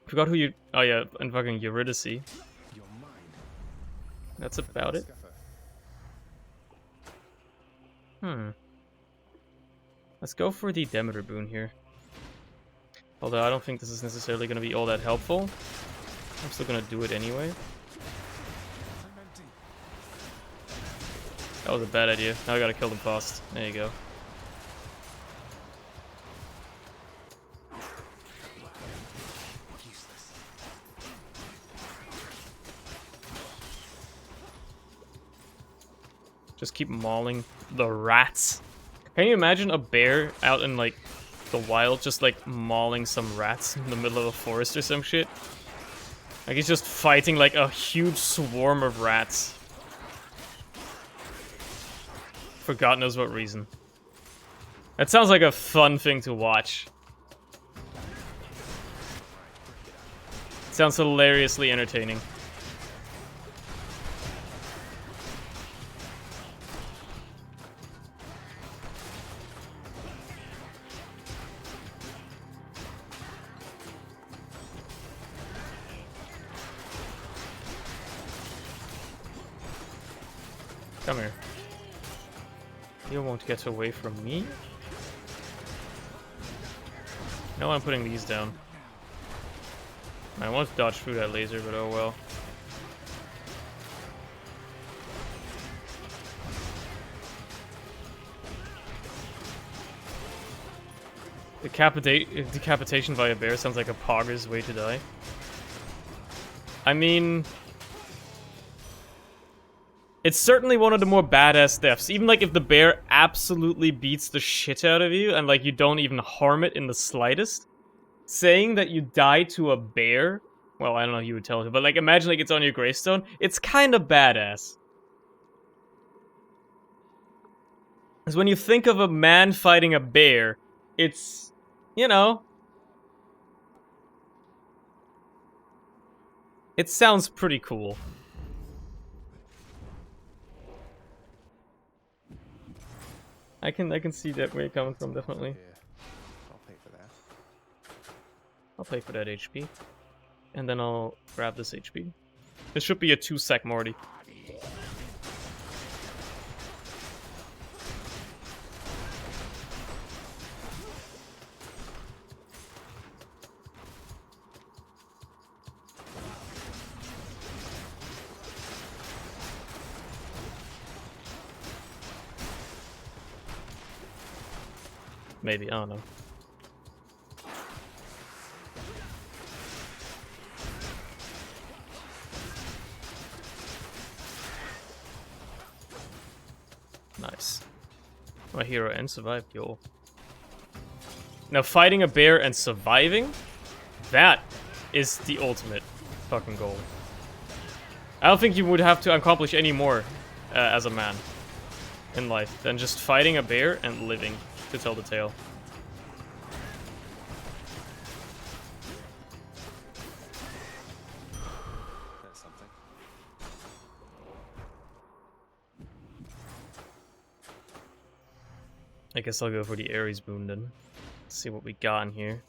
Forgot who you... Oh yeah, and fucking Eurydice. That's about it. Let's go for the Demeter boon here. Although I don't think this is necessarily going to be all that helpful. I'm still going to do it anyway. That was a bad idea. Now I gotta kill them fast. There you go. Just keep mauling the rats. Can you imagine a bear out in, like, the wild just, like, mauling some rats in the middle of a forest or some shit? Like, he's just fighting, like, a huge swarm of rats. For God knows what reason. That sounds like a fun thing to watch. It sounds hilariously entertaining. Come here. You won't get away from me. No, I'm putting these down. I want to dodge through that laser, but oh well. Decapitation by a bear sounds like a pogger's way to die. I mean... It's certainly one of the more badass deaths. Even like if the bear absolutely beats the shit out of you and like you don't even harm it in the slightest. Saying that you die to a bear, well, I don't know if you would tell it, but like imagine like it's on your gravestone. It's kind of badass. Because when you think of a man fighting a bear, it's, you know, it sounds pretty cool. I can see that where you're coming from, definitely. I'll pay for that. I'll pay for that HP. And then I'll grab this HP. This should be a 2-sec Morty. Maybe, I don't know. Nice. My hero and survived, yo. Now fighting a bear and surviving, that is the ultimate fucking goal. I don't think you would have to accomplish any more as a man in life than just fighting a bear and living to tell the tale. That's something. I guess I'll go for the Ares boon then. Let's see what we got in here.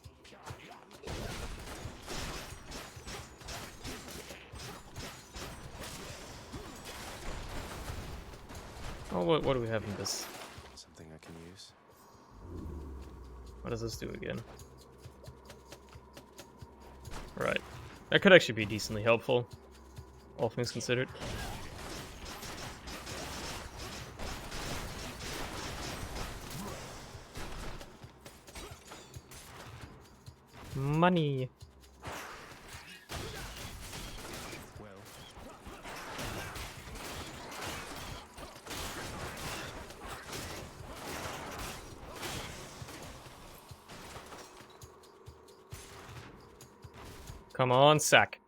Oh, what do we have in this? Something I can use. What does this do again? Right. That could actually be decently helpful, all things considered. Money. Come on, sack.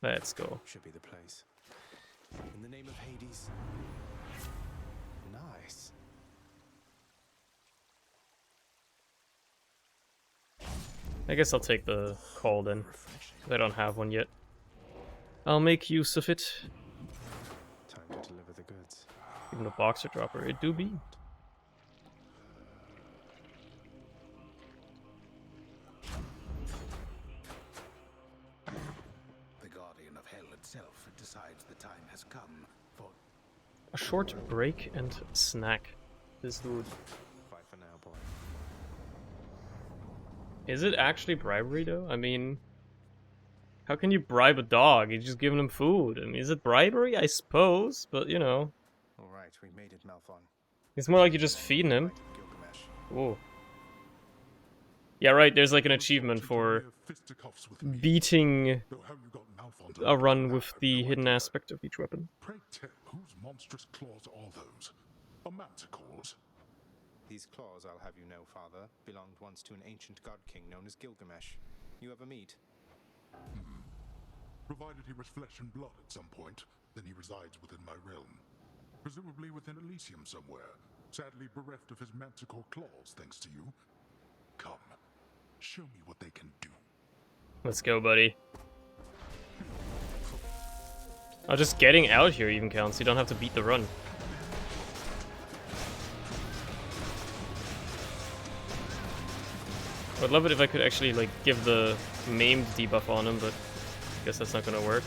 Let's go. Should be the place. In the name of Hades. Nice. I guess I'll take the call then. I don't have one yet. I'll make use of it. Time to deliver the goods. Even a boxer dropper, it do be. The Guardian of Hell itself decides the time has come for A short break and snack. This dude. Bye for now, boy. Is it actually bribery though? I mean, how can you bribe a dog? You're just giving him food. I mean, is it bribery? I suppose, but you know. Alright, we made it, Malphon. It's more like you're just feeding him. Ooh. Yeah, right, there's like an achievement for beating a run with the hidden aspect of each weapon. Pray tell, whose monstrous claws are those? A manticore's? These claws, I'll have you know, Father, belonged once to an ancient god king known as Gilgamesh. You ever meet? Provided he was flesh and blood at some point, then he resides within my realm. Presumably within Elysium somewhere, sadly bereft of his manticore claws thanks to you. Come, show me what they can do. Let's go, buddy. Oh, just getting out here even counts. You don't have to beat the run. I'd love it if I could actually, like, give the maimed debuff on him, but I guess that's not gonna work.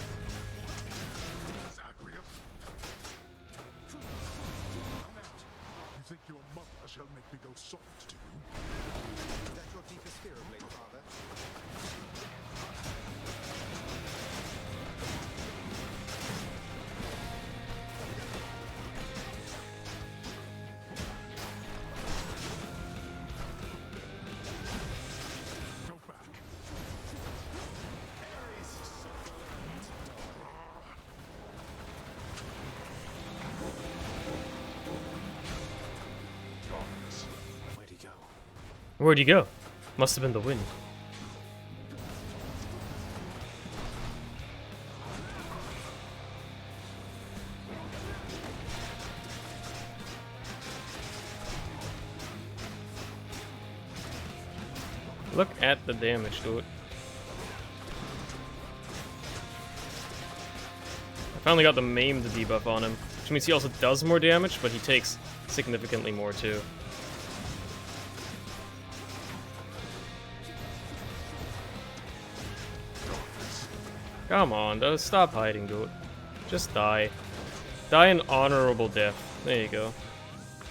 Where'd he go? Must have been the wind. Look at the damage to it. I finally got the maimed debuff on him, which means he also does more damage, but he takes significantly more too. Come on, stop hiding, dude. Just die. Die an honorable death. There you go.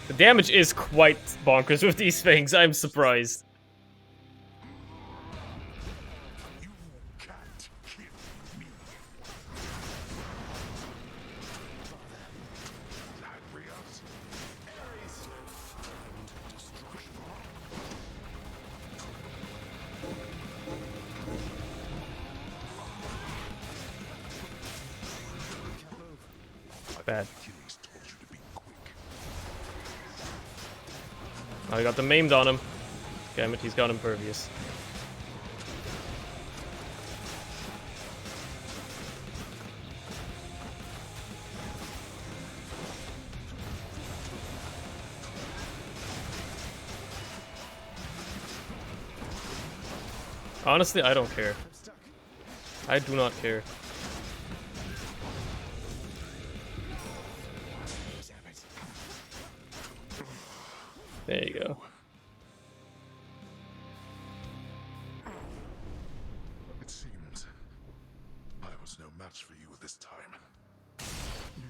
The damage is quite bonkers with these things, I'm surprised. Bad. I got the maimed on him. Damn it, he's got impervious. Honestly, I don't care. I do not care. There you go. It seems I was no match for you this time. You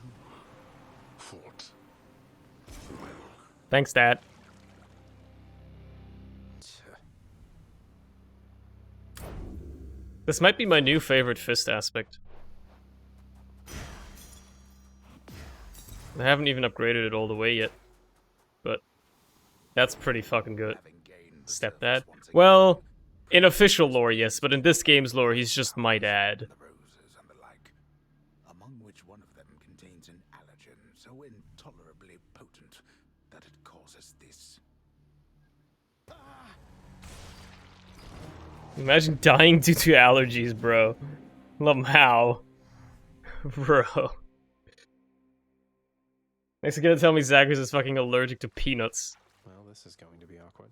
fought well. Thanks, Dad. This might be my new favorite fist aspect. I haven't even upgraded it all the way yet, but that's pretty fucking good. Stepdad? Well, in official lore, yes, but in this game's lore, he's just my dad. Among which one of them contains an allergen so intolerably potent that it causes this. Imagine dying due to allergies, bro. How? Bro. Next you're gonna tell me Zagreus is fucking allergic to peanuts. Well, this is going to be awkward.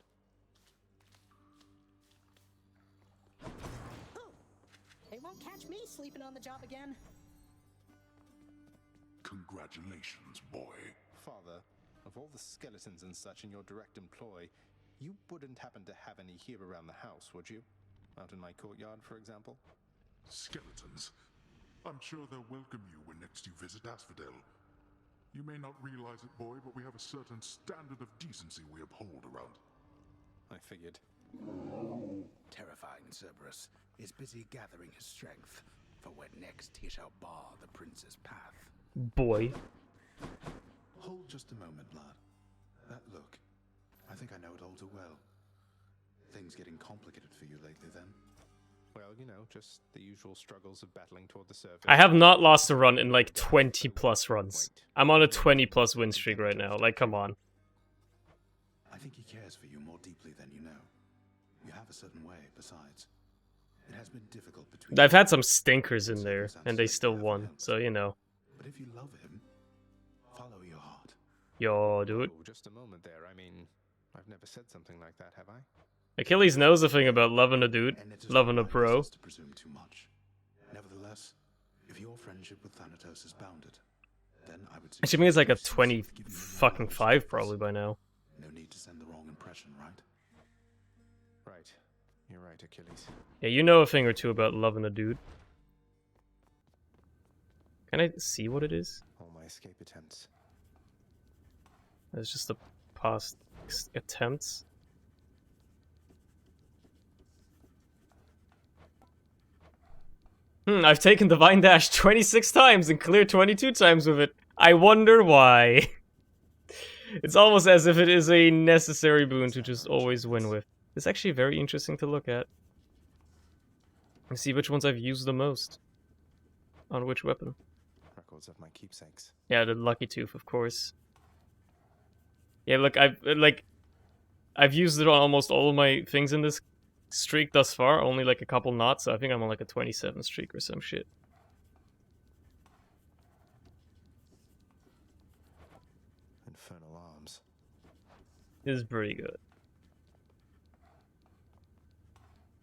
They won't catch me sleeping on the job again. Congratulations, boy. Father, of all the skeletons and such in your direct employ, you wouldn't happen to have any here around the house, would you? Out in my courtyard, for example? Skeletons. I'm sure they'll welcome you when next you visit Asphodel. You may not realize it, boy, but we have a certain standard of decency we uphold around. I figured. Terrifying Cerberus is busy gathering his strength for when next he shall bar the prince's path. Boy. Hold just a moment, lad. That look. I think I know it all too well. Things getting complicated for you lately, then? Well, you know, just the usual struggles of battling toward the surface. I have not lost a run in like 20 plus runs. I'm on a 20 plus win streak right now. Like, come on. I think he cares for you more deeply than you know. You have a certain way, besides. It has been difficult between I've had some stinkers in there, and they still won, so you know. But if you love him, follow your heart. Yo, dude. Oh, just a moment there. I mean, I've never said something like that, have I? Achilles knows a thing about loving a dude, loving a pro. To presume too much. Nevertheless, if your friendship with Thanatos is bounded, then I would. Actually, I mean, it's like a 20 fucking 5 probably by now. No need to send the wrong impression, right? Right. You're right, Achilles. Yeah, you know a thing or two about loving a dude. Can I see what it is? All my escape attempts. It's just the past attempts. I've taken Divine Dash 26 times and cleared 22 times with it. I wonder why. It's almost as if it is a necessary boon to just always win with. It's actually very interesting to look at. And see which ones I've used the most. On which weapon. Records of my keepsakes. Yeah, the Lucky Tooth, of course. Yeah, look, I've used it on almost all of my things in this streak thus far. Only like a couple not, so I think I'm on like a 27 streak or some shit. Infernal arms. This is pretty good.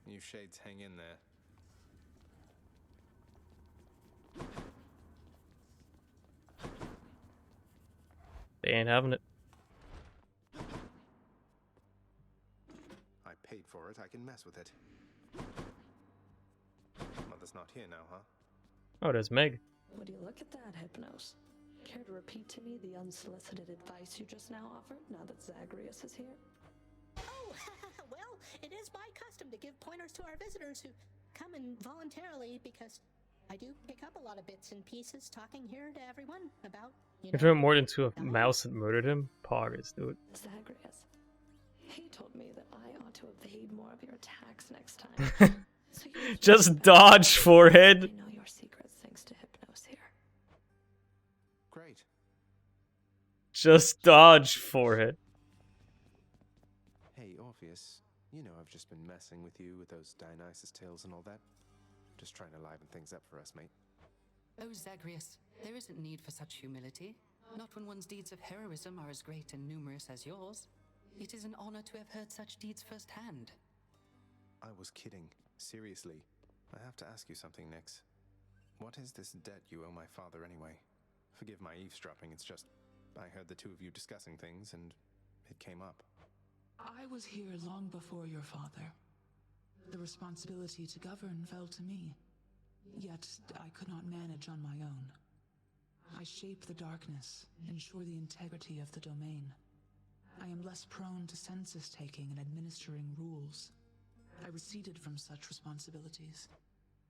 You shades hang in there. They ain't having it. I paid for it, I can mess with it. Mother's not here now, huh? Oh, there's Meg. Would you look at that, Hypnos? Care to repeat to me the unsolicited advice you just now offered, now that Zagreus is here? Oh, well, it is my custom to give pointers to our visitors who come in voluntarily because I do pick up a lot of bits and pieces talking here to everyone about, If there were more than 2 of Mouse had murdered him, poggers, dude. Zagreus. He told me that I ought to evade more of your attacks next time. So Just dodge, forehead. I know your secrets thanks to Hypnos here. Great. Just dodge, forehead. Hey, Orpheus, you know I've just been messing with you with those Dionysus tales and all that. Just trying to liven things up for us, mate. Oh, Zagreus, there isn't need for such humility. Not when one's deeds of heroism are as great and numerous as yours. It is an honor to have heard such deeds firsthand. I was kidding. Seriously. I have to ask you something, Nyx. What is this debt you owe my father anyway? Forgive my eavesdropping, it's just... I heard the two of you discussing things, and it came up. I was here long before your father. The responsibility to govern fell to me. Yet I could not manage on my own. I shape the darkness, ensure the integrity of the domain. I am less prone to census-taking and administering rules. I receded from such responsibilities.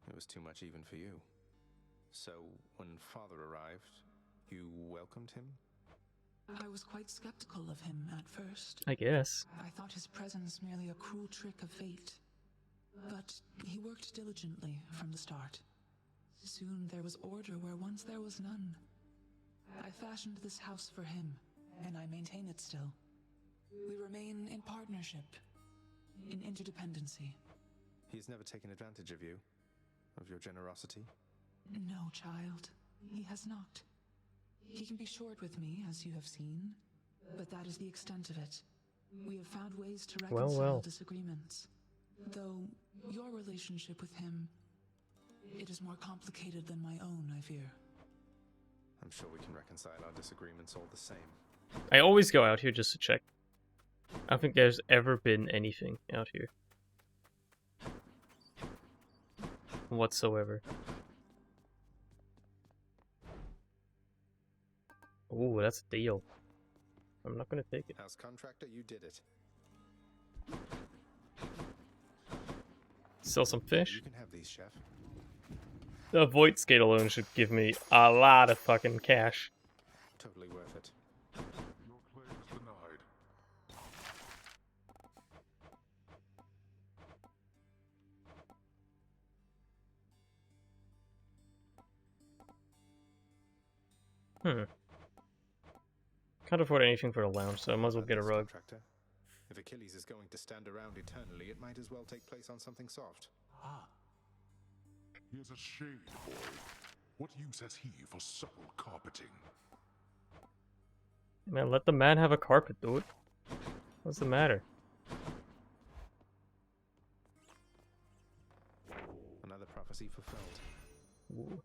It was too much even for you. So, when father arrived, you welcomed him? I was quite skeptical of him at first. I guess. I thought his presence merely a cruel trick of fate. But he worked diligently from the start. Soon there was order where once there was none. I fashioned this house for him, and I maintain it still. We remain in partnership, in interdependency. He's never taken advantage of you? Of your generosity? No, child. He has not. He can be short with me, as you have seen, but that is the extent of it. We have found ways to reconcile disagreements. Though your relationship with him, it is more complicated than my own, I fear. I'm sure we can reconcile our disagreements all the same. I always go out here just to check. I don't think there's ever been anything out here. Whatsoever. Ooh, that's a deal. I'm not gonna take it. House contractor, you did it. Sell some fish. You can have these, chef. The void skate alone should give me a lot of fucking cash. Totally worth it. Your claim is denied. Can't afford anything for the lounge, so I might as well get a rug. If Achilles is going to stand around eternally, it might as well take place on something soft. Ah. He is a shade boy. What use has he for supple carpeting? Man, let the man have a carpet, dude. What's the matter? Another prophecy fulfilled. Ooh.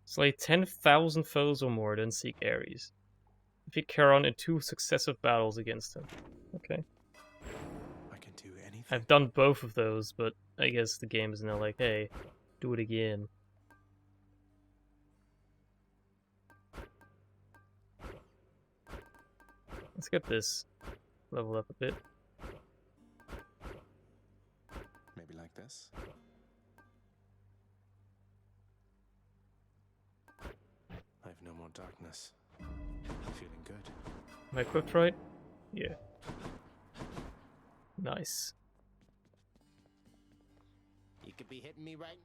Slay 10,000 foes or more, then seek Ares. Defeat Charon in 2 successive battles against him. Okay. I can do anything. I've done both of those, but I guess the game is now like, hey, do it again. Let's get this level up a bit. Maybe like this? I have no more darkness. Feeling good. Am I equipped right? Yeah. Nice. You could be hitting me right.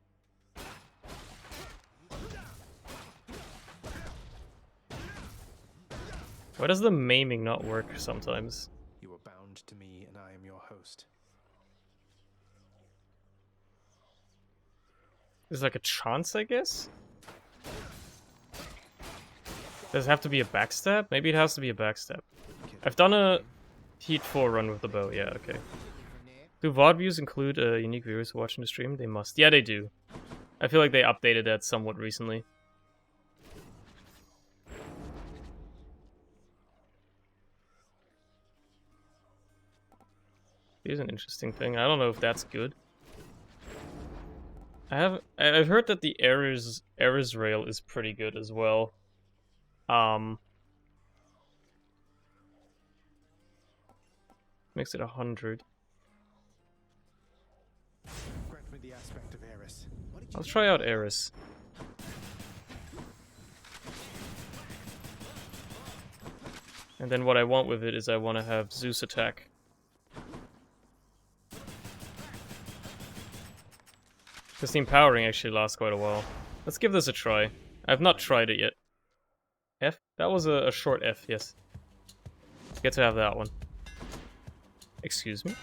Why does the maiming not work sometimes? You are bound to me, and I am your host. There's like a chance, I guess? Does it have to be a backstab? Maybe it has to be a backstab. I've done a Heat 4 run with the bow, yeah, okay. Do VOD views include unique viewers watching the stream? They must. Yeah, they do. I feel like they updated that somewhat recently. Here's an interesting thing. I don't know if that's good. I've heard that the errors rail is pretty good as well. Makes it 100. Grant me the aspect of Eris. Let's try out Eris. And then what I want with it is I want to have Zeus attack. Because the empowering actually lasts quite a while. Let's give this a try. I've not tried it yet. F? That was a short F, yes. Get to have that one. Excuse me?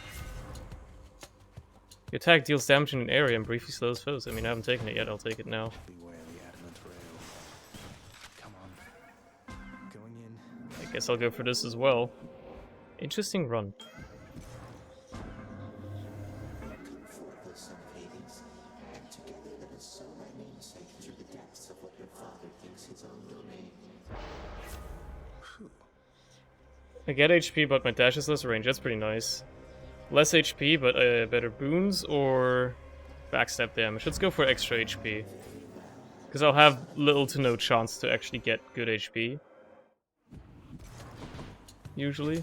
The attack deals damage in an area and briefly slows foes. I mean, I haven't taken it yet, I'll take it now. Beware the adamant rail. Come on. Going in. I guess I'll go for this as well. Interesting run. Come forth, O son of Hades, and together let us sow thy namesake through the depths of what your father thinks his own domain. I get HP, but my dash is less range. That's pretty nice. Less HP, but better boons or backstab damage. Let's go for extra HP. Because I'll have little to no chance to actually get good HP. Usually.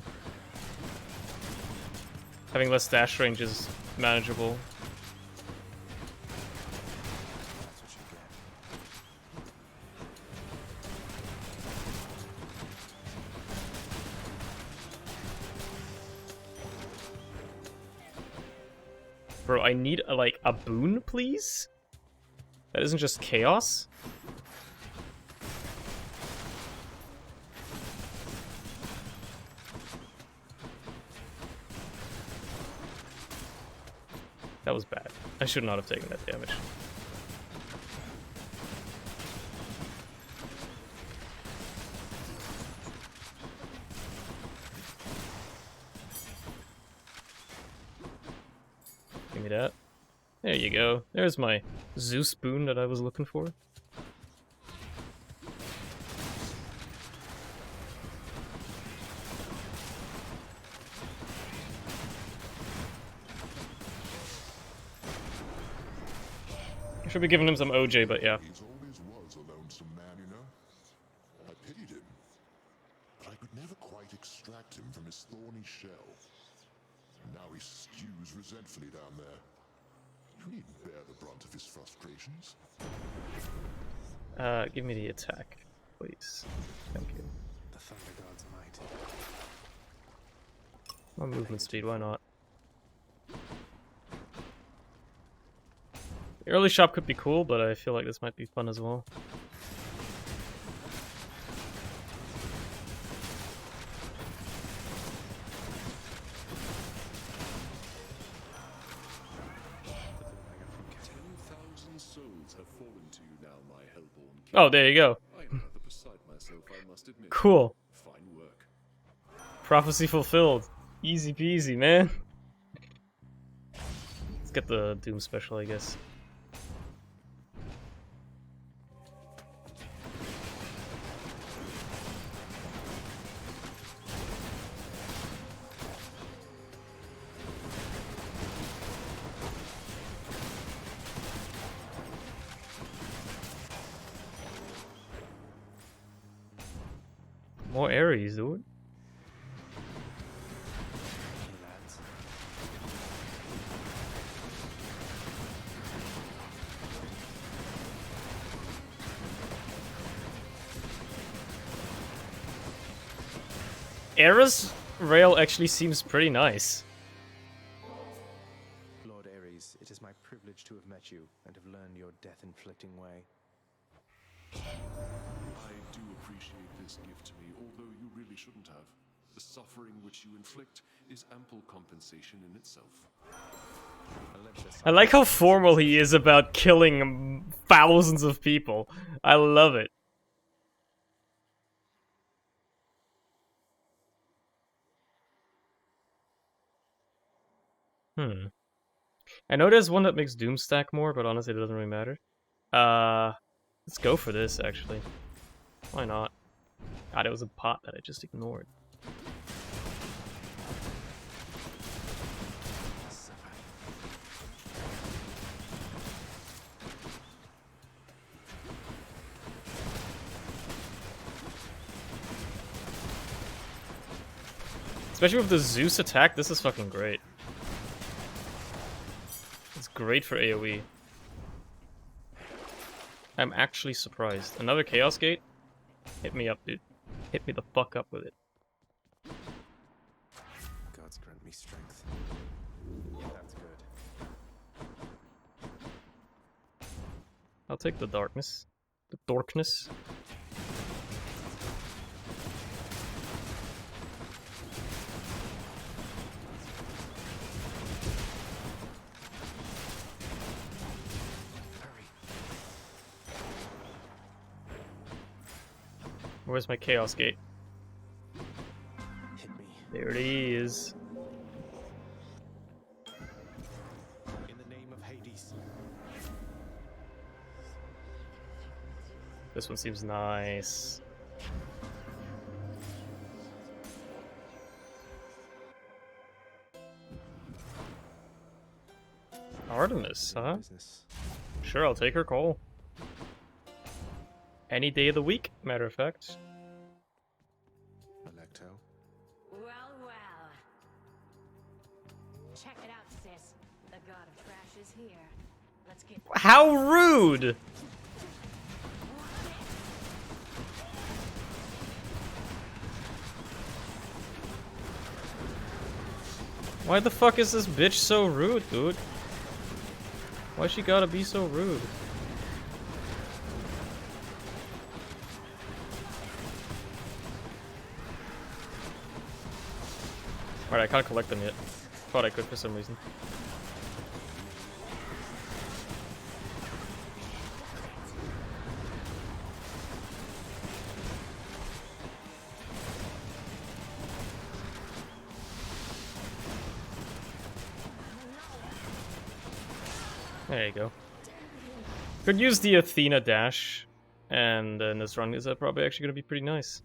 Having less dash range is manageable. Bro, I need, like, a boon, please? That isn't just chaos? That was bad. I should not have taken that damage. Give me that. There you go. There's my Zeus boon that I was looking for. I should be giving him some OJ, but yeah. He always was a lonesome man, you know. I pitied him, but I could never quite extract him from his thorny shell. Now he stews resentfully down there. You needn't bear the brunt of his frustrations. Give me the attack, please. Thank you. The Thunder God's might. My movement speed, why not? The early shop could be cool, but I feel like this might be fun as well. Oh, there you go. Cool. Prophecy fulfilled. Easy peasy, man. Let's get the Doom special, I guess. More Ares, dude. Ares rail actually seems pretty nice. Lord Ares, it is my privilege to have met you and have learned your death-inflicting way. I do appreciate appreciate this gift to me, although you really shouldn't have. The suffering which you inflict is ample compensation in itself. I like how formal he is about killing thousands of people. I love it. I know there's one that makes Doom stack more, but honestly it doesn't really matter. Let's go for this, actually. Why not? God, it was a pot that I just ignored. Especially with the Zeus attack, this is fucking great. It's great for AoE. I'm actually surprised. Another Chaos Gate? Hit me up, dude. Hit me the fuck up with it. Gods grant me strength. That's good. I'll take the darkness. The darkness. Where's my Chaos Gate? Hit me. There it is. In the name of Hades. This one seems nice. Artemis, huh? Sure, I'll take her call. Any day of the week, matter of fact. Electo. Well, well. Check it out, sis. The god of trash is here. Let's get. How rude! Why the fuck is this bitch so rude, dude? Why she gotta be so rude? Alright, I can't collect them yet. Thought I could for some reason. There you go. Could use the Athena dash, and then this run is probably actually gonna be pretty nice.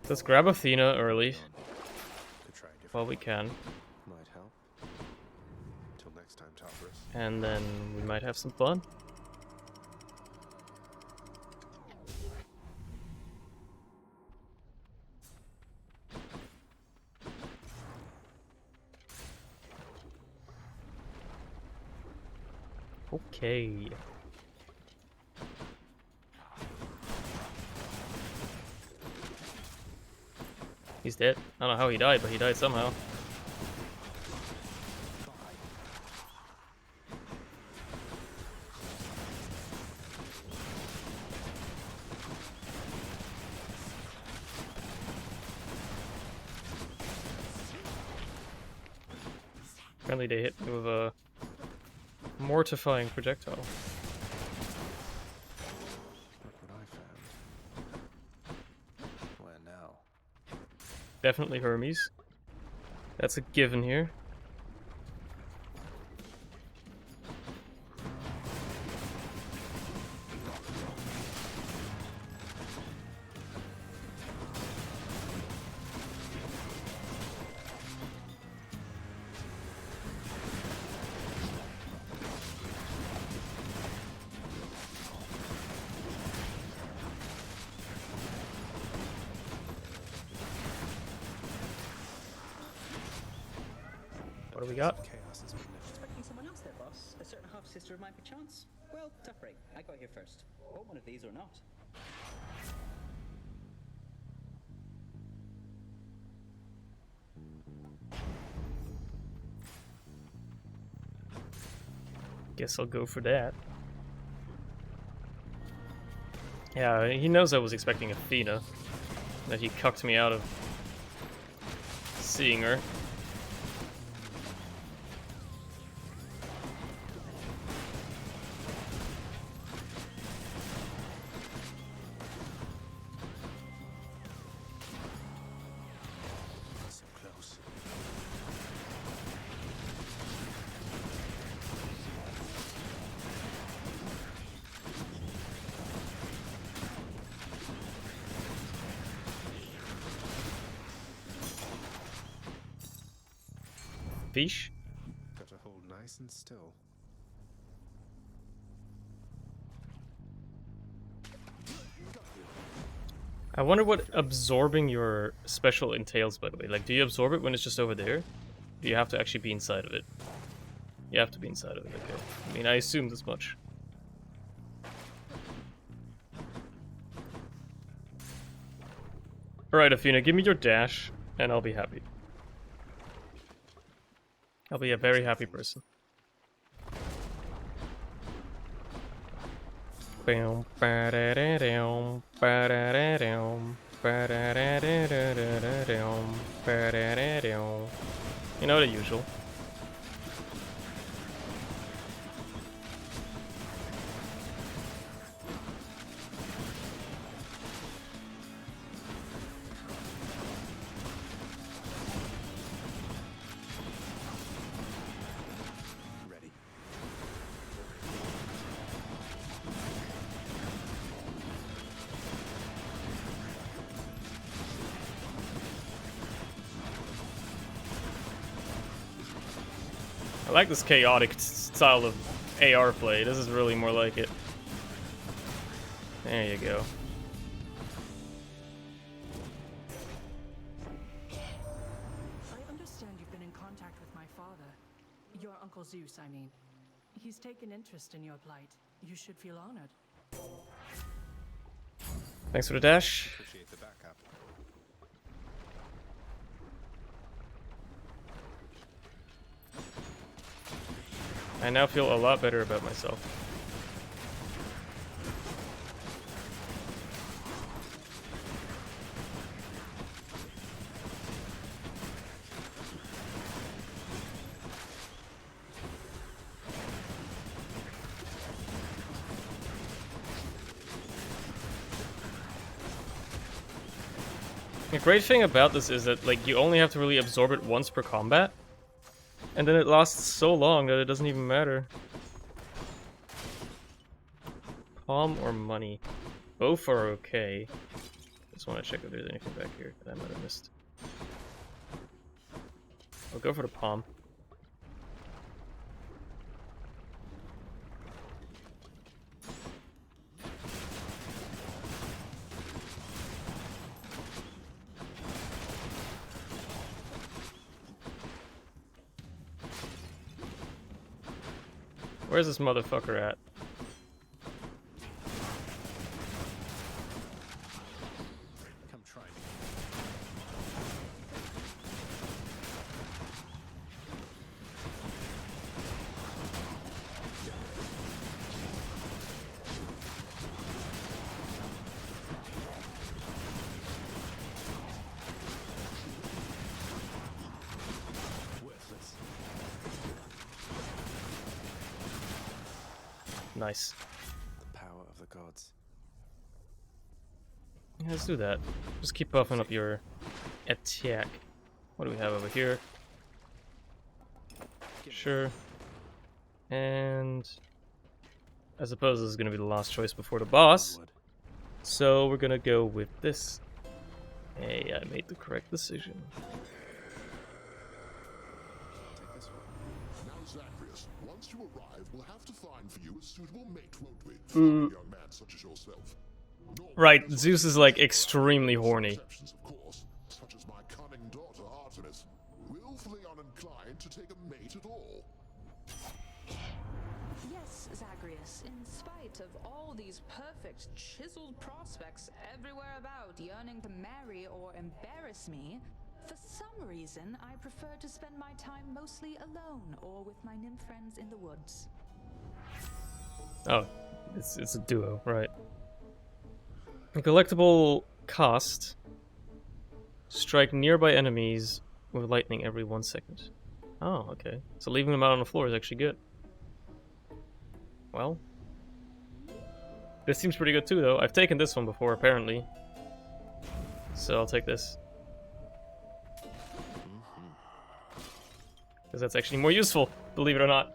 Let's grab Athena early. While we can. Might help. Till next time, Tartarus. And then we might have some fun. Okay. He's dead. I don't know how he died, but he died somehow. Apparently they hit me with a mortifying projectile. Look what I found. Where now? Definitely Hermes. That's a given here. What do we got? Expecting someone else there, boss. A certain half-sister of mine, perchance? Well, tough break. I got here first. Want one of these or not? Guess I'll go for that. Yeah, he knows I was expecting Athena. That he cucked me out of seeing her. So close. Fish? Gotta hold nice and still. I wonder what absorbing your special entails, by the way. Like, do you absorb it when it's just over there? Do you have to actually be inside of it? You have to be inside of it, okay. I mean, I assumed as much. Alright, Athena, give me your dash, and I'll be happy. I'll be a very happy person. You know, the usual. Ready. I like this chaotic style of AR play. This is really more like it. There you go. I understand you've been in contact with my father. Your Uncle Zeus, I mean. He's taken interest in your plight. You should feel honored. Thanks for the dash. Appreciate the backup. I now feel a lot better about myself. The great thing about this is that, like, you only have to really absorb it once per combat. And then it lasts so long that it doesn't even matter. Palm or money? Both are okay. Just want to check if there's anything back here that I might have missed. I'll go for the palm. Where's this motherfucker at? Come try me. Worthless. Nice. The power of the gods. Yeah, let's do that. Just keep buffing up your attack. What do we have over here? Sure. And I suppose this is gonna be the last choice before the boss. So we're gonna go with this. Hey, I made the correct decision. Take this one. Now, Zagreus, once you arrive, we'll have to find for you a suitable mate, won't we? For a young man such as yourself. Right, Zeus is like extremely horny. Exceptions, of course, such as my cunning daughter Artemis, willfully uninclined to take a mate at all. Yes, Zagreus, in spite of all these perfect, chiseled prospects everywhere about yearning to marry or embarrass me, for some reason I prefer to spend my time mostly alone or with my nymph friends in the woods. Oh, it's a duo, right. A collectible cost. Strike nearby enemies with lightning every 1 second. Oh, okay. So leaving them out on the floor is actually good. Well. This seems pretty good too, though. I've taken this one before, apparently. So I'll take this. Because that's actually more useful, believe it or not.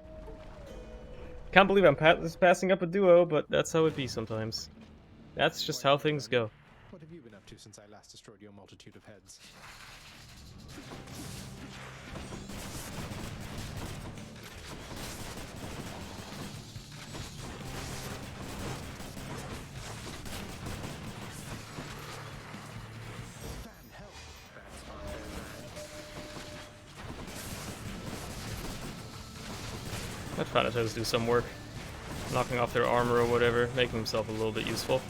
Can't believe I'm passing up a duo, but that's how it be sometimes. That's just how things go. What have you been up to since I last destroyed your multitude of heads? Let Thanatos do some work. Knocking off their armor or whatever, making himself a little bit useful.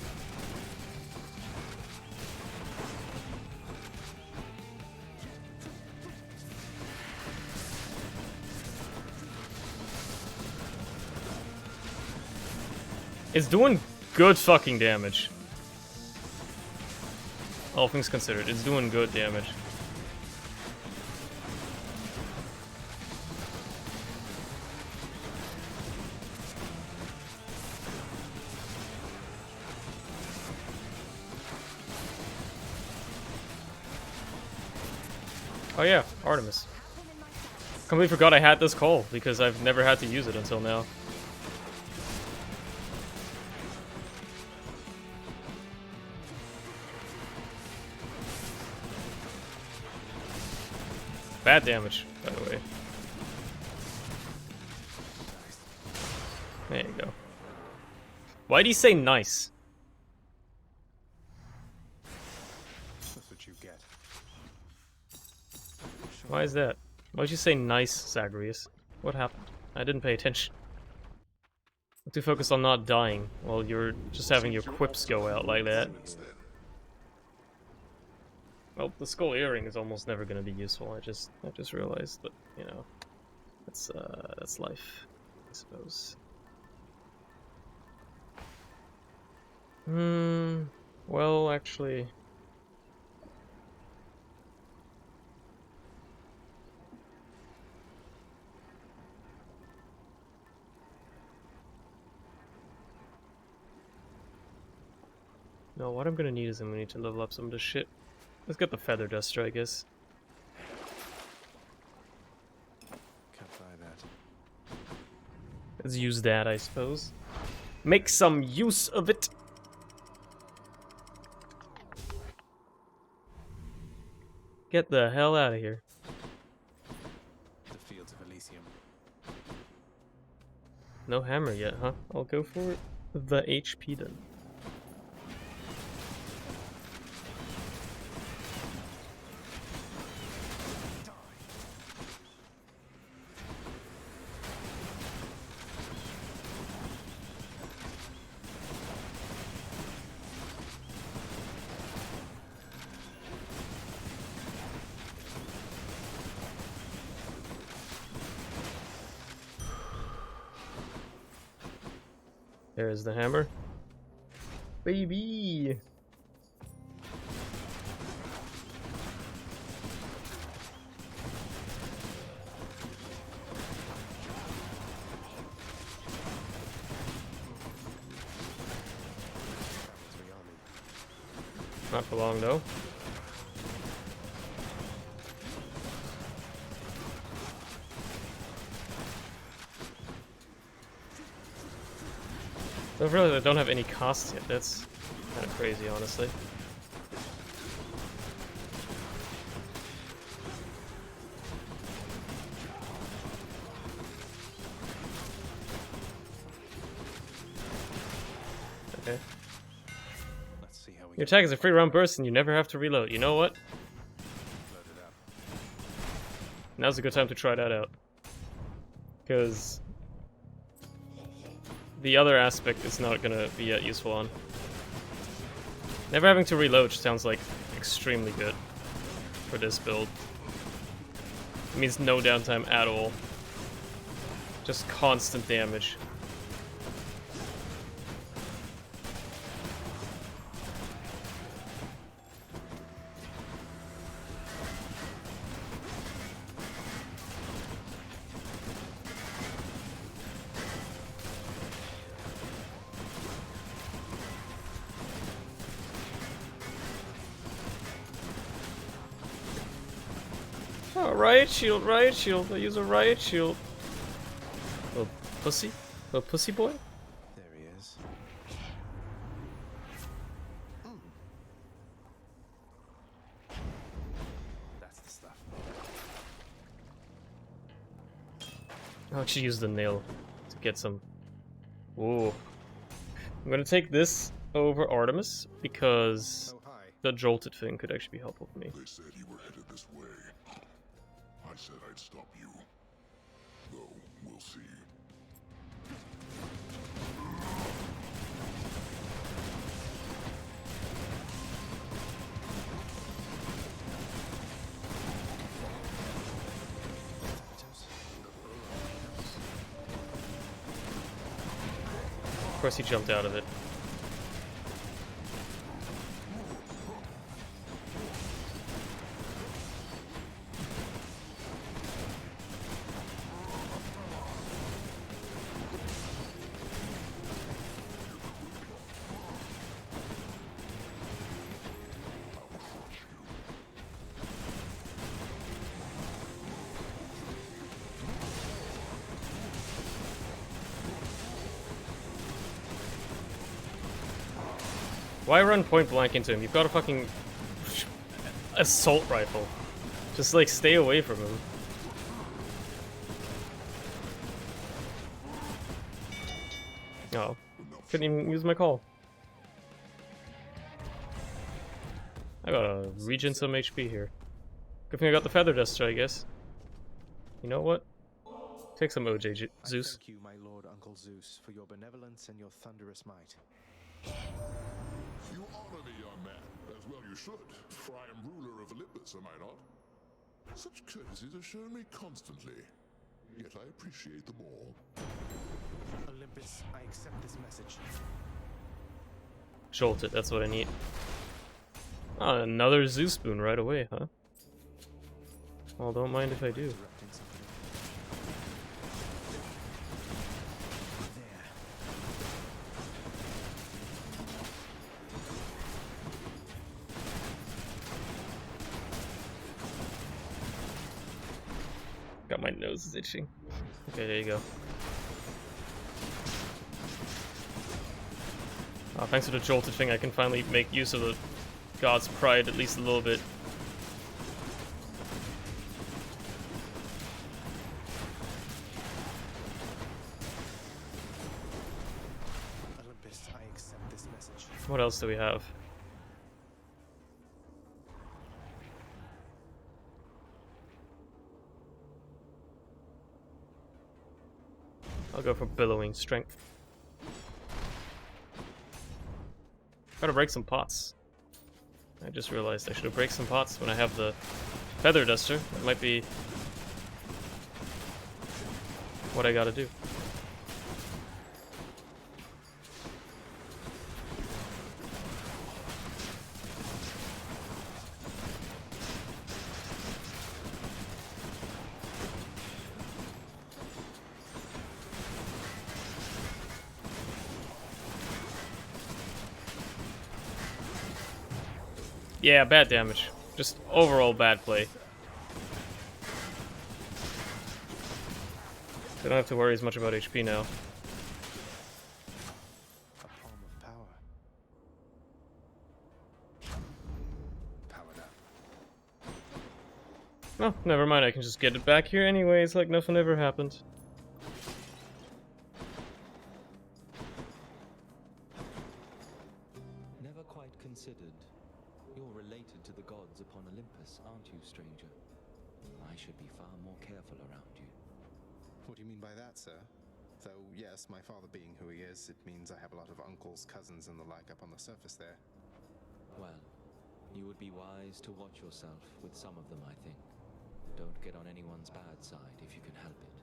It's doing good fucking damage. All things considered, it's doing good damage. Oh yeah, Artemis. Completely forgot I had this call, because I've never had to use it until now. Bad damage, by the way. There you go. Why'd he say nice? That's what you get. Why is that? Why'd you say nice, Zagreus? What happened? I didn't pay attention. I'm too focused on not dying while you're just having your quips go out like that. Well, the skull earring is almost never going to be useful. I just realized, but you know, that's life, I suppose. Well, actually. No, what I'm gonna need is I'm gonna need to level up some of this shit. Let's get the feather duster, I guess. Can't buy that. Let's use that, I suppose. Make some use of it. Get the hell out of here. The fields of Elysium. No hammer yet, huh? I'll go for the HP then. There's the hammer. Baby! Not for long though. I realize I don't have any costs yet. That's kind of crazy, honestly. Okay. Let's see how we Your attack is a free round burst and you never have to reload. You know what? load it up. Now's a good time to try that out. Because the other aspect is not gonna be that useful on. Never having to reload sounds like extremely good for this build. It means no downtime at all. Just constant damage. Oh, riot shield, riot shield. I use a riot shield. Little pussy? Little pussy boy? There he is. That's the stuff. I'll actually use the nail to get some. Ooh. I'm gonna take this over Artemis because the jolted thing could actually be helpful for me. They said you were headed this way. I said I'd stop you. Though, we'll see. Of course he jumped out of it. Why run point blank into him? You've got a fucking assault rifle. Just like stay away from him. Oh, couldn't even use my call. I gotta regen some HP here. Good thing I got the feather duster, I guess. You know what? Take some OJ, Zeus. Thank you, my lord Uncle Zeus, for your benevolence and your thunderous might. You honor me, young man, as well you should, for I am ruler of Olympus, am I not? Such courtesies are shown me constantly, yet I appreciate them all. Olympus, I accept this message. Jolt it, that's what I need. Oh, another Zeus spoon right away, huh? Well, don't mind if I do. God, my nose is itching. Okay, there you go. Oh, thanks for the jolted thing, I can finally make use of the God's Pride at least a little bit. Olympus, I accept this message. What else do we have? I'll go for billowing strength. Gotta break some pots. I just realized I should have break some pots when I have the feather duster. That might be what I gotta do. Yeah, bad damage. Just overall bad play. I don't have to worry as much about HP now. A palm of power. Powered up. Oh, never mind, I can just get it back here anyways, like nothing ever happened. Never quite considered. You're related to the gods upon Olympus, aren't you, stranger? I should be far more careful around you. What do you mean by that, sir? Though, yes, my father being who he is, it means I have a lot of uncles, cousins, and the like up on the surface there. Well, you would be wise to watch yourself with some of them, I think. Don't get on anyone's bad side if you can help it.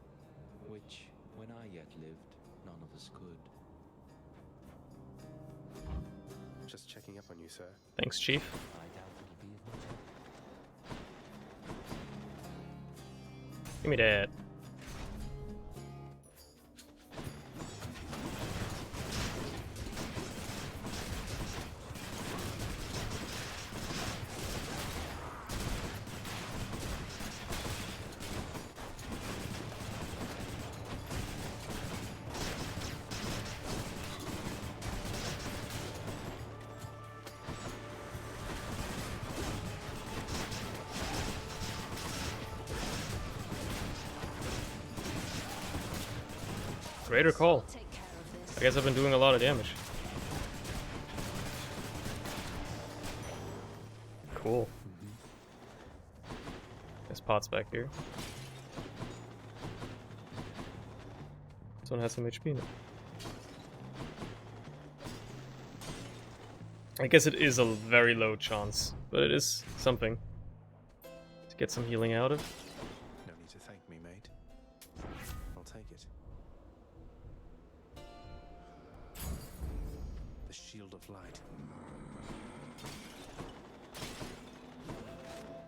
Which, when I yet lived, none of us could. Just checking up on you, sir. Thanks, Chief. I doubt it'll be of much help. Give me that. Greater call. I guess I've been doing a lot of damage. Cool. There's pots back here. This one has some HP in it. I guess it is a very low chance, but it is something to get some healing out of. No need to thank me, mate. I'll take it. The shield of light.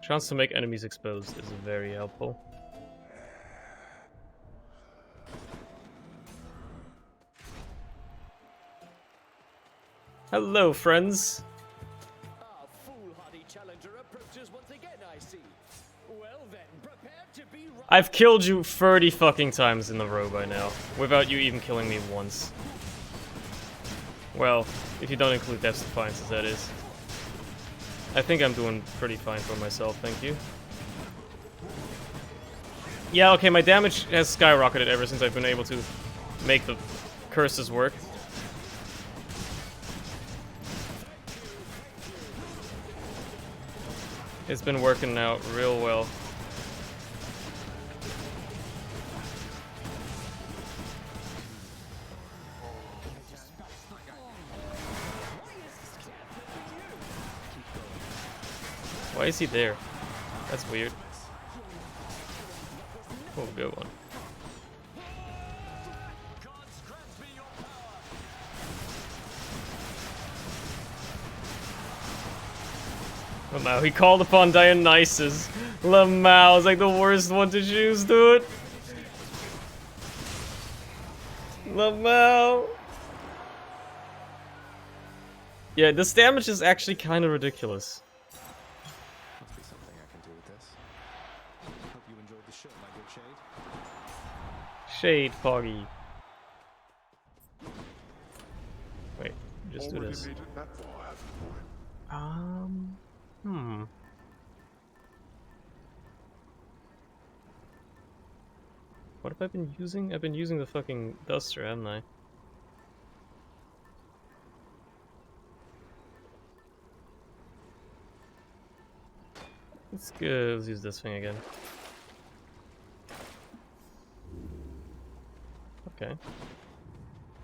Chance to make enemies exposed is very helpful. Hello, friends. Our foolhardy challenger approaches once again, I see. Well then, prepare to be right. I've killed you 30 fucking times in a row by now, without you even killing me once. Well, if you don't include Death's Defiances, that is. I think I'm doing pretty fine for myself, thank you. Yeah, okay, my damage has skyrocketed ever since I've been able to make the curses work. It's been working out real well. Why is he there? That's weird. Oh, good one. Lamau, he called upon Dionysus. Lamau is like the worst one to choose, dude. Lamau. Yeah, this damage is actually kind of ridiculous. Must be something I can do with this. Hope you enjoyed the show, my good Shade. Shade, Poggy. Wait, just do this. What have I been using? I've been using the fucking duster, haven't I? Let's go, let's use this thing again. Okay.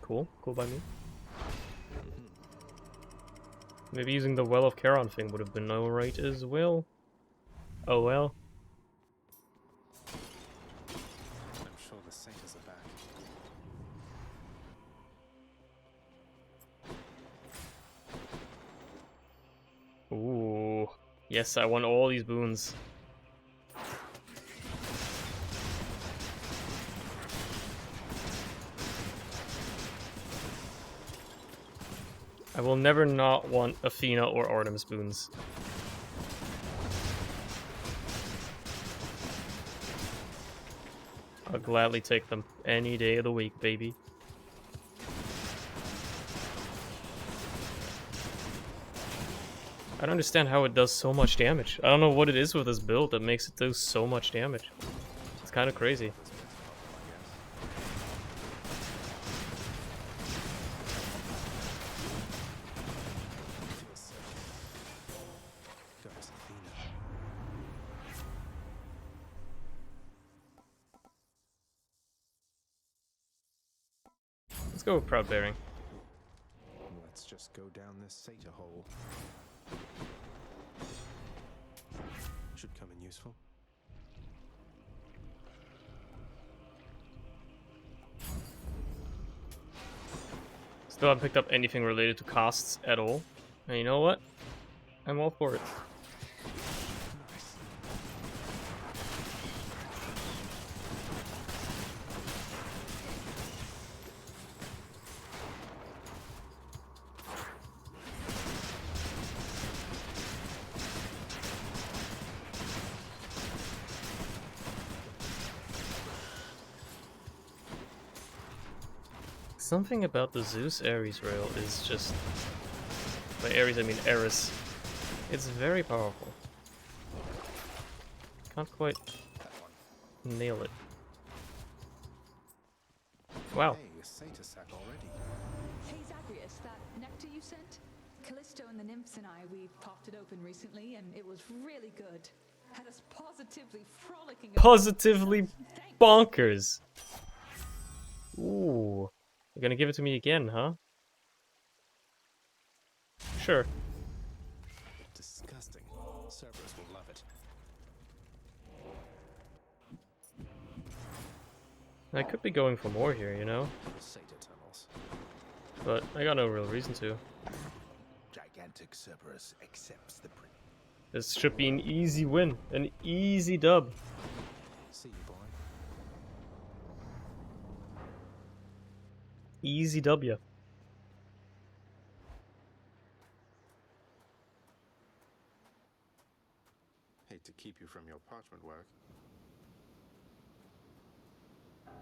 Cool, cool by me. Maybe using the Well of Charon thing would have been alright as well. Oh well. I'm sure the satyrs are back. Ooh. Yes, I want all these boons. I will never not want Athena or Artemis boons. I'll gladly take them any day of the week, baby. I don't understand how it does so much damage. I don't know what it is with this build that makes it do so much damage. It's kind of crazy. Let's go with Proud Bearing. Let's just go down this satyr hole. Should come in useful. Still haven't picked up anything related to costs at all. And you know what? I'm all for it. Something about the Zeus Ares rail is just... By Ares I mean Eris. It's very powerful. Can't quite nail it. Wow. Hey, satyr sack already. Hey Zagreus, that nectar you sent? Callisto and the nymphs and I, we popped it open recently and it was really good. Had us positively frolicking. Positively bonkers. Ooh. You're gonna give it to me again, huh? Sure. Disgusting. Cerberus will love it. I could be going for more here, you know? Satyr tunnels. But I got no real reason to. Gigantic Cerberus accepts the prince. This should be an easy win. An easy dub. See you, boy. Easy W. Hate to keep you from your parchment work.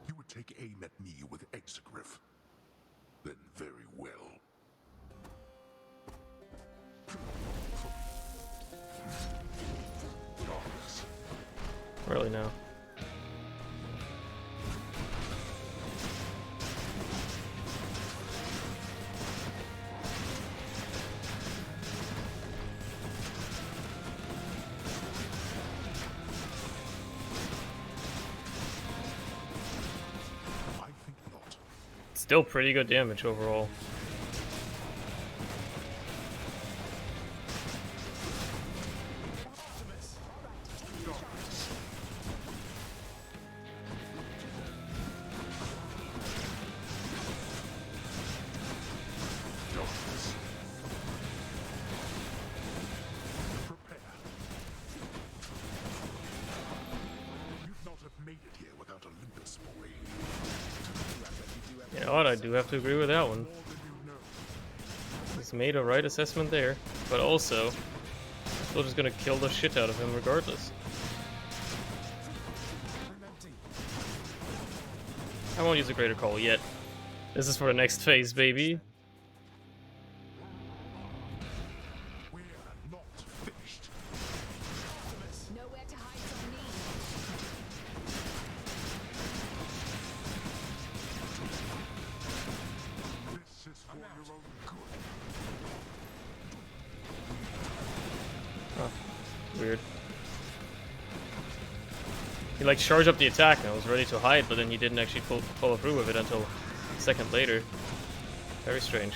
You would take aim at me with Exegriff. Then very well. Really now. Still pretty good damage overall. You know what, I do have to agree with that one. He's made a right assessment there, but also, still just gonna kill the shit out of him regardless. I won't use a greater call yet. This is for the next phase, baby. Weird. He like charged up the attack and I was ready to hide, but then he didn't actually follow through with it until a second later. Very strange.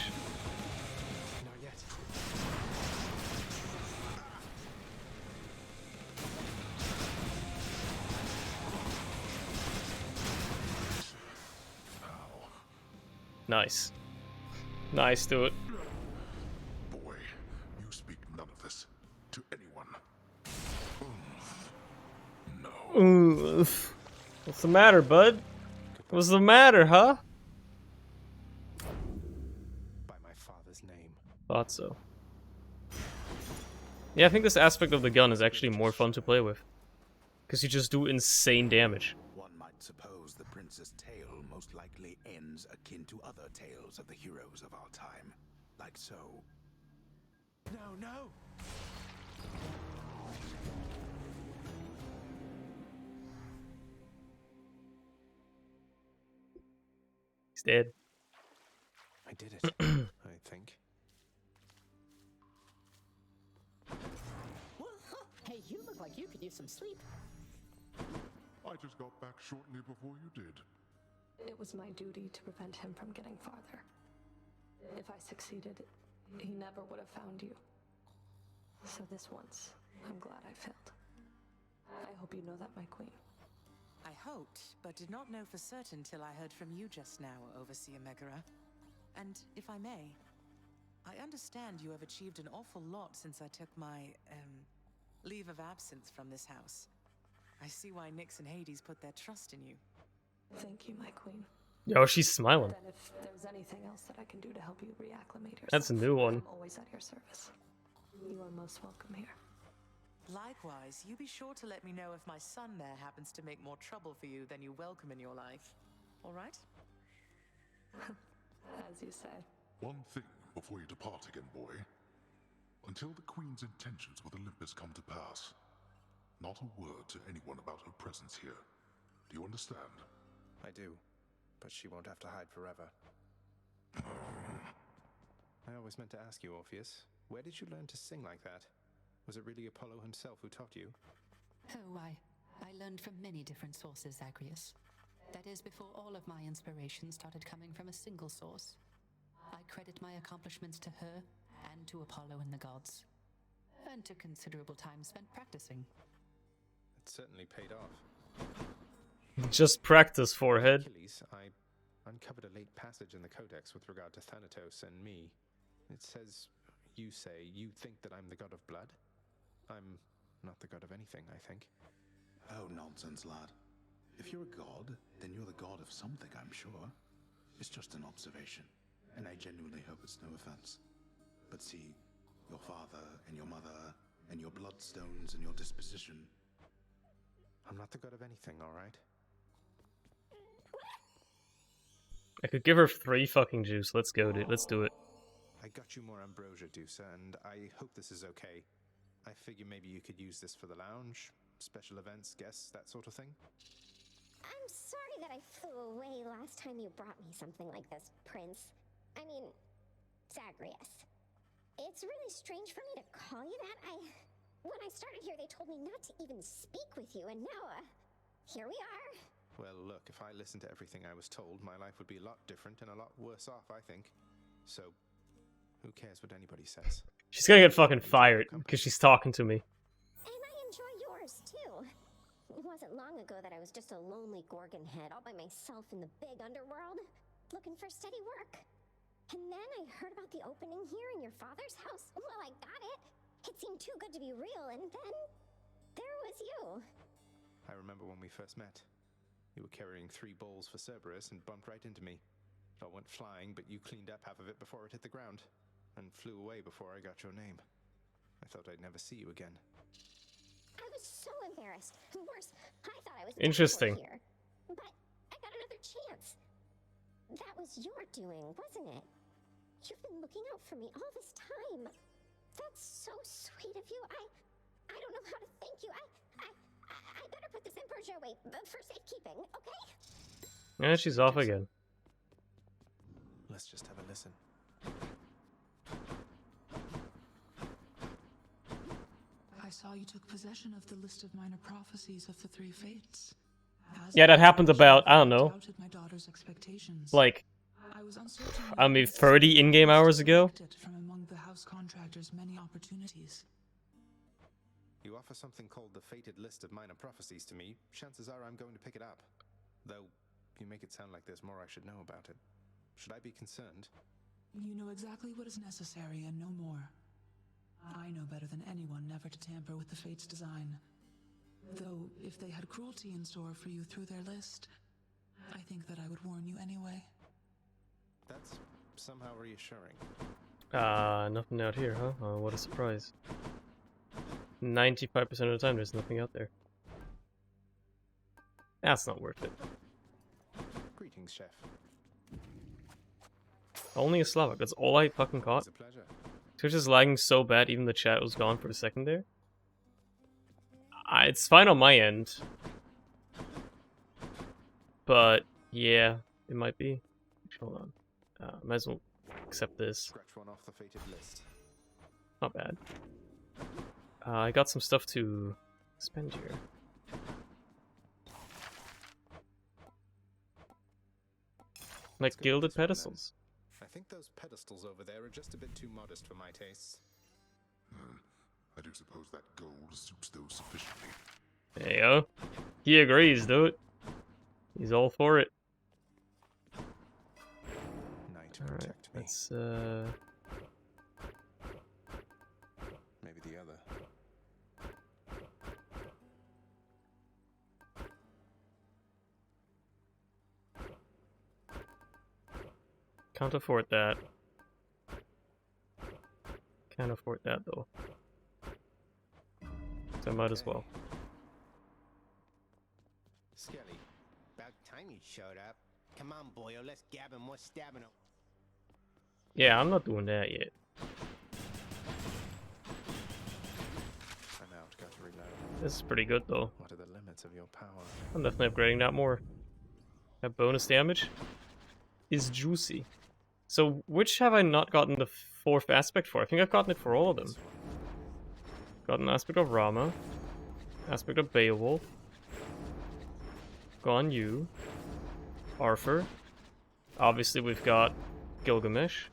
Not yet. Nice. Nice, do it. Boy, you speak none of this to anyone. Ooh, what's the matter, bud? What's the matter, huh? By my father's name. Thought so. Yeah, I think this aspect of the gun is actually more fun to play with. Because you just do insane damage. One might suppose the prince's tale most likely ends akin to other tales of the heroes of our time. Like so. No, no! He's dead. I did it, I think. Hey, you look like you could use some sleep. I just got back shortly before you did. It was my duty to prevent him from getting farther. If I succeeded, he never would have found you. So this once, I'm glad I failed. I hope you know that, my queen. I hoped, but did not know for certain till I heard from you just now, Overseer Megara. And if I may, I understand you have achieved an awful lot since I took my, leave of absence from this house. I see why Nyx and Hades put their trust in you. Thank you, my queen. Yo, she's smiling. Then if there's anything else that I can do to help you reacclimate yourself, That's a new one. I'm always at your service. You are most welcome here. Likewise, you be sure to let me know if my son there happens to make more trouble for you than you welcome in your life. All right? As you say. One thing before you depart again, boy. Until the Queen's intentions with Olympus come to pass, not a word to anyone about her presence here. Do you understand? I do. but she won't have to hide forever. I always meant to ask you, Orpheus, where did you learn to sing like that? Was it really Apollo himself who taught you? Oh, I learned from many different sources, Zagreus. That is, before all of my inspiration started coming from a single source. I credit my accomplishments to her and to Apollo and the gods. And to considerable time spent practicing. It certainly paid off. Just practice, forehead. Achilles, I uncovered a late passage in the Codex with regard to Thanatos and me. It says, you say, you think that I'm the god of blood? I'm not the god of anything, I think. Oh, nonsense, lad. If you're a god, then you're the god of something, I'm sure. It's just an observation, and I genuinely hope it's no offense. But see, your father and your mother and your bloodstones and your disposition. I'm not the god of anything, all right? I could give her 3 fucking juice. Let's go, dude. Let's do it. I got you more ambrosia, Dusa, and I hope this is okay. I figure maybe you could use this for the lounge, special events, guests, that sort of thing. I'm sorry that I flew away last time you brought me something like this, Prince. I mean, Zagreus. It's really strange for me to call you that. When I started here, they told me not to even speak with you, and now, here we are. Well, look, if I listened to everything I was told, my life would be a lot different and a lot worse off, I think. So, who cares what anybody says? She's gonna get fucking fired because she's talking to me. And I enjoy yours, too. It wasn't long ago that I was just a lonely Gorgon head all by myself in the big underworld, looking for steady work. And then I heard about the opening here in your father's house. Well, I got it. It seemed too good to be real, and then there was you. I remember when we first met. You were carrying 3 bowls for Cerberus and bumped right into me. It all went flying, but you cleaned up half of it before it hit the ground, and flew away before I got your name. I thought I'd never see you again. I was so embarrassed. Worse, I thought I was interesting here. But I got another chance. That was your doing, wasn't it? You've been looking out for me all this time. That's so sweet of you. I don't know how to thank you. I better put this ambrosia away for safekeeping, okay? Yeah, she's off again. Let's just have a listen. I saw you took possession of the list of minor prophecies of the 3 fates. Yeah, that happened about, I don't know, doubted my daughter's expectations. like, I was uncertain I mean, 30 in-game hours ago? from among the house contractors' many opportunities. You offer something called the Fated List of Minor Prophecies to me, chances are I'm going to pick it up. Though, you make it sound like there's more I should know about it. Should I be concerned? You know exactly what is necessary and no more. I know better than anyone never to tamper with the Fates' design. Though, if they had cruelty in store for you through their list, I think that I would warn you anyway. That's somehow reassuring. Nothing out here, huh? Oh, what a surprise. 95% of the time, there's nothing out there. That's not worth it. Greetings, Chef. Only a Slovak, that's all I fucking caught. It's a pleasure. Twitch is lagging so bad, even the chat was gone for a second there. It's fine on my end. But, yeah, it might be. Hold on. Might as well accept this. Scratch one off the Fated List. Not bad. I got some stuff to spend here. Like gilded pedestals. I think those pedestals over there are just a bit too modest for my tastes. I do suppose that gold suits those sufficiently. There you go. He agrees, dude. He's all for it. Alright, let's maybe the other. Can't afford that. Can't afford that though. So I might as well. Skelly, about time you showed up. Come on, boyo, let's gab and more stabbing. Yeah, I'm not doing that yet. I'm out, got to reload. This is pretty good though. What are the limits of your power? I'm definitely upgrading that more. That bonus damage is juicy. So, which have I not gotten the 4th aspect for? I think I've gotten it for all of them. Got an aspect of Rama. Aspect of Beowulf. Guan Yu. Arthur. Obviously, we've got Gilgamesh.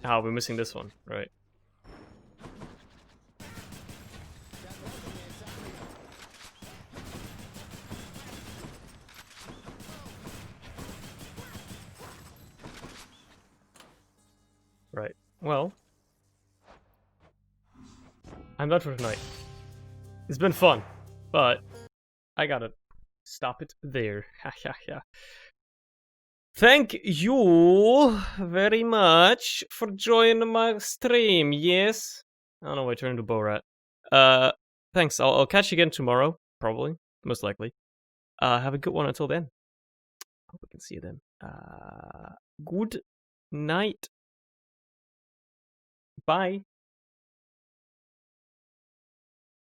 Ah, we're missing this one, right? Right. Well, I'm done for tonight. It's been fun, but I gotta stop it there. Thank you very much for joining my stream. Yes. I don't know why I turned into Borat. Thanks. I'll catch you again tomorrow, probably, most likely. Have a good one until then. Hope we can see you then. Good night. Bye.